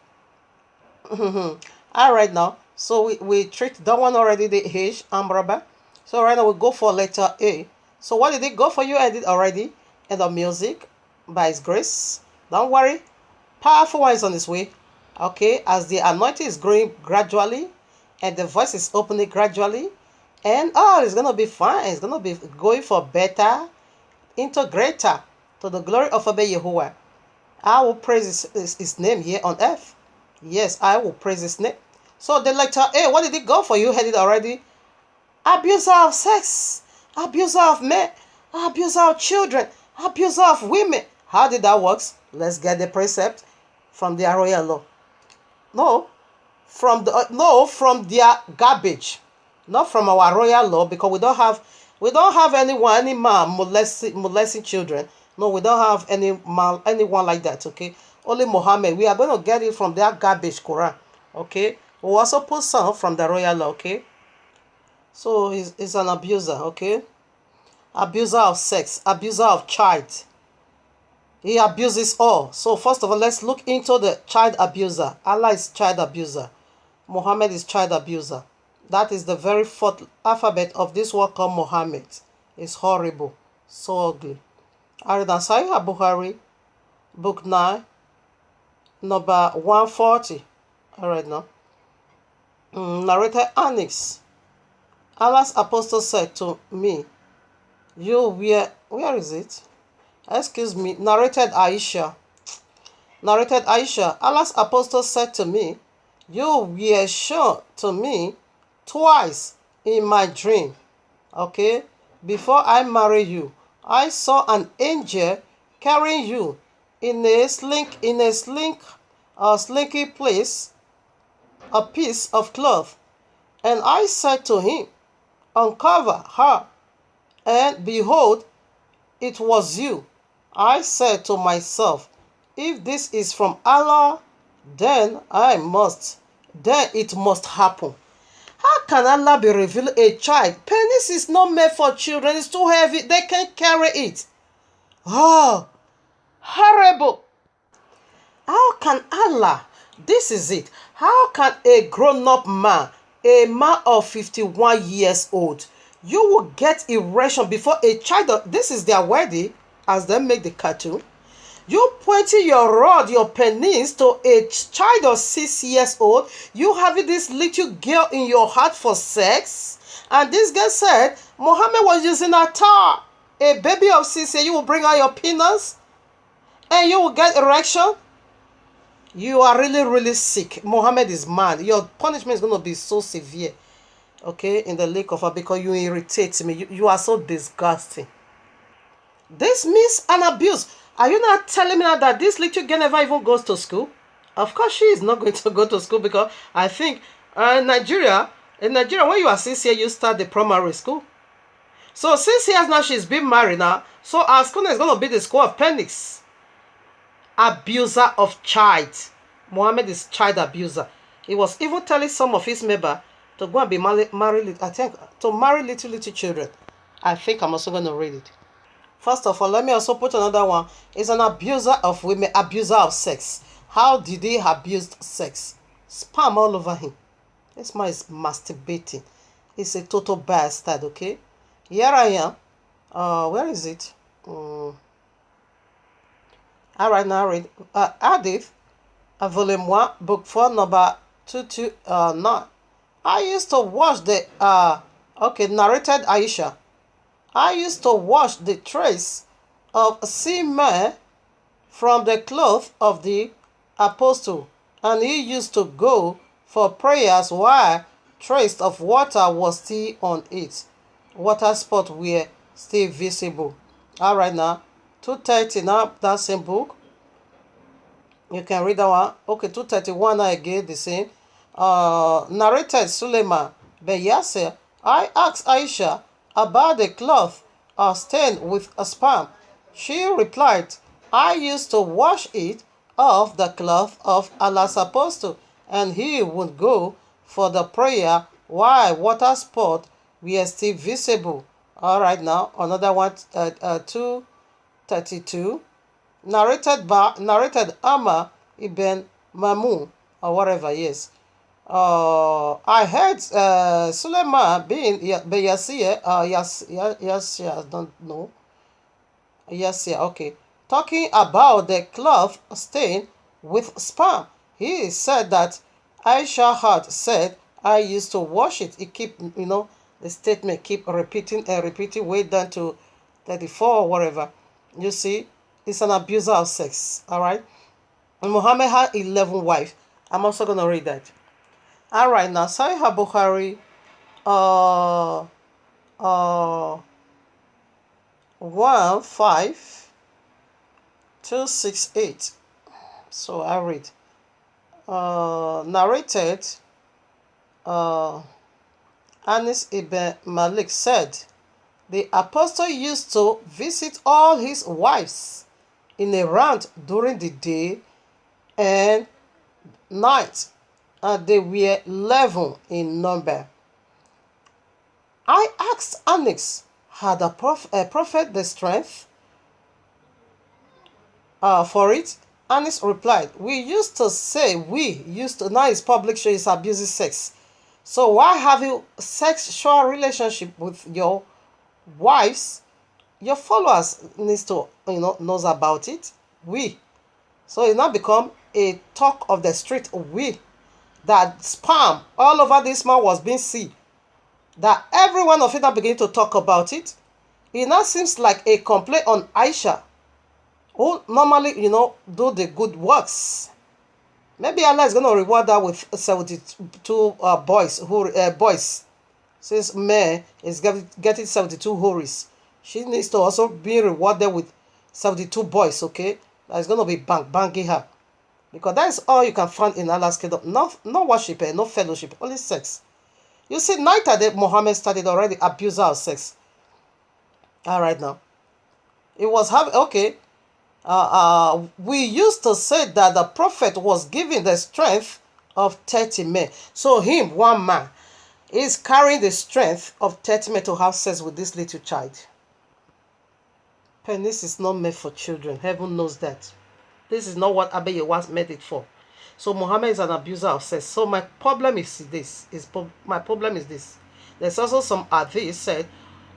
All right now. So we treat that one already, the H, Ambraba. So right now we go for letter A. So what did it go for you? I did already. And the music by His grace. Don't worry. Powerful one is on its way. Okay, as the anointing is growing gradually and the voice is opening gradually. And it's going to be fine. It's going to be going for better, into greater, to the glory of Abba Yahuwah. I will praise his name here on earth. Yes, I will praise his name. So the letter A, what did it go for? You heard it already. Abuser of sex, abuser of men, abuser of children, abuser of women. How did that work? Let's get the precept from the royal law. No, from their garbage. Not from our royal law, because we don't have any man molesting children. No, we don't have anyone like that. Okay, only Muhammad. We are going to get it from their garbage Quran. Okay, we'll also put some from the royal law. Okay, so he's an abuser. Okay, abuser of sex, abuser of child. He abuses all. So first of all, let's look into the child abuser. Allah is child abuser. Muhammad is child abuser. That is the very 4th alphabet of this word called Muhammad. It's horrible. So ugly. Sahih Bukhari, book 9, number 140. Alright now. Narrated Annex. Allah's apostle said to me, where is it? Excuse me. Narrated Aisha. Allah's apostle said to me, you were shown to me twice in my dream. Okay, before I marry you, I saw an angel carrying you in a slinky place, a piece of cloth, and I said to him, uncover her, and behold, it was you. I said to myself, if this is from Allah, then it must happen. How can Allah be revealing a child? Penis is not made for children. It's too heavy. They can't carry it. Oh, horrible. How can Allah? This is it. How can a grown-up man, a man of 51 years old, you will get erection before a child? This is their wedding, as they make the cartoon. You pointing your rod, your penis to a child of 6 years old. You having this little girl in your heart for sex. And this girl said, Muhammad was using a tar. A baby of 6 years, you will bring out your penis and you will get erection. You are really, really sick. Muhammad is mad. Your punishment is going to be so severe. Okay, in the lake of fire, because you irritate me. You are so disgusting. This means an abuse. Are you not telling me now that this little girl never even goes to school? Of course, she is not going to go to school, because I think in Nigeria, when you are 6 years, you start the primary school. So 6 years now, she's been married now. So our school is going to be the school of penis. Abuser of child. Muhammad is child abuser. He was even telling some of his members to go and be married. I think to marry little children. I think I'm also going to read it. First of all, let me also put another one. He's an abuser of women, abuser of sex. How did he abuse sex? Sperm all over him. This man is masturbating. He's a total bastard, okay? Here I am. Where is it? Alright, now read. Hadith, volume 1, book 4, number 229. I used to watch the, narrated Aisha. I used to wash the trace of semen from the cloth of the apostle, and he used to go for prayers while trace of water was still on it. Water spots were still visible. All right, now 230, now that same book. You can read that one. Okay, 231 now again, the same. Narrated Suleiman ben Yasser. I asked Aisha about the cloth stained with a sperm. She replied, I used to wash it off the cloth of Allah's apostle, and he would go for the prayer while water spots were still visible. All right, now another one, 232. Narrated Amma ibn Mamun, or whatever, yes. I heard Suleiman bin Yassir, Yassir, I don't know. Yassir, okay. Talking about the cloth stained with sperm. He said that Aisha had said, I used to wash it. It keep, the statement keep repeating and repeating way down to 34 or whatever. You see, it's an abuser of sex, all right? And Muhammad had 11 wives. I'm also going to read that. All right, now Sahih Bukhari, 15268. So I read. Narrated, Anas ibn Malik said, the apostle used to visit all his wives in a round during the day and night, and they were 11 in number. I asked Anas, had a prophet the strength for it? Anas replied, now it's public show, is abusing sex. So why have you sexual relationship with your wives? Your followers needs to, knows about it. So it now become a talk of the street. That sperm all over this man was being seen. That every one of it now begin to talk about it. It now seems like a complaint on Aisha, who normally, do the good works. Maybe Allah is going to reward her with 72 boys. Since man is getting 72 horis, she needs to also be rewarded with 72 boys, okay? That's going to be banging her. Because that is all you can find in Allah's kingdom. No worship, no fellowship, only sex. You see, night and day, Muhammad started already abuser of sex. All right, now. It was having, okay. we used to say that the prophet was given the strength of 30 men. So him, one man, is carrying the strength of 30 men to have sex with this little child. Penis is not made for children. Heaven knows that. This is not what YAHUAH'S made it for. So Muhammad is an abuser of sex. So my problem is this. My problem is this. There's also some hadith said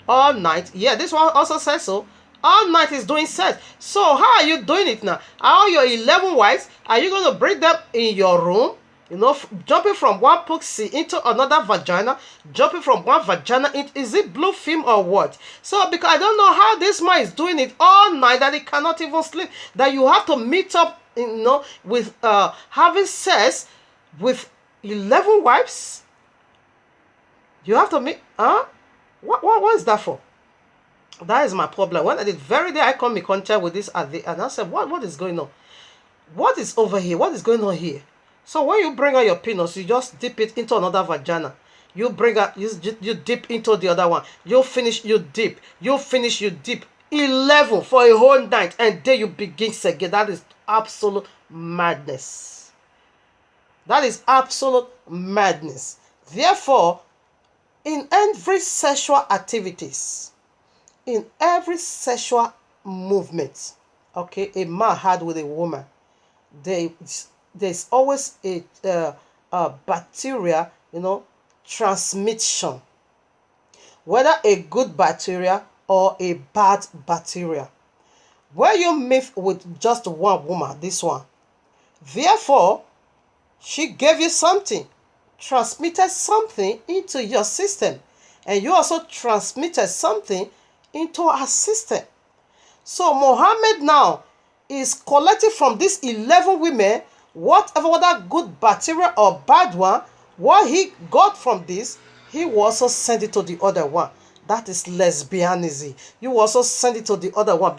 all night. Yeah, this one also says so. All night is doing sex. So how are you doing it now? All your 11 wives, are you going to bring them in your room? You know, jumping from one pussy into another vagina, jumping from one vagina, is it blue film or what? So, because I don't know how this man is doing it all night, that he cannot even sleep, that you have to meet up, you know, with having sex with 11 wives. You have to meet, huh? What is that for? That is my problem. When the very day I come in contact with this, and I said, what is going on? What is over here? What is going on here? So when you bring out your penis, you just dip it into another vagina. You bring out, you dip into the other one. You finish, you dip. You finish, you dip. 11 for a whole night, and then you begin again. That is absolute madness. That is absolute madness. Therefore, in every sexual activities, in every sexual movement, okay, a man had with a woman, there's always a bacteria, you know, transmission, whether a good bacteria or a bad bacteria. When you meet with just one woman, this one, therefore, she gave you something, transmitted something into your system, and you also transmitted something into her system. So Muhammad now is collecting from these 11 women whatever, whether good bacteria or bad one, what he got from this, he will also send it to the other one. That is lesbianism. You also send it to the other one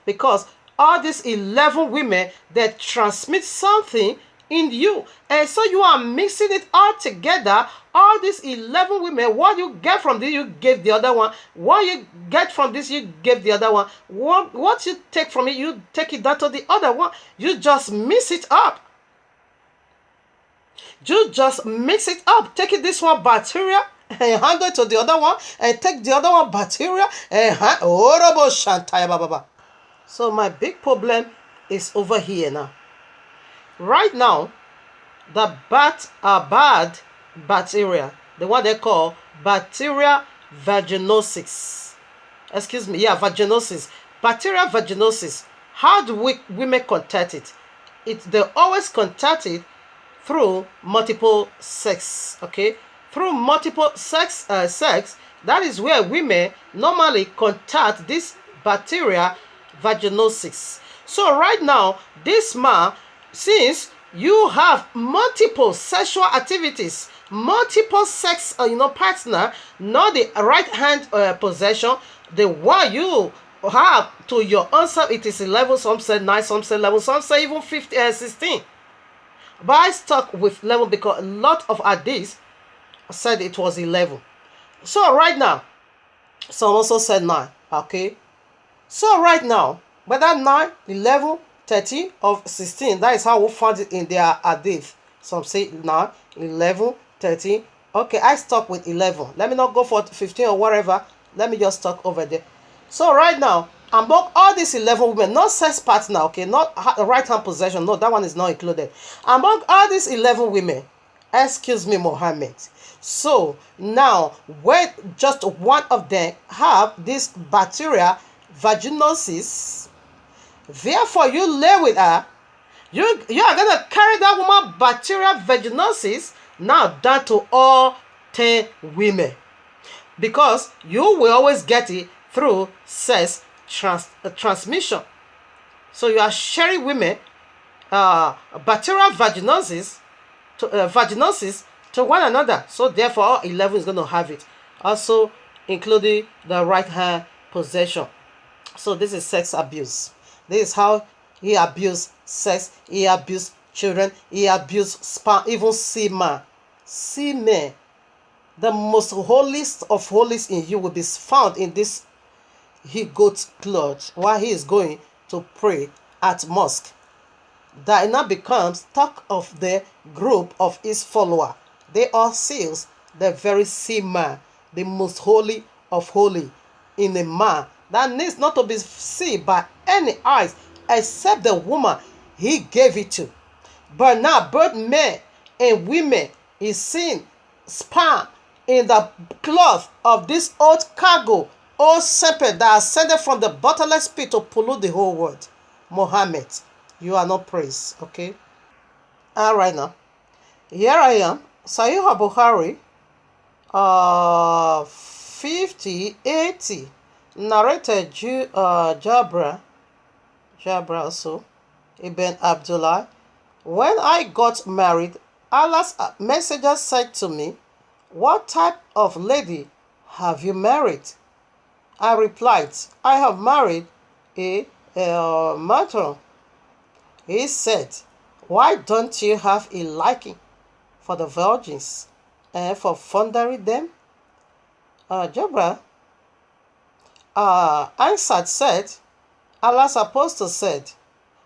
because all these 11 women, they transmit something in you, and so you are mixing it all together. All these 11 women, what you get from this, you give the other one. What you get from this, you give the other one. What you take from it, you take it down to the other one. You just mix it up. You just mix it up. Take it this one bacteria and hand it to the other one, and take the other one bacteria and hand. So my big problem is over here now. Right now, the bad bacteria, the what they call bacteria vaginosis. Excuse me, yeah, vaginosis. Bacteria vaginosis. How do women contact it? They always contact it through multiple sex. Okay, through multiple sex. That is where women normally contact this bacteria vaginosis. So right now, this man, since you have multiple sexual activities, multiple sex, partner, not the right hand possession, the one you have to your answer, it is 11, some say 9, some say 11, some say even 16. But I stuck with 11 because a lot of hadiths said it was 11. So right now, some also said 9, okay? So right now, whether 9, 11, 13 or 16, that is how we found it in their hadith. Some say 9, 11, 13. Okay, I stuck with 11. Let me not go for 15 or whatever. Let me just stuck over there. So right now, among all these 11 women, not sex partner, okay, not right hand possession, no, that one is not included. Among all these 11 women, excuse me, Muhammad. So now, when just one of them have this bacteria vaginosis, therefore you lay with her, you are going to carry that woman bacteria vaginosis now down to all 10 women, because you will always get it through sex transmission. So you are sharing women bacterial vaginosis to one another. So therefore all 11 is going to have it, also including the right hand possession. So this is sex abuse. This is how he abused sex, he abused children, he abused sperm, even semen. Semen, the most holiest of holies in you, will be found in this he goat's blood while he is going to pray at mosque, that it now becomes talk of the group of his follower. They all seals the very same man, the most holy of holy, in a man that needs not to be seen by any eyes except the woman he gave it to. But now both men and women is seen span in the cloth of this old cargo, old serpent that ascended from the bottomless pit to pollute the whole world. Mohammed, you are not praised, okay? All right now. Here I am, Sahih Bukhari, 5080, narrated Jabra also, Ibn Abdullah. When I got married, Allah's messenger said to me, "What type of lady have you married?" I replied, "I have married a matron." He said, "Why don't you have a liking for the virgins and for fondling them?" Jabra answered, Allah's apostle said,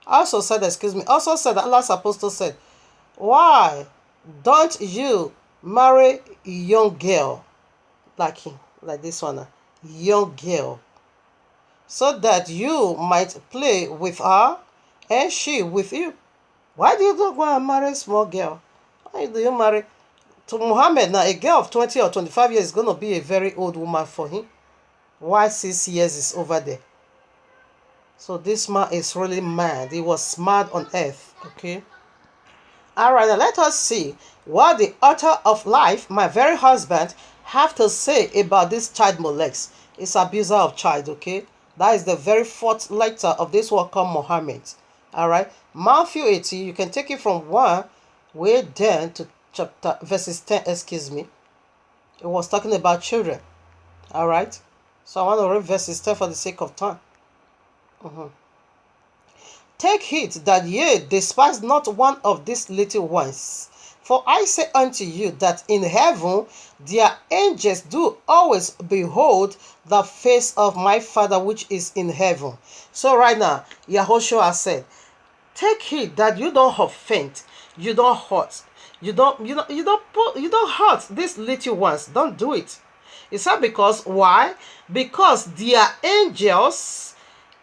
Allah's apostle said, "Why don't you marry a young girl like him, like this one, young girl, so that you might play with her and she with you? Why do you not go and marry a small girl? Why do you marry?" To Muhammad now, a girl of 20 or 25 years is going to be a very old woman for him. Why 6 years is over there? So this man is really mad. He was mad on earth, okay? Alright, now let us see what the author of life, my very husband, have to say about this child molest. It's abuser of child, okay? That is the very fourth letter of this word called Muhammad. Alright, Matthew 80, you can take it from 1 way down to chapter verses 10, excuse me. It was talking about children. Alright, so I want to read verses 10 for the sake of time. Take heed that ye despise not one of these little ones. For I say unto you that in heaven their angels do always behold the face of my Father which is in heaven. So right now, Yahushua said, take heed that you don't offend, you don't hurt, you don't hurt these little ones. Don't do it. Is that because why? Because their angels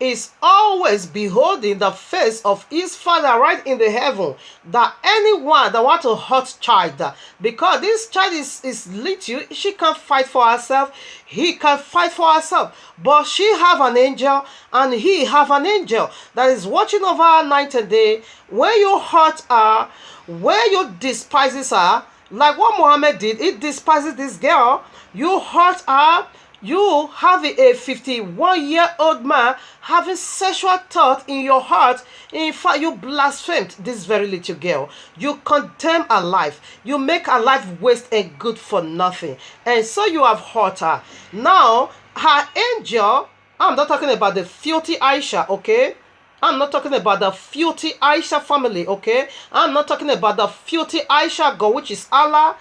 is always beholding the face of his Father right in the heaven. That anyone that want to hurt child, because this child is little, she can't fight for herself, he can fight for herself, but she have an angel and he have an angel that is watching over her night and day. When you hurt her, when you despises her, like what Muhammad did, he despises this girl, you hurt her. You have a 51-year-old man having sexual thought in your heart. In fact, you blasphemed this very little girl. You condemn her life. You make her life waste and good for nothing. And so you have hurt her. Now, her angel, I'm not talking about the filthy Aisha, okay? I'm not talking about the filthy Aisha family, okay? I'm not talking about the filthy Aisha God, which is Allah.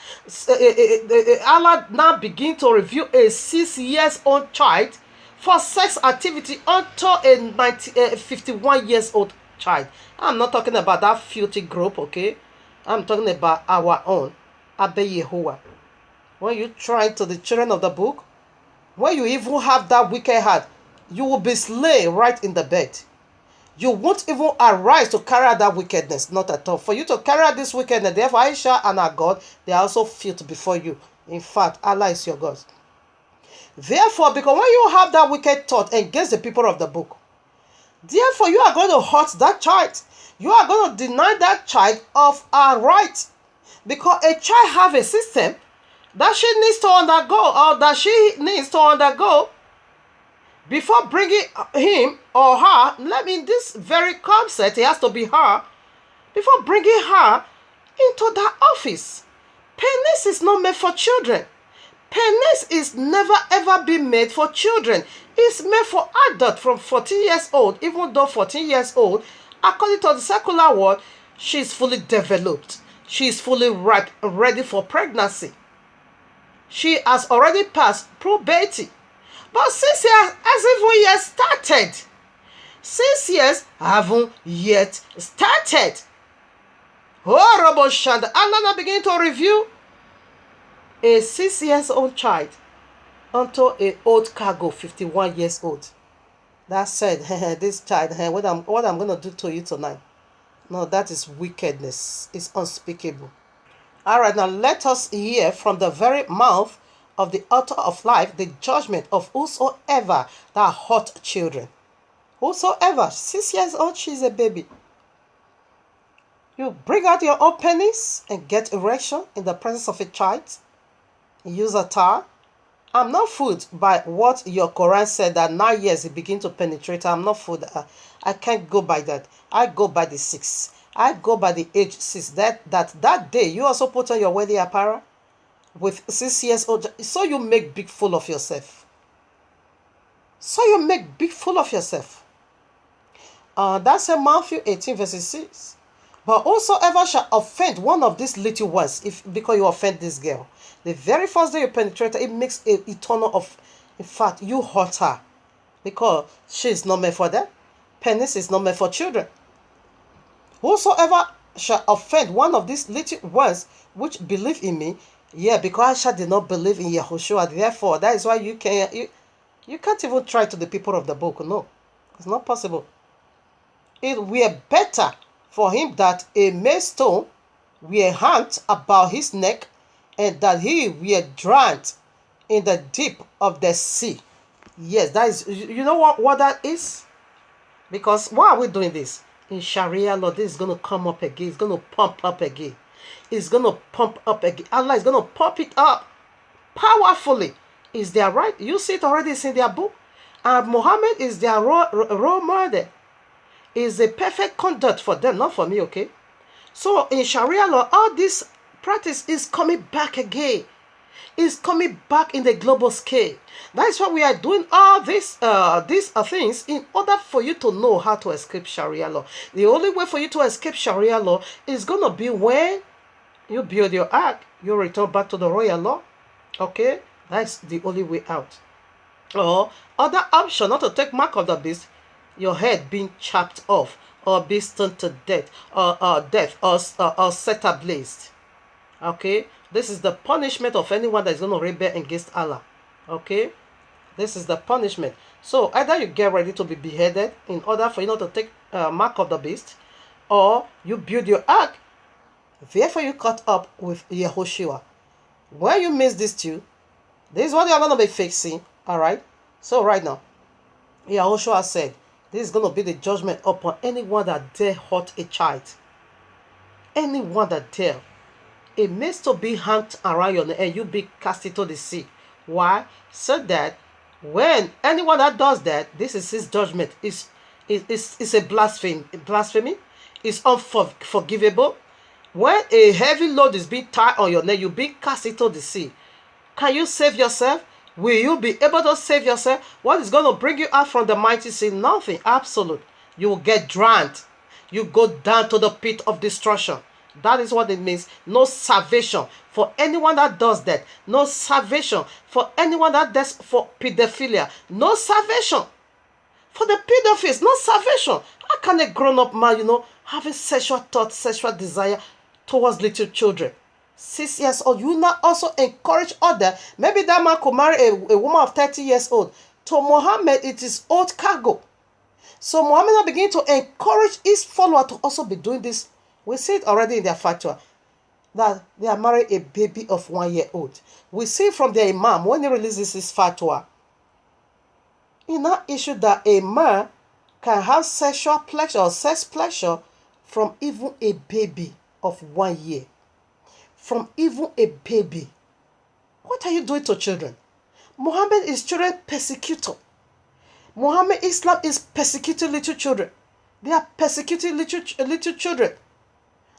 Allah now begin to review a 6-year-old child for sex activity unto a 51-year-old child. I'm not talking about that filthy group, okay? I'm talking about our own, Abba Yahuwah. When you try to the children of the book, when you even have that wicked heart, you will be slain right in the bed. You won't even arise to carry out that wickedness, not at all. For you to carry out this wickedness, therefore Aisha and our God, they are also filth before you. In fact, Allah is your God. Therefore, because when you have that wicked thought against the people of the book, therefore you are going to hurt that child. You are going to deny that child of her right. Because a child have a system that she needs to undergo, or that she needs to undergo, before bringing him or her, let me in this very concept, it has to be her, before bringing her into that office. Penis is not made for children. Penis is never ever been made for children. It's made for adults from 14 years old, even though 14 years old, according to the secular world, she is fully developed. She is fully ripe, ready for pregnancy. She has already passed puberty. But since he has even started, 6 years haven't yet started. Horrible shanda. Allah now begin to review a 6 years old child unto an old cargo, 51 years old. That said, this child, what I'm going to do to you tonight. No, that is wickedness. It's unspeakable. All right, now let us hear from the very mouth of the author of life the judgment of whosoever that hurt children. Whosoever, 6 years old, she's a baby. You bring out your own penis and get erection in the presence of a child. Use a tar. I'm not fooled by what your Quran said that 9 years it begin to penetrate. I'm not fooled. I can't go by that. I go by the 6. I go by the age 6. That day you also put on your wedding apparel with 6 years old. So you make big fool of yourself. So you make big fool of yourself. That's in Matthew 18 verses 6. But whosoever shall offend one of these little ones, because you offend this girl, the very first day you penetrate her, it makes an eternal of, in fact, you hurt her. Because she is not meant for that. Penis is not meant for children. Whosoever shall offend one of these little ones which believe in me, because Aisha did not believe in Yahushua, therefore, that is why you can't even try to the people of the book. No, it's not possible. It were better for him that a millstone were hung about his neck, and that he were drowned in the deep of the sea. Yes, that is, you know what that is? Because why are we doing this? In Sharia law, this is going to come up again. It's going to pump up again. It's going to pump up again. Allah is going to pump it up powerfully. Is their right? You see it already, it's in their book. And Muhammad is their role model. Is a perfect conduct for them, not for me, okay? So in Sharia law, all this practice is coming back again. It's coming back in the global scale. That is why we are doing all these things in order for you to know how to escape Sharia law. The only way for you to escape Sharia law is going to be when you build your ark, you return back to the royal law. Okay? That's the only way out. Or other option, not to take mark of the beast, your head being chopped off, or be stoned to death, or set ablaze. Okay, this is the punishment of anyone that is going to rebel against Allah. Okay, this is the punishment. So either you get ready to be beheaded in order for you not to take mark of the beast, or you build your ark. Therefore, you cut up with Yahushua. When you miss these two, this is what you are going to be fixing. All right. So right now, Yahushua said, this is going to be the judgment upon anyone that dare hurt a child. Anyone that dare. It means to be hanged around your neck and you be cast into the sea. Why? So that when anyone that does that, this is his judgment. It's a blasphemy. It's unforgivable. When a heavy load is being tied on your neck, you be cast into the sea. Can you save yourself? Will you be able to save yourself? What is going to bring you out from the mighty sea? Nothing. Absolute. You will get drowned. You go down to the pit of destruction. That is what it means. No salvation for anyone that does that. No salvation for anyone that does for pedophilia. No salvation for the pedophiles. No salvation. How can a grown-up man, have a sexual thought, sexual desire towards little children? 6 years old, you now also encourage others. Maybe that man could marry a woman of 30 years old. To Muhammad, it is old cargo. So Muhammad now begin to encourage his follower to also be doing this. We see it already in their fatwa that they are marrying a baby of 1 year old. We see from their imam when he releases his fatwa, he now issued that a man can have sexual pleasure or sex pleasure from even a baby of 1 year. From even a baby. What are you doing to children? Muhammad is children persecutor. Muhammad Islam is persecuting little children. They are persecuting little children.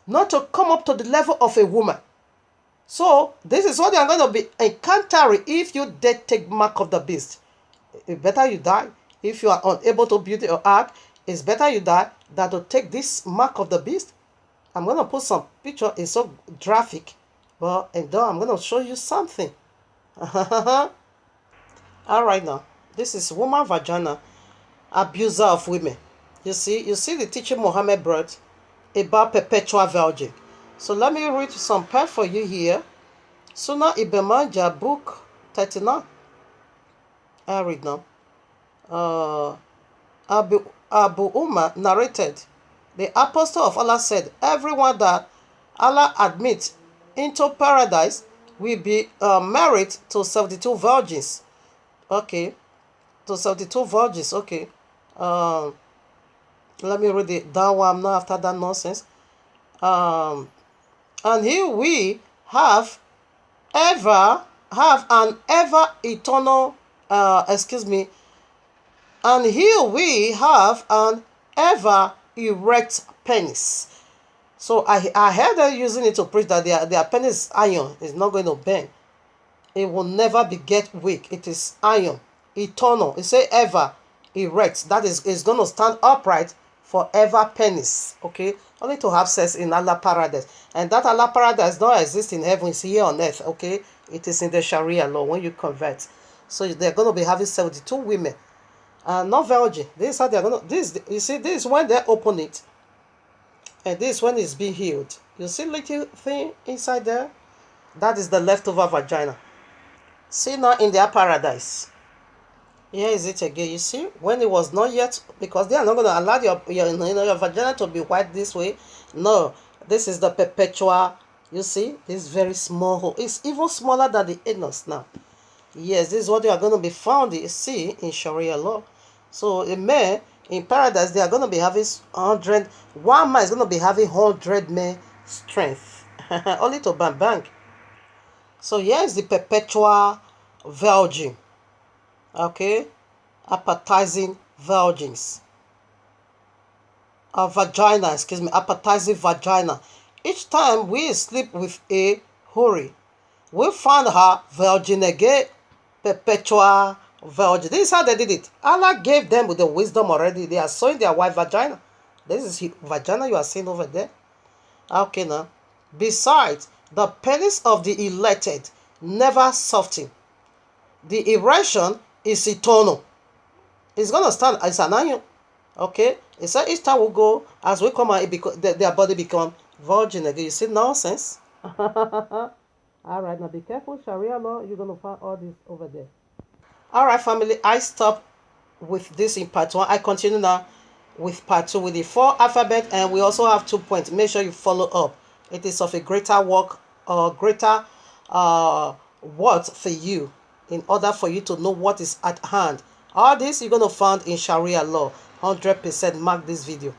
Not to come up to the level of a woman. So, this is what they are going to be encountering if you dare take mark of the beast. It's better you die. If you are unable to build your ark, it's better you die than to take this mark of the beast. I'm going to put some picture. It's so graphic. But I'm going to show you something. All right now. This is woman vagina, abuser of women. You see the teaching Muhammad brought about perpetual virgin. So let me read some part for you here. Sunnah Ibn Majah, book 39. I read now. Uh, Abu Umar narrated, the apostle of Allah said, everyone that Allah admits into paradise will be married to 72 virgins. Okay, to 72 virgins. Okay, um, let me read it down while I'm not after that nonsense. Um, and he we ever have an ever eternal excuse me, and here we have an ever erect penis. So I heard them using it to preach that their penis iron is not going to bend. It will never be get weak. It is iron, eternal. It say ever erect. That is going to stand upright forever penis. Okay, only to have sex in Allah paradise, and that Allah paradise don't exist in heaven. It's here on earth. Okay, it is in the Sharia law when you convert. So they're going to be having 72 women. Not virgin. This is how they're gonna. This you see. This is when they open it, and this is when it's being healed. You see little thing inside there. That is the leftover vagina. See now in their paradise. Here is it again. You see when it was not yet, because they are not gonna allow your vagina to be white this way. No, this is the perpetual. You see this very small hole. It's even smaller than the anus now. Yes, this is what you are going to be found. You see in Sharia law. So a man in paradise, they are going to be having 100. One man is going to be having 100 men strength, only to bang bang. So here is the perpetual virgin. Okay, appetizing virgins. A vagina, excuse me, appetizing vagina. Each time we sleep with a houri, we find her virgin again, perpetual virgin. This is how they did it. Allah gave them with the wisdom already. They are sewing their white vagina. This is vagina you are seeing over there. Okay now. Besides, the penis of the elected never soften. The erection is eternal. It's going to stand as an iron. Okay? It said each time we go, as we come out, their body become virgin again. You see nonsense? Alright, now be careful. Sharia law, you're going to find all this over there. Alright, family, I stop with this in part 1. I continue now with part 2 with the 4 alphabet, and we also have 2 points. Make sure you follow up. It is of a greater work or greater worth for you in order for you to know what is at hand. All this you're going to find in Sharia law. 100% mark this video.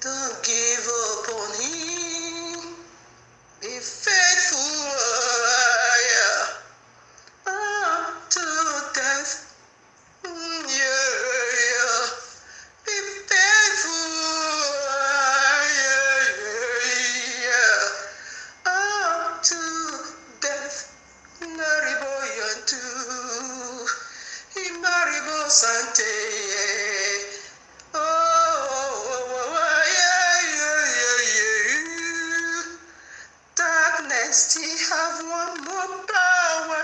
Don't give up on him. Be faithful, yeah, to death. Yeah. Be faithful, yeah, to death. Naribo yantu, imaribo sante. Darkness still have one more power.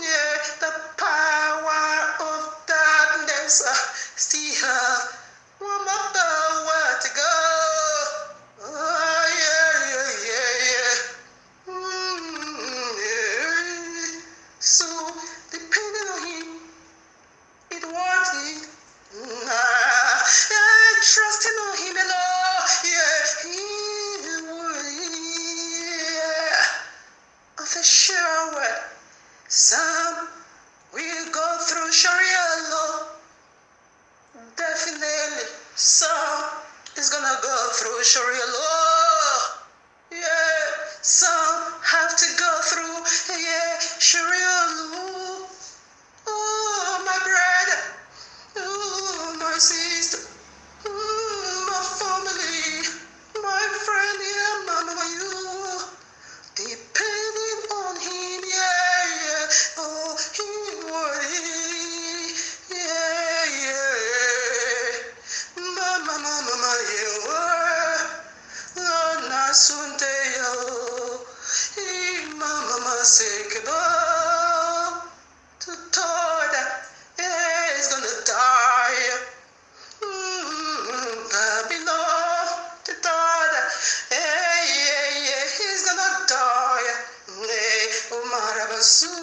Yeah, the power of darkness still have one more power to go. Oh, yeah. Yeah. So, depending on him, it worth it. Trusting on him alone, yeah, he would, yeah, of a sure word. Some will go through Sharia law, definitely. Some is gonna go through Sharia law, yeah. Some have to go through, yeah, Sharia law. Oh, my brother. Oh, my sister, my family, my friend, yeah, mama, you, depending on him, yeah. Oh, he would, yeah. Mama, you were, oh, nasunte, oh, mama, sekeba, to Toda, yeah, he's gonna die. Babylon, to Toda, yeah, he's gonna die. Umarabasu,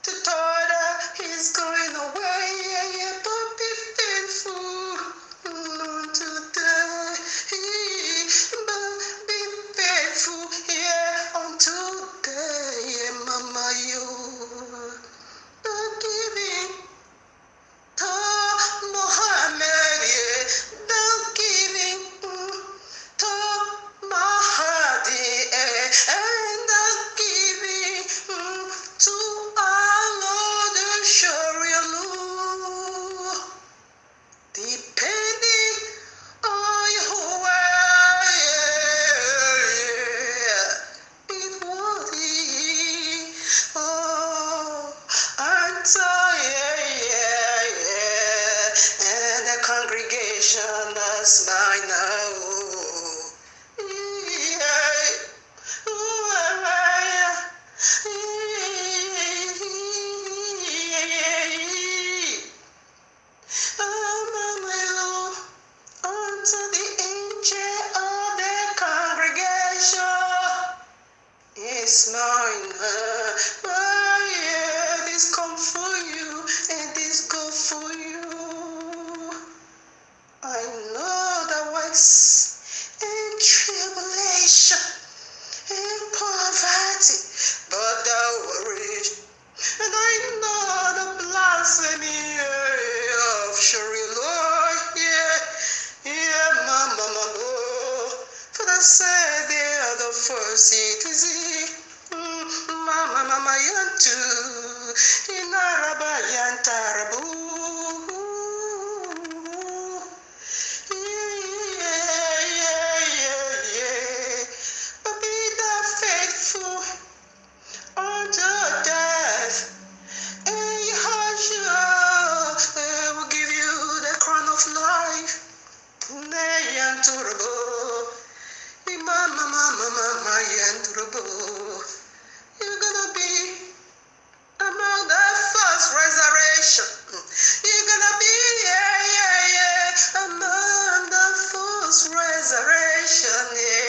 to Toda, he's going away, yeah, but be faithful to die, but be faithful, yeah, until day, yeah, mama, you. Don't give in to Muhammad, yeah. Don't give in to Mahdi, and don't give in to our Lord the Sharia law. Depending on YAHUAH, yeah. It was he. Oh, and so, yeah. And the congregation is mine now. Yeah. Oh, unto the angel of the congregation is mine. Oh, yeah, this come for you and this go for you. I know the works in tribulation and poverty, but thou art rich. And I know the blasphemy of Sharia law, yeah, mama, for the said they are the first citizen. Mama, yantu, in Araba yantarabu. Yeah. But be thou faithful unto death. And Yahushua will give you the crown of life. Mama, you're gonna be among the first resurrection. You're gonna be, yeah, among the first resurrection, yeah.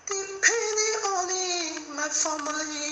Depending on him, my family.